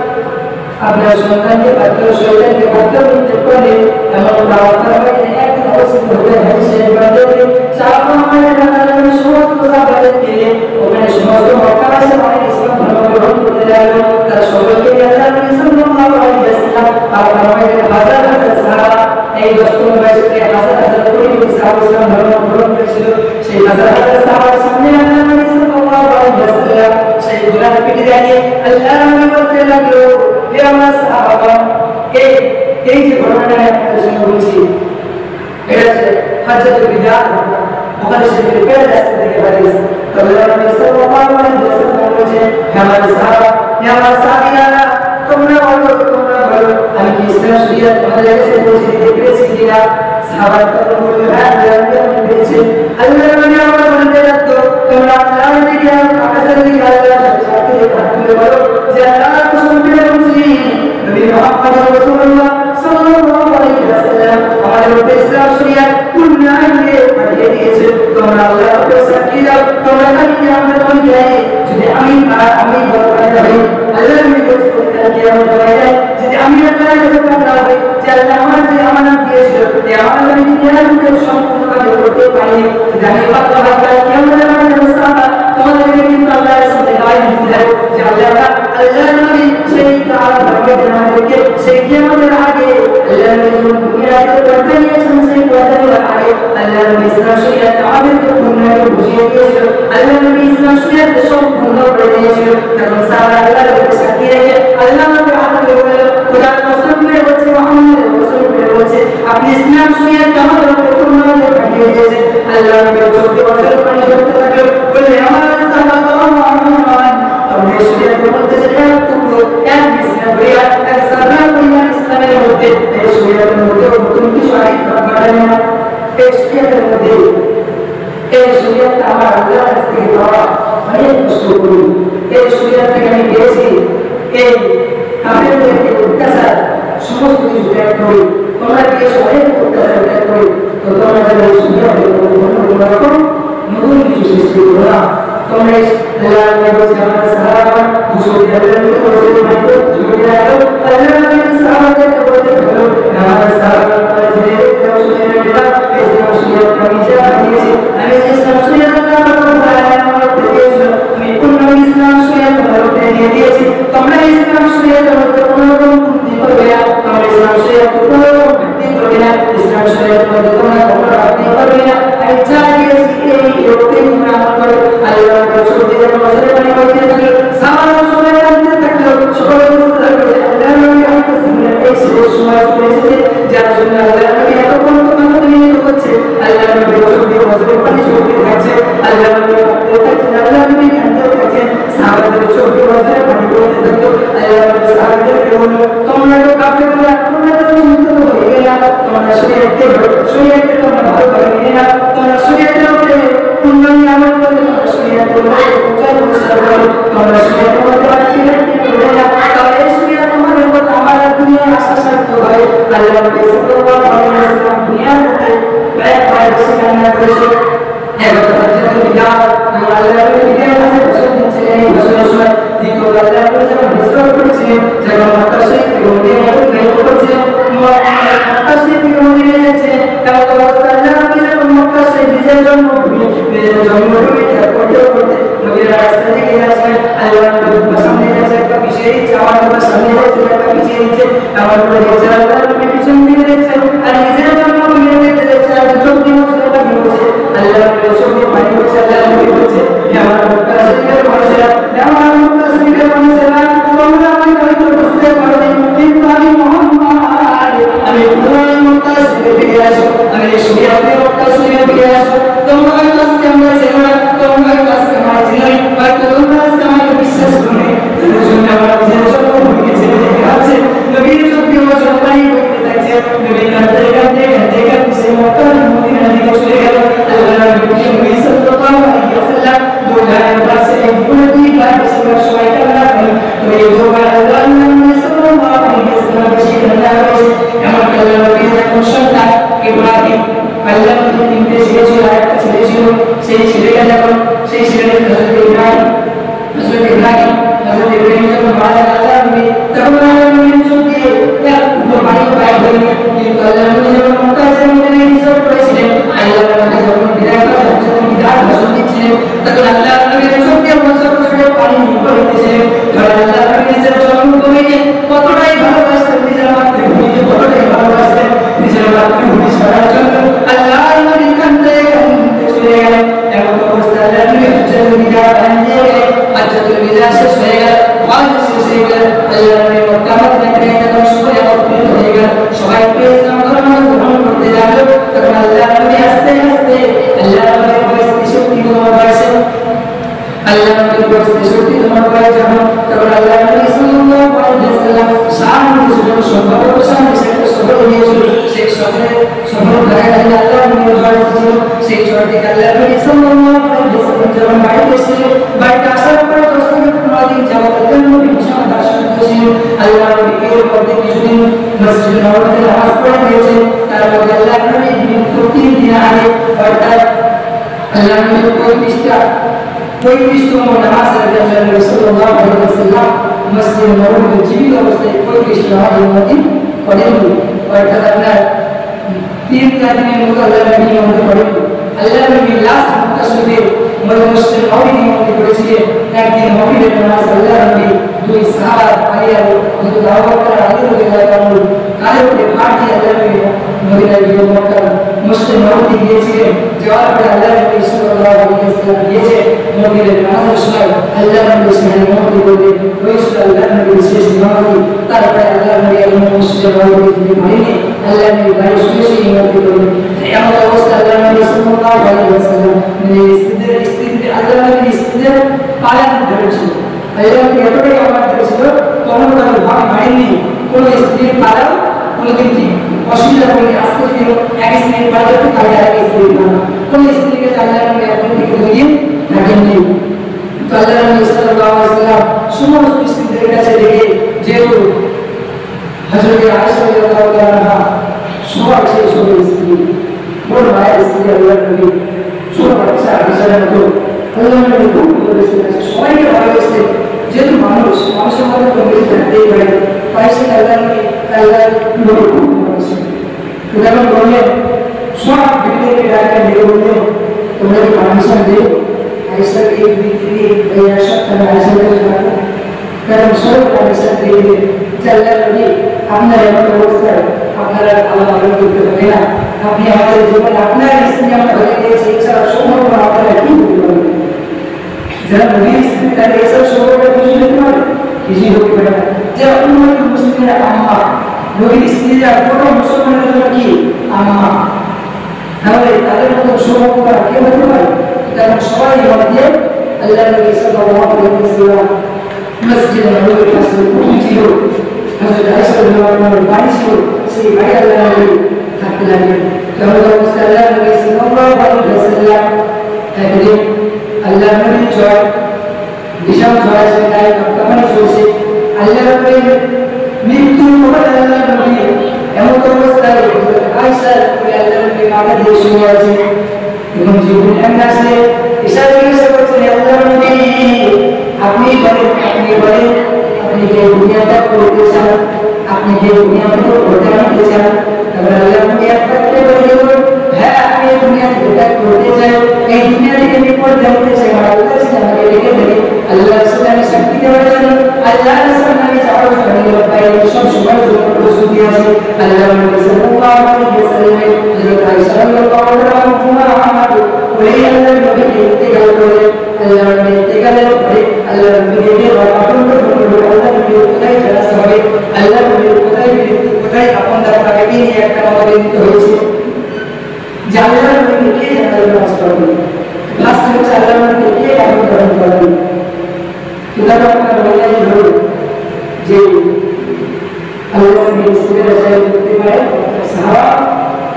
Speaker 2: আপনার সন্তানকে পাত্র শয়তানকে পাত্র করতে পারে এমন দাওয়াত হবে একদিন অবস্থিত হতে হাদিসের মাধ্যমে সাফা মারওয়া সমস্ত সাহাবাদেরকে ওখানে সমস্ত মক্কাবাসী অনেক ইসলাম ধর্ম গ্রহণ করতে লাগলো তারা সকলকে আল্লাহ নবী সাল্লাল্লাহু আলাইহি ওয়াসাল্লাম আর আমাদের হাজার হাজার সাহাবা এই 10 নম্বর বয়সে হাজার হাজার কোটি সাহাবা ইসলাম ধর্ম গ্রহণ করেছিল সেই হাজার হাজার সাহাবার সামনে আল্লাহ নবী সাল্লাল্লাহু আলাইহি ওয়াসাল্লাম সেই গুনাহ পিটে দাঁড়িয়ে আল্লাহ নবী বলতে লাগলো হে আমার সাহাবা এই যে ঘটনাটা আপনাদের সঙ্গে বলছি এটা হচ্ছে হজ্জাতুল বিদা বুখারী শরীফের পরের রাস্তা থেকে হাদিস আল্লাহ নবী সাল্লাল্লাহু আলাইহি ওয়াসাল্লাম বলেছেন হে আমার সাহাবা হে আমার সাহাবীরা তোমরা বলো আমি কি ইসলাম শরীয়ত তোমাদের কাছে পৌঁছে দিতে পেরেছি কিনা সাহাবারা তখন বলল হ্যাঁ আমি পেরেছি আল্লাহ নবী আমাকে বলতে লাগলো তোমরা আল্লাহর দিকে আকাশের দিকে আল্লাহর সাথে সাথে বলো যে আল্লাহর কসম করে বলছি নবী মুহাম্মদ রাসূলুল্লাহ সাল্লাল্লাহু আলাইহি ওয়াসাল্লাম আমাদের উপর ইসলাম শরীয়ত পূর্ণাঙ্গে পাঠিয়ে দিয়েছে তোমরা আল্লাহর উপর সাক্ষী দাও তোমরা কি কিয়ামতের ময়দানে যদি আমি বলতে হই আল্লাহ নবী বলছেন কিয়ামতের ময়দানে যদি আমি আল্লাহর কাছে প্রার্থনা করি যে আল্লাহ আমার যে আমানত দিয়েছিল এই আমানত আমি কিয়ামতের সম্পূর্ণভাবে করতে পারিনি যদি আমি কথা বলতে কিয়ামতের ময়দানে সাহাবা তোমাদেরকে কিন্তু আল্লাহর সাথে গায়ে দিতে দেয় যে আল্লাহ নবী সেই কাল ভাবে আমাদেরকে সেই কিয়ামতের আগে আল্লাহ নবী দুনিয়াতে করতে নিয়েছেন সেই কথার আগে আল্লাহ নবী ইসলাম শরীয়ত আমাদেরকে পূর্ণভাবে বুঝিয়ে দিয়েছিল আল্লাহ নবী ইসলাম শরীয়ত সম্পূর্ণ করে দিয়েছিল তখন সাহাবা আল্লাহর উপর সাক্ষী রেখে আল্লাহ নবী আমাদের বলে খোদার কসম করে বলছে মুহাম্মদের কসম করে বলছে আপনি ইসলাম শরীয়ত আমাদের উপর পূর্ণভাবে পাঠিয়ে দিয়েছেন আল্লাহ নবী 14 বছর পানি করতে লাগলো বলে আমার সাহাবা মুহাম্মদ তোমরা শরীয়তের মধ্যে যে এক টুকরো এক বিছনা বইয়া এক সাদা বইয়া ইসলামের মধ্যে এই শরীয়তের মধ্যে নতুন কিছু আইন বাড়ানো না এই শরীয়তের মধ্যে এই শরীয়ত আমার আল্লাহর কাছ থেকে পাওয়া অনেক কষ্ট করি এই শরীয়ত থেকে আমি পেয়েছি এই কাফেরদেরকে অত্যাচার সমস্ত কিছু ত্যাগ করি তোমরা কি অনেক অত্যাচার ত্যাগ করি তো তোমরা যারা এই শরীয়তের কোনো রকম নতুন কিছু সৃষ্টি করো না তোমরা আল্লাহ নবী বলেছেন আমার সাহাবা মুসলিম আল্লাহকে বলতে ভালো জুড়ে রাখো আল্লাহ নবী সাহাবাদেরকে বলতে ভালো আমার সাহাবা যে রাসূলের বিনা এই রাসূলের পরিচয় দিয়েছে আমি যে রাসূলের নাম আমার দিয়েছি আমি কোন ইসলাম শরীয়ত ভালো দিয়ে দিয়েছি তোমরা ইসলাম শরীয়তের মধ্যে কোনো রকম ত্রুটি করবে না তোমরা ইসলাম শরীয়ত কোনো রকম ভক্তি করবে না ইসলাম শরীয়তের মধ্যে তোমরা কোনো ভক্তি করবে না আমি যা দিয়েছি এই লোককে তোমরা আমল করো আল্লাহ রাসূল দিয়ে মসজিদে পানি করতে থাকে সামান্য সময় লাগতে থাকলো সকল বুঝতে থাকলো আল্লাহ নবী আমাদের সামনে এই শেষ সময় চলে এসেছে যার জন্য আল্লাহ নবী এত বড় কথা নিয়ে করছে আল্লাহ নবী রাসূল দিয়ে মসজিদে পানি করতে শরীয়তকে তোমরা ভালোভাবে মেনে নাও, তোমরা শরীয়তের উপরে উন্নয়ন আমল করলে তোমরা শরীয়তের উপরে প্রচার প্রসার করো, তোমরা শরীয়তের মধ্যে আত্মীয়তা করে না, তাহলে এই শরীয়ত তোমাদের মধ্যে আমার দুনিয়ায় আসা সাধ্য হয়। আল্লাহ নবী সাল্লাল্লাহু আলাইহি ওয়াসাল্লাম দুনিয়ার মধ্যে প্রায় 5 বছর কান্না করেছে। এবার তাদের বিদায় আল্লাহ নবী বিদায় কাছে বসে দিচ্ছিলেন, এই বছরের সময় দ্বিতীয় আল্লাহ নবী যখন হিজরত করেছিলেন, যখন মক্কা শরীফ থেকে মদিনায় বের করেছিলেন, মক্কা শরীফ থেকে মদিনায় গেছেন, এমন অবস্থায় আল্লাহ নবী যখন মক্কা শরীফ নিজের জন্মভূমি ত্যাগ করতে করতে মদিনার রাস্তা থেকে যাচ্ছেন, আল্লাহ নবী সামনে যাচ্ছে একটা পিছিয়ে দিচ্ছে, আমার নবী সামনে যাচ্ছে একটা পিছিয়ে দিচ্ছে, আমার নবী দেখছে আল্লাহ নবী পিছন দিকে দেখছেন, আর নিজের জন্মভূমি দেখতে দেখছে, আর চোখ দিয়ে মুসলে পানি হচ্ছে, আল্লাহ নবী চোখ দিয়ে পানি হচ্ছে, আল্লাহ নবী বলছে আমার মক্কা শরীফের মানুষেরা, আমার মক্কা শরীফের মানুষেরা, তোমরা আমাকে হয়তো বুঝতে পারবে, কিন্তু আমি মুহাম্মদ, আমি পুরো মক্কা শরীফে ফিরে আসো, আমি শরীয়তের মক্কা শরীফে ফিরে আসো, তোমরা হয়তো আজকে আমরা চেনো না, তোমরা হয়তো আজকে আমার চিনি, হয়তো তোমরা আজকে আমাকে বিশ্বাস করবে, তাদের জন্য আমার নিজের জন্মভূমিকে ছেড়ে যেতে হচ্ছে, নবীর চোখ দিয়ে আমার জন্মাই করতে থাকছে, নবী কাঁদতে কাঁদতে কাঁদতে কাঁদতে সে মক্কা মদিনা দিকে চলে গেল। আল্লাহ নবী সাল্লাল্লাহু আলাইহি ওয়াসাল্লাম দুনিয়ার পাশে জীবনে দুইবার বেশিরভাগ সময় কান্না করেন, তো এই দুবার আল্লাহ নবী সাল্লাল্লাহু আলাইহি ওয়াসাল্লাম বেশি কান্না করেছে। এমন আল্লাহ নবী যখন সন্তান ইব্রাহিম, আল্লাহ নবী তিনটে ছেলে ছিল, আরেকটা ছেলে ছিল, সেই ছেলেটা যখন সেই ছেলেটা হযরত ইব্রাহিম যখন মারা গেল, আল্লাহ নবী তখন আল্লাহ নবীর চোখ দিয়ে এক উপর পানি বাইর হয়নি, কিন্তু আল্লাহ নবী যখন মক্কা থেকে মদিনায় হিজরত করেছিলেন, আল্লাহ নবী যখন বিদায় ভাষণ দিচ্ছিলেন, তখন আল্লাহ নবীর চোখ দিয়ে বছর বছর পানি নির্ভর হতেছিলেন, কারণ আল্লাহ নবী নিজের জন্মভূমিকে কতটাই ভালোবাসতেন, নিজের মাতৃভূমিকে কতটাই ভালোবাসতেন, নিজের মাতৃভূমি ছাড়ার জন্য আল্লাহ নবী কাঁদতে কাঁদতে চলে গেলেন। এমন অবস্থায় আল্লাহ নবী হজ্জাতুল বিদা বানিয়ে গেলেন, হজ্জাতুল বিদা শেষ হয়ে গেল, হজ শেষ হয়ে গেল, আল্লাহ নবী মক্কা মদিনা থেকে যখন সবাই একত্রিত হয়ে গেল, সবাই ইসলাম ধর্ম গ্রহণ করতে লাগলো, তখন আল্লাহ নবী আস্তে আস্তে আল্লাহ নবীর পরিস্থিতি শক্তি তোমার বয়সে, আল্লাহ নবীর পরিস্থিতি শক্তি তোমার বয়সে যখন, তখন আল্লাহ নবী সাল্লাল্লাহু আলাইহি ওয়াসাল্লাম শাম যখন সম্ভবত শাম একটা শহর নিয়েছিল, সেই শহর জায়গায় আল্লাহ নবীর বাড়ি ছিল, সেই শহর থেকে আল্লাহ নবী সাল্লাল্লাহু আলাইহি ওয়াসাল্লাম যখন বাড়িতে এসেছিলেন, বাড়িতে আসার পর 10 থেকে 15 দিন যাবত আল্লাহ নবী বিছানা দাসন করেছিলেন। আল্লাহ নবী এর পরে কিছুদিন মসজিদে নববীতে নামাজ পড়ে গিয়েছেন, তারপর আল্লাহ নবী 3 দিন আগে অর্থাৎ আল্লাহ নবী 35তম নামাজ আল্লাহ নবী সাল্লাল্লাহু আলাইহি ওয়াসাল্লাম মসজিদে নববীতে জীবিত অবস্থায় 35 নামাজ অনুমতি পড়েননি, অর্থাৎ আপনার 3-4 দিনের মতো আল্লাহ নবী অনুমতি পড়েননি। আল্লাহ নবী লাস্ট মক্কা শরীফে মসজিদে নববী অনুমতি পড়েছিলেন। একদিন নবীর নামাজ আল্লাহ নবী 2 সাহাবা আলী আর হযরত আবু বকর রাদিয়াল্লাহু আনহু কালের উপরে ভার দিয়ে আল্লাহ নবী মদিনায় গিয়ে মক্কা মসজিদে নববী গিয়েছিলেন। যাওয়ার পরে আল্লাহ নবী সাল্লাল্লাহু আলাইহি ওয়াসাল্লাম গিয়েছে নবীর নামাজের সময় আল্লাহ নবী সাল্লাল্লাহু আলাইহি ওয়াসাল্লাম ওই আল্লাহ নবী শেষ নামাজি, তারপরে আল্লাহ নবী মসজিদে নববী থেকে বাড়িতে আল্লাহ নবী বাড়ি শুয়ে শুয়ে ইমামতি করলেন। এমন অবস্থা আল্লাহ নবী সাল্লাল্লাহু আলাইহি ওয়াসাল্লাম স্ত্রীদের আল্লাহ নবীর স্ত্রীদের পালন ধরেছিল, আল্লাহ নবী এতটাই আমার ধরেছিল, তখন তার ভাব বাড়েনি, কোনো স্ত্রীর পালন কোনোদিন কি অসুবিধা করে আজকে যদি এক স্ত্রীর পালন করতে তাহলে এক স্ত্রীর পালন কোনো স্ত্রীকে আল্লাহ নবী এখন থেকে দিন থাকেননি। তো আল্লাহ নবী সাল্লাল্লাহু আলাইহি ওয়াসাল্লাম সমস্ত স্ত্রীদের কাছে দেখে, যেহেতু হযরত আয়েশা রাদিয়াল্লাহু আনহা সবার চেয়ে ছোট স্ত্রী, বড় মায়ের স্ত্রী আল্লাহ নবী ছোট বাচ্চা আয়েশার মতো আল্লাহ নবী খুব ভালোবেসেছেন, সবাইকে ভালোবেসেছেন, যেহেতু মানুষের মধ্যে তো মিল থাকতেই পারে, আয়েশা আল্লাহ নবী খুব ভালোবেসেছেন। তো যখন বললেন সব বিবিদেরকে ডাকে ডেকে বললেন তোমরা কি পারমিশন দেবে আয়েশার এই বিক্রি এই আশা তারা আয়েশাকে ডাকো, কারণ সব পারমিশন দিয়ে দিলেন যে আল্লাহ নবী আপনার এমন অবস্থায় আপনারা ভালো ভালো করতে হবে না, আপনি আমাদের জীবনে আপনার স্ত্রী আমরা হয়ে গিয়েছে, এছাড়া সম্পর্ক আপনারা কি করতে পারবেন, যারা নবীর স্ত্রী তারা এছাড়া সম্পর্ক কিছু করতে পারে, কিছুই করতে পারে না। যে অন্য মুসলিমের আম্মা, নবীর স্ত্রীরা পুরো মুসলমানের জন্য কি আম্মা, তাহলে তাদের মতো সম্পর্ক করা কে হতে পারে, কারণ সবাই মধ্যে আল্লাহ নবী সাল্লাল্লাহু আলাইহি ওয়াসাল্লাম মসজিদে নববীর পাশে উঠি ছিল, হযরত আয়েশা রাদিয়াল্লাহু আনহার বাড়ি ছিল, সেই বাড়ি আল্লাহ নবী থাকতেন। লাগে। তাহলে মুসাল্লাহ নবী সাল্লাল্লাহু আলাইহি ওয়াসাল্লাম একদিন আল্লাহ নবীর জ্বর বিশাল জ্বর আছে, তাই কাঁপানি চলছে। আল্লাহ নবীর মৃত্যুর পর আল্লাহ নবী এমন অবস্থায় আয়েশা আল্লাহ নবী মাথা দিয়ে শুয়ে আছে এবং জিবরিল আমিন আসলে ইশারা জিজ্ঞাসা করছেন, আল্লাহ নবী আপনি বলেন আপনি কি দুনিয়া ত্যাগ করতে চান, আপনি কি দুনিয়া থেকে কোথায় নিতে চান? তাহলে আল্লাহ নবী একবার বলে হ্যাঁ আমি দুনিয়া থেকে ত্যাগ করতে চাই, এই দুনিয়া থেকে বিপদ দেখতে চাই। আল্লাহ আমাকে ডেকে দেবে, আল্লাহ রাসূলের শক্তি দেওয়ার জন্য আল্লাহ রাসূল আমি যাওয়ার জন্য বাইরে সব সময় প্রস্তুতি আছে। আল্লাহ নবী সাল্লাল্লাহু আলাইহি ওয়াসাল্লাম হযরত আয়েশা রাদিয়াল্লাহু আনহা বলে আল্লাহ নবী ইন্তেকাল করলেন। আল্লাহ নবী ইন্তেকালের পরে আল্লাহ নবীকে রাফাতুল আল্লাহ নবী কোথায় জানাজা হবে, আল্লাহ নবী কোথায় আপনাদের তাকে নিয়ে একটা মতবিত হয়েছে যে আল্লাহ নবীকে কে জানাজা নামাজ পড়াবে, ফার্স্ট হচ্ছে আল্লাহ নবীকে কে কাফন দাফন করবে। কিতাবে আপনারা বলে হলো যে আল্লাহ নবী ইসলামের রাস্তায় করতে পারে, সাহাবা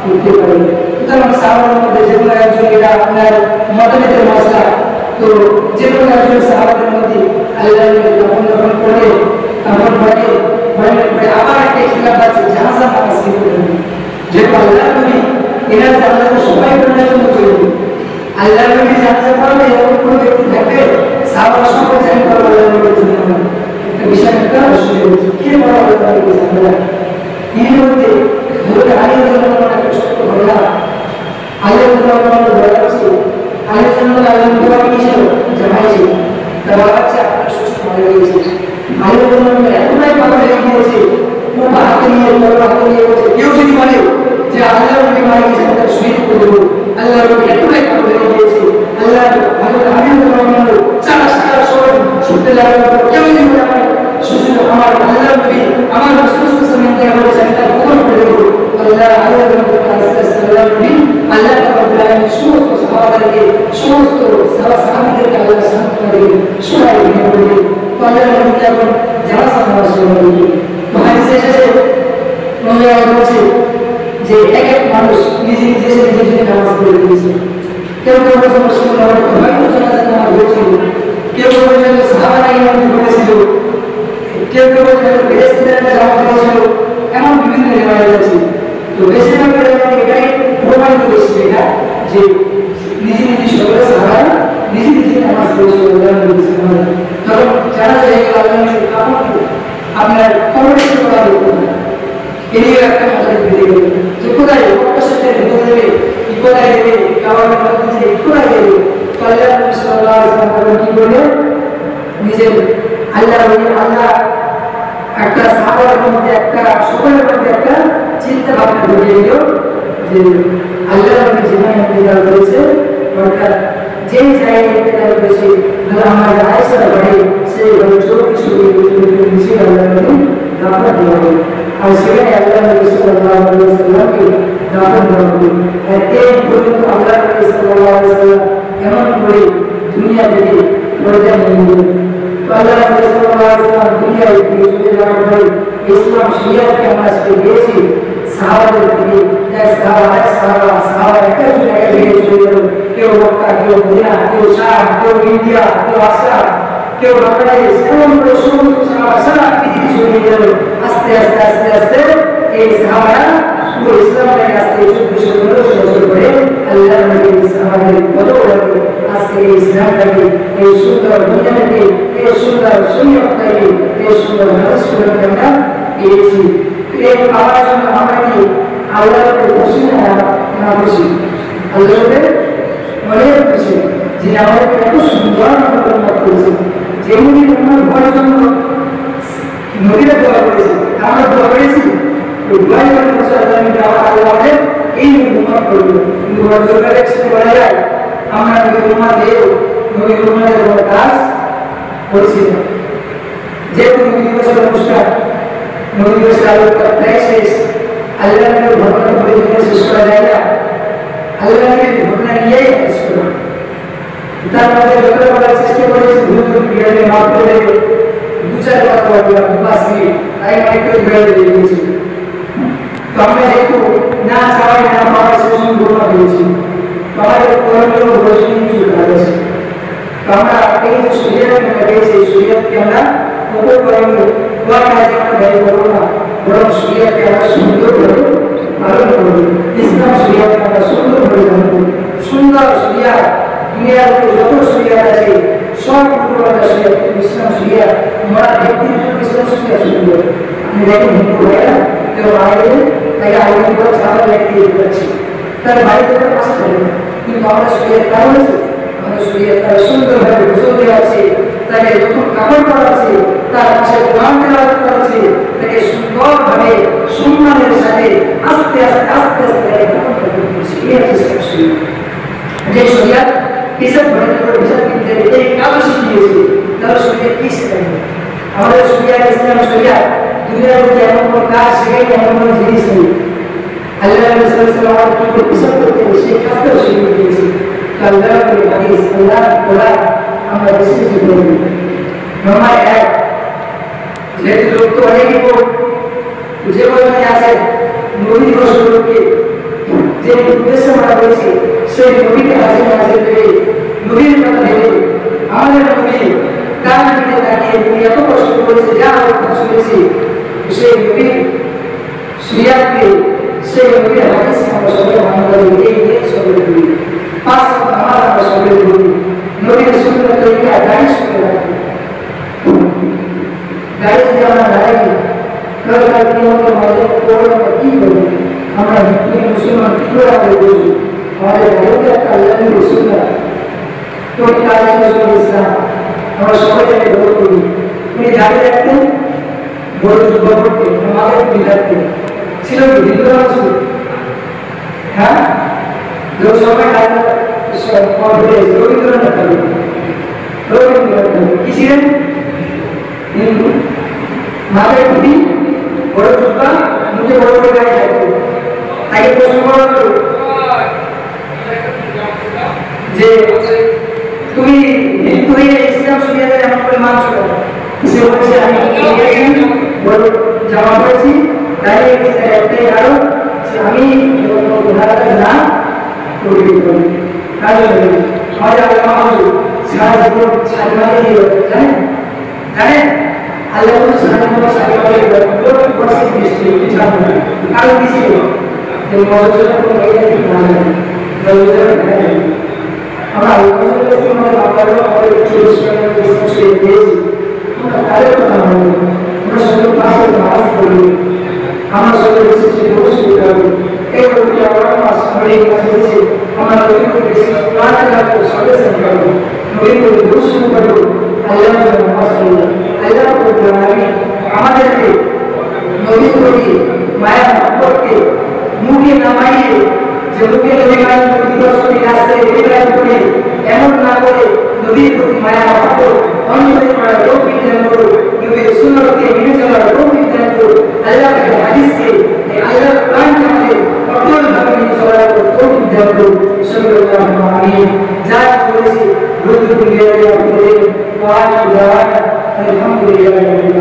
Speaker 2: করতে পারে। সুতরাং সাহাবাদের মধ্যে যে কোনো একজন এটা আপনার মতভেদের মশলা, তো যে কোনো একজন সাহাবাদের মধ্যে আল্লাহ নবী কাফন দাফন করে কাফন পরে আবার একটা ইখতিলাফ আছে জানাজা নামাজ কি করবে। যে আল্লাহ নবী এরা জানাজা সবাই পড়ার জন্য চলবে, আল্লাহ নবী জানাজা পড়বে এরকম কোনো ব্যক্তি থাকবে সাহাবারা সবাই জানি করবে আল্লাহ নবীর জন্য একটা বিষয় একটা অসুবিধা হচ্ছে কে বড় আল্লাহ নবীর জানাজা। এর মধ্যে হযরত আলী রাদিয়াল্লাহু আনহু একটা ছোট্ট ঘটনা, আলী রাদিয়াল্লাহু আনহু বলা হচ্ছে আলী রাদিয়াল্লাহু আনহু কি ছিল জামাই ছিল, তার বাচ্চা আপনার সুস্থ হয়ে গেছে। আলী রাদিয়াল্লাহু আনহু এতটাই পাগল হয়ে গিয়েছে, ও হাতে নিয়ে বলছে কেউ যদি বলে যে আল্লাহ নবী মারা গেছে তার শহীদ করে দেবো, আল্লাহ নবী এতটাই পাগল হয়ে গিয়েছে। আল্লাহ হযরত আলী রাদিয়াল্লাহু আনহু চারা সব ছুটতে লাগলো, কেউ যদি বলে সুস্থ আমার আল্লাহ নবী আমার সুস্থ সমিতি আমার চিন্তা পূরণ করে দেবো, আল্লাহ আলী রাদিয়াল্লাহু আনহু আল্লাহ রাব্বুল আলামিন সমস্ত সাহাবাদেরকে সমস্ত সাহাবীদেরকে আল্লাহ শান্ত করে সবাই ভেঙে পড়বে। তো আল্লাহ নবী যখন জানাজা নামাজ শুরু করলেন, তো হাদিসে এসেছে বলছে যে এক এক মানুষ নিজে নামাজ পড়ে দিয়েছে। কেউ কেউ বলছে মুসলিম হয়তো জানাজা নামাজ হয়েছিল, কেউ কেউ বলছে সাহাবারা ইমাম করেছিল, কেউ কেউ বলছে ফেরেশতারা জামাত করেছিল, এমন বিভিন্ন রিওয়ায়াত আছে। তো বেশিরভাগ এটাই প্রমাণিত হয়েছে এটা যে নিজে সকলে সাহাবারা নিজে নামাজ পড়েছিল। তখন জানা যায় আল্লাহ নবী আপনার কমিউনিস্ট করা হতো না, এর একটা মজার বেরিয়ে গেল যে কোথায় প্রকাশের ভিতরে কি কোথায় দেবে কাবার মধ্যে কোথায় দেবে। তো আল্লাহ নবী সাল্লাল্লাহু আলাইহি ওয়াসাল্লাম কি করলেন, নিজের আল্লাহ একটা সাহাবার মধ্যে একটা সকলের মধ্যে একটা চিন্তা ভাবনা ঢুকিয়ে দিল যে আল্লাহ নবী যেখানে ইন্তেকাল করেছে অর্থাৎ যেই জায়গায় ইন্তেকাল করেছে আমার আয়েশার বাড়ি সেই ঘরে 24 নিচে আল্লাহ নবী দাফন দেওয়া হবে, আর সেখানে আল্লাহ নবী সাল্লাল্লাহু আলাইহি ওয়াসাল্লামকে দাফন দেওয়া হবে। আর এই পর্যন্ত আল্লাহ নবী সাল্লাল্লাহু আলাইহি ওয়াসাল্লাম এমন করে দুনিয়া থেকে পর্দায় নিয়ে গেলেন। তো আল্লাহ নবী সাল্লাল্লাহু আলাইহি ওয়াসাল্লাম দুনিয়ায় চলে যাওয়ার পরে ইসলাম শরিয়াতকে আমরা আজকে পেয়েছি সাহাবাদের থেকে, সাহাবা একটা জায়গায় থেকে চলে গেল, কেউ মক্কা, কেউ মদিনা, কেউ শাম, কেউ ইন্ডিয়া, কেউ আসাম, কেউ বাংলাদেশ, এমন করে সমস্ত সাহাবা সারা পৃথিবী ছড়িয়ে গেল। আস্তে আস্তে আস্তে আস্তে এই সাহাবারা পুরো ইসলামের কাছে 24 বছর করে আল্লাহ নবীর সাহাবাদের বদৌলতে আজকে এই ইসলামটাকে এই সুন্দর দুনিয়াটাকে এই সুন্দর শরীয়তটাকে এই সুন্দর মানুষগুলোকে আমরা পেয়েছি। এই পাওয়ার জন্য আমরা কি আল্লাহকে খুশি না খুশি? আল্লাহকে অনেক খুশি যে আমাদেরকে এত সুন্দর করেছে, যেমনি আমরা ঘরের জন্য নদীরা দোয়া করেছি, আমরা দোয়া করেছি এই উন্নত করবো। কিন্তু বলা যায় আমরা নবীর কাজ করছি না। যেহেতু নবী দিবসের অনুষ্ঠান, নবী দিবসের আলোচনা প্রায় শেষ, আল্লাহ নবীর ঘটনা পরিচয় শেষ করা যায় না, আল্লাহ নবীর ঘটনা নিয়েই শেষ করা। তার মধ্যে যতটা বলার চেষ্টা করেছি বিহারে মাফ করে দেবে, 2-4 কথা বললাম 5 মিনিট, তাই অনেক করে ঘুরে দিয়েছি। তো আমরা যেহেতু না না চাওয়াই না পাওয়ার সেশন ঘটনা পেয়েছি আমাদের করণীয় বসে কিছু কাজ আছে তো আমরা এই যে সুরিয়াকে পেয়েছি সুরিয়াকে আমরা উপর করণীয় কোন কাজে আমরা ব্যয় করবো না বরং সুরিয়াকে আমরা সুন্দর করে পালন করবো ইসলাম সুরিয়াকে আমরা সুন্দর করে জানবো সুন্দর সুরিয়া দুনিয়ার যত সুরিয়া আছে সব উপরওয়ালা সুরিয়া ইসলাম সুরিয়া আমরা ব্যক্তির ইসলাম সুরিয়া সুন্দর আমি দেখি হিন্দু ভাইরা কেউ বাইরে তাকে আয়োজন করে চাঁদা ব্যক্তি দিচ্ছি তার বাড়িতে পাশে থাকে কিন্তু আমরা সুরিয়ার কারণ আছে আমরা সুরিয়ার তার সুন্দরভাবে গোসল দেওয়া আছে তাকে নতুন কাপড় পরা আছে তার পাশে কোরআন তেলাওয়াত করা আছে তাকে সুন্দরভাবে সম্মানের সাথে আস্তে আস্তে আস্তে আস্তে কাপড় করতেছি এই হচ্ছে সুরিয়া যে সুরিয়া হিসাব বাড়িতে করে হিসাব কিনতে এই কাজও শিখিয়েছে তাহলে সুরিয়া কি শেখাবে আমাদের সুরিয়া ইসলাম সুরিয়া দুনিয়ার মধ্যে এমন কোনো কাজ শেখাই এমন কোনো জিনিস নেই আল্লাহ রাসূলুল্লাহ সাল্লাল্লাহু আলাইহি ওয়াসাল্লাম হিসাব করতে সেই কাজটাও শিখিয়ে দিয়েছে আল্লাহর হাদিস আল্লাহ কোরআন আমরা বেশি বেশি পড়ি নম্বর 1 যে লোক তো অনেকই যে বলতে আছে নবী দিবস উপলক্ষে যে উদ্দেশ্য আমরা করেছি সেই নবীকে হাজির হাজির করে নবীর কথা ভেবে আমাদের নবী তার দিকে তাকিয়ে তিনি এত কষ্ট করেছে যা আমরা শুনেছি সেই নবীর সুরিয়াকে সেই নবীর হাদিস আমরা সবাই মান্য করি এই নিয়ে সবাই করি 5 ওয়াক্ত নামাজ আমরা সবাই করি নবীর সুন্নাত তরিকা দাঁড়িয়ে শুনে রাখি দাঁড়িয়ে যদি আমরা দাঁড়াই তাহলে নিয়মকে মাঝে করবো কি করবো আমরা হিন্দু মুসলমান কি করে আমরা বুঝি আমাদের ভারতে একটা আল্লাহর সুন্নাত তো কাজে নজরুল ইসলাম আমরা সবাই তাকে গৌরব করি উনি দাঁড়িয়ে রাখতেন বড় যুদ্ধ করতেন আমাদের বিধাতে ছিল কি হিন্দু মুসলিম হ্যাঁ जो समय आया कॉन्फिडेंस रविंद्रनाथ ঠাকুর কি ছিলেন হিন্দু মাথায় টুপি বড় জুব্বা মুখে বড় বড় গায়ে থাকতো তাকে প্রশ্ন করা হতো যে তুমি হিন্দু হয়ে ইসলাম সুরিয়াতে এমন করে মানছো কেন সে বলছে আমি বড় জামা পড়েছি তাই একটাই কারণ আমি উদাহরণ না তৈরি করি কাজ আমাদের আল্লাহ মাহমুদ সারা জীবন সারিমালে দিয়ে জানেন জানেন আল্লাহ সারা জীবন সারিমালে দিয়ে বসে বৃষ্টি জানো কারণ কি ছিল যে মজুদের কোনো মেয়ে না মজুদের আমরা মজুদের সময় বাবারও আমাদের খ্রিস্টানের বিশ্বাসে দিয়েছি আমরা তাদের কথা বলি আমরা সবাই পাশে নামাজ পড়ি আমরা সবাই বেশি বসে করি এই বলতে আমরা মাস পড়ে গেছি আমরা নবীকে বেশি প্রাণ লাগতো সবে করবো নবীকে দুষ্ণ করবো আল্লাহ আল্লাহ আমাদেরকে নবীর প্রতি মায়া সম্পর্কে মুখে নামাইয়ে যে মুখে নবী রাস্তায় করে এমন না করে নবীর প্রতি মায়া মহব্বত অন্তরে করার তৌফিক দান করো নবীর সুন্নতকে মেনে চলার তৌফিক দান করো আল্লাহর হাদিসকে আল্লাহর কোরআনকে আমাদের কঠোরভাবে মেনে চলার তৌফিক দান করো সাল্লাল্লাহু আলাইহি যা বলেছি রুদ্র দুনিয়ায় আপনাদের ওয়াজ দাওয়াত আলহামদুলিল্লাহ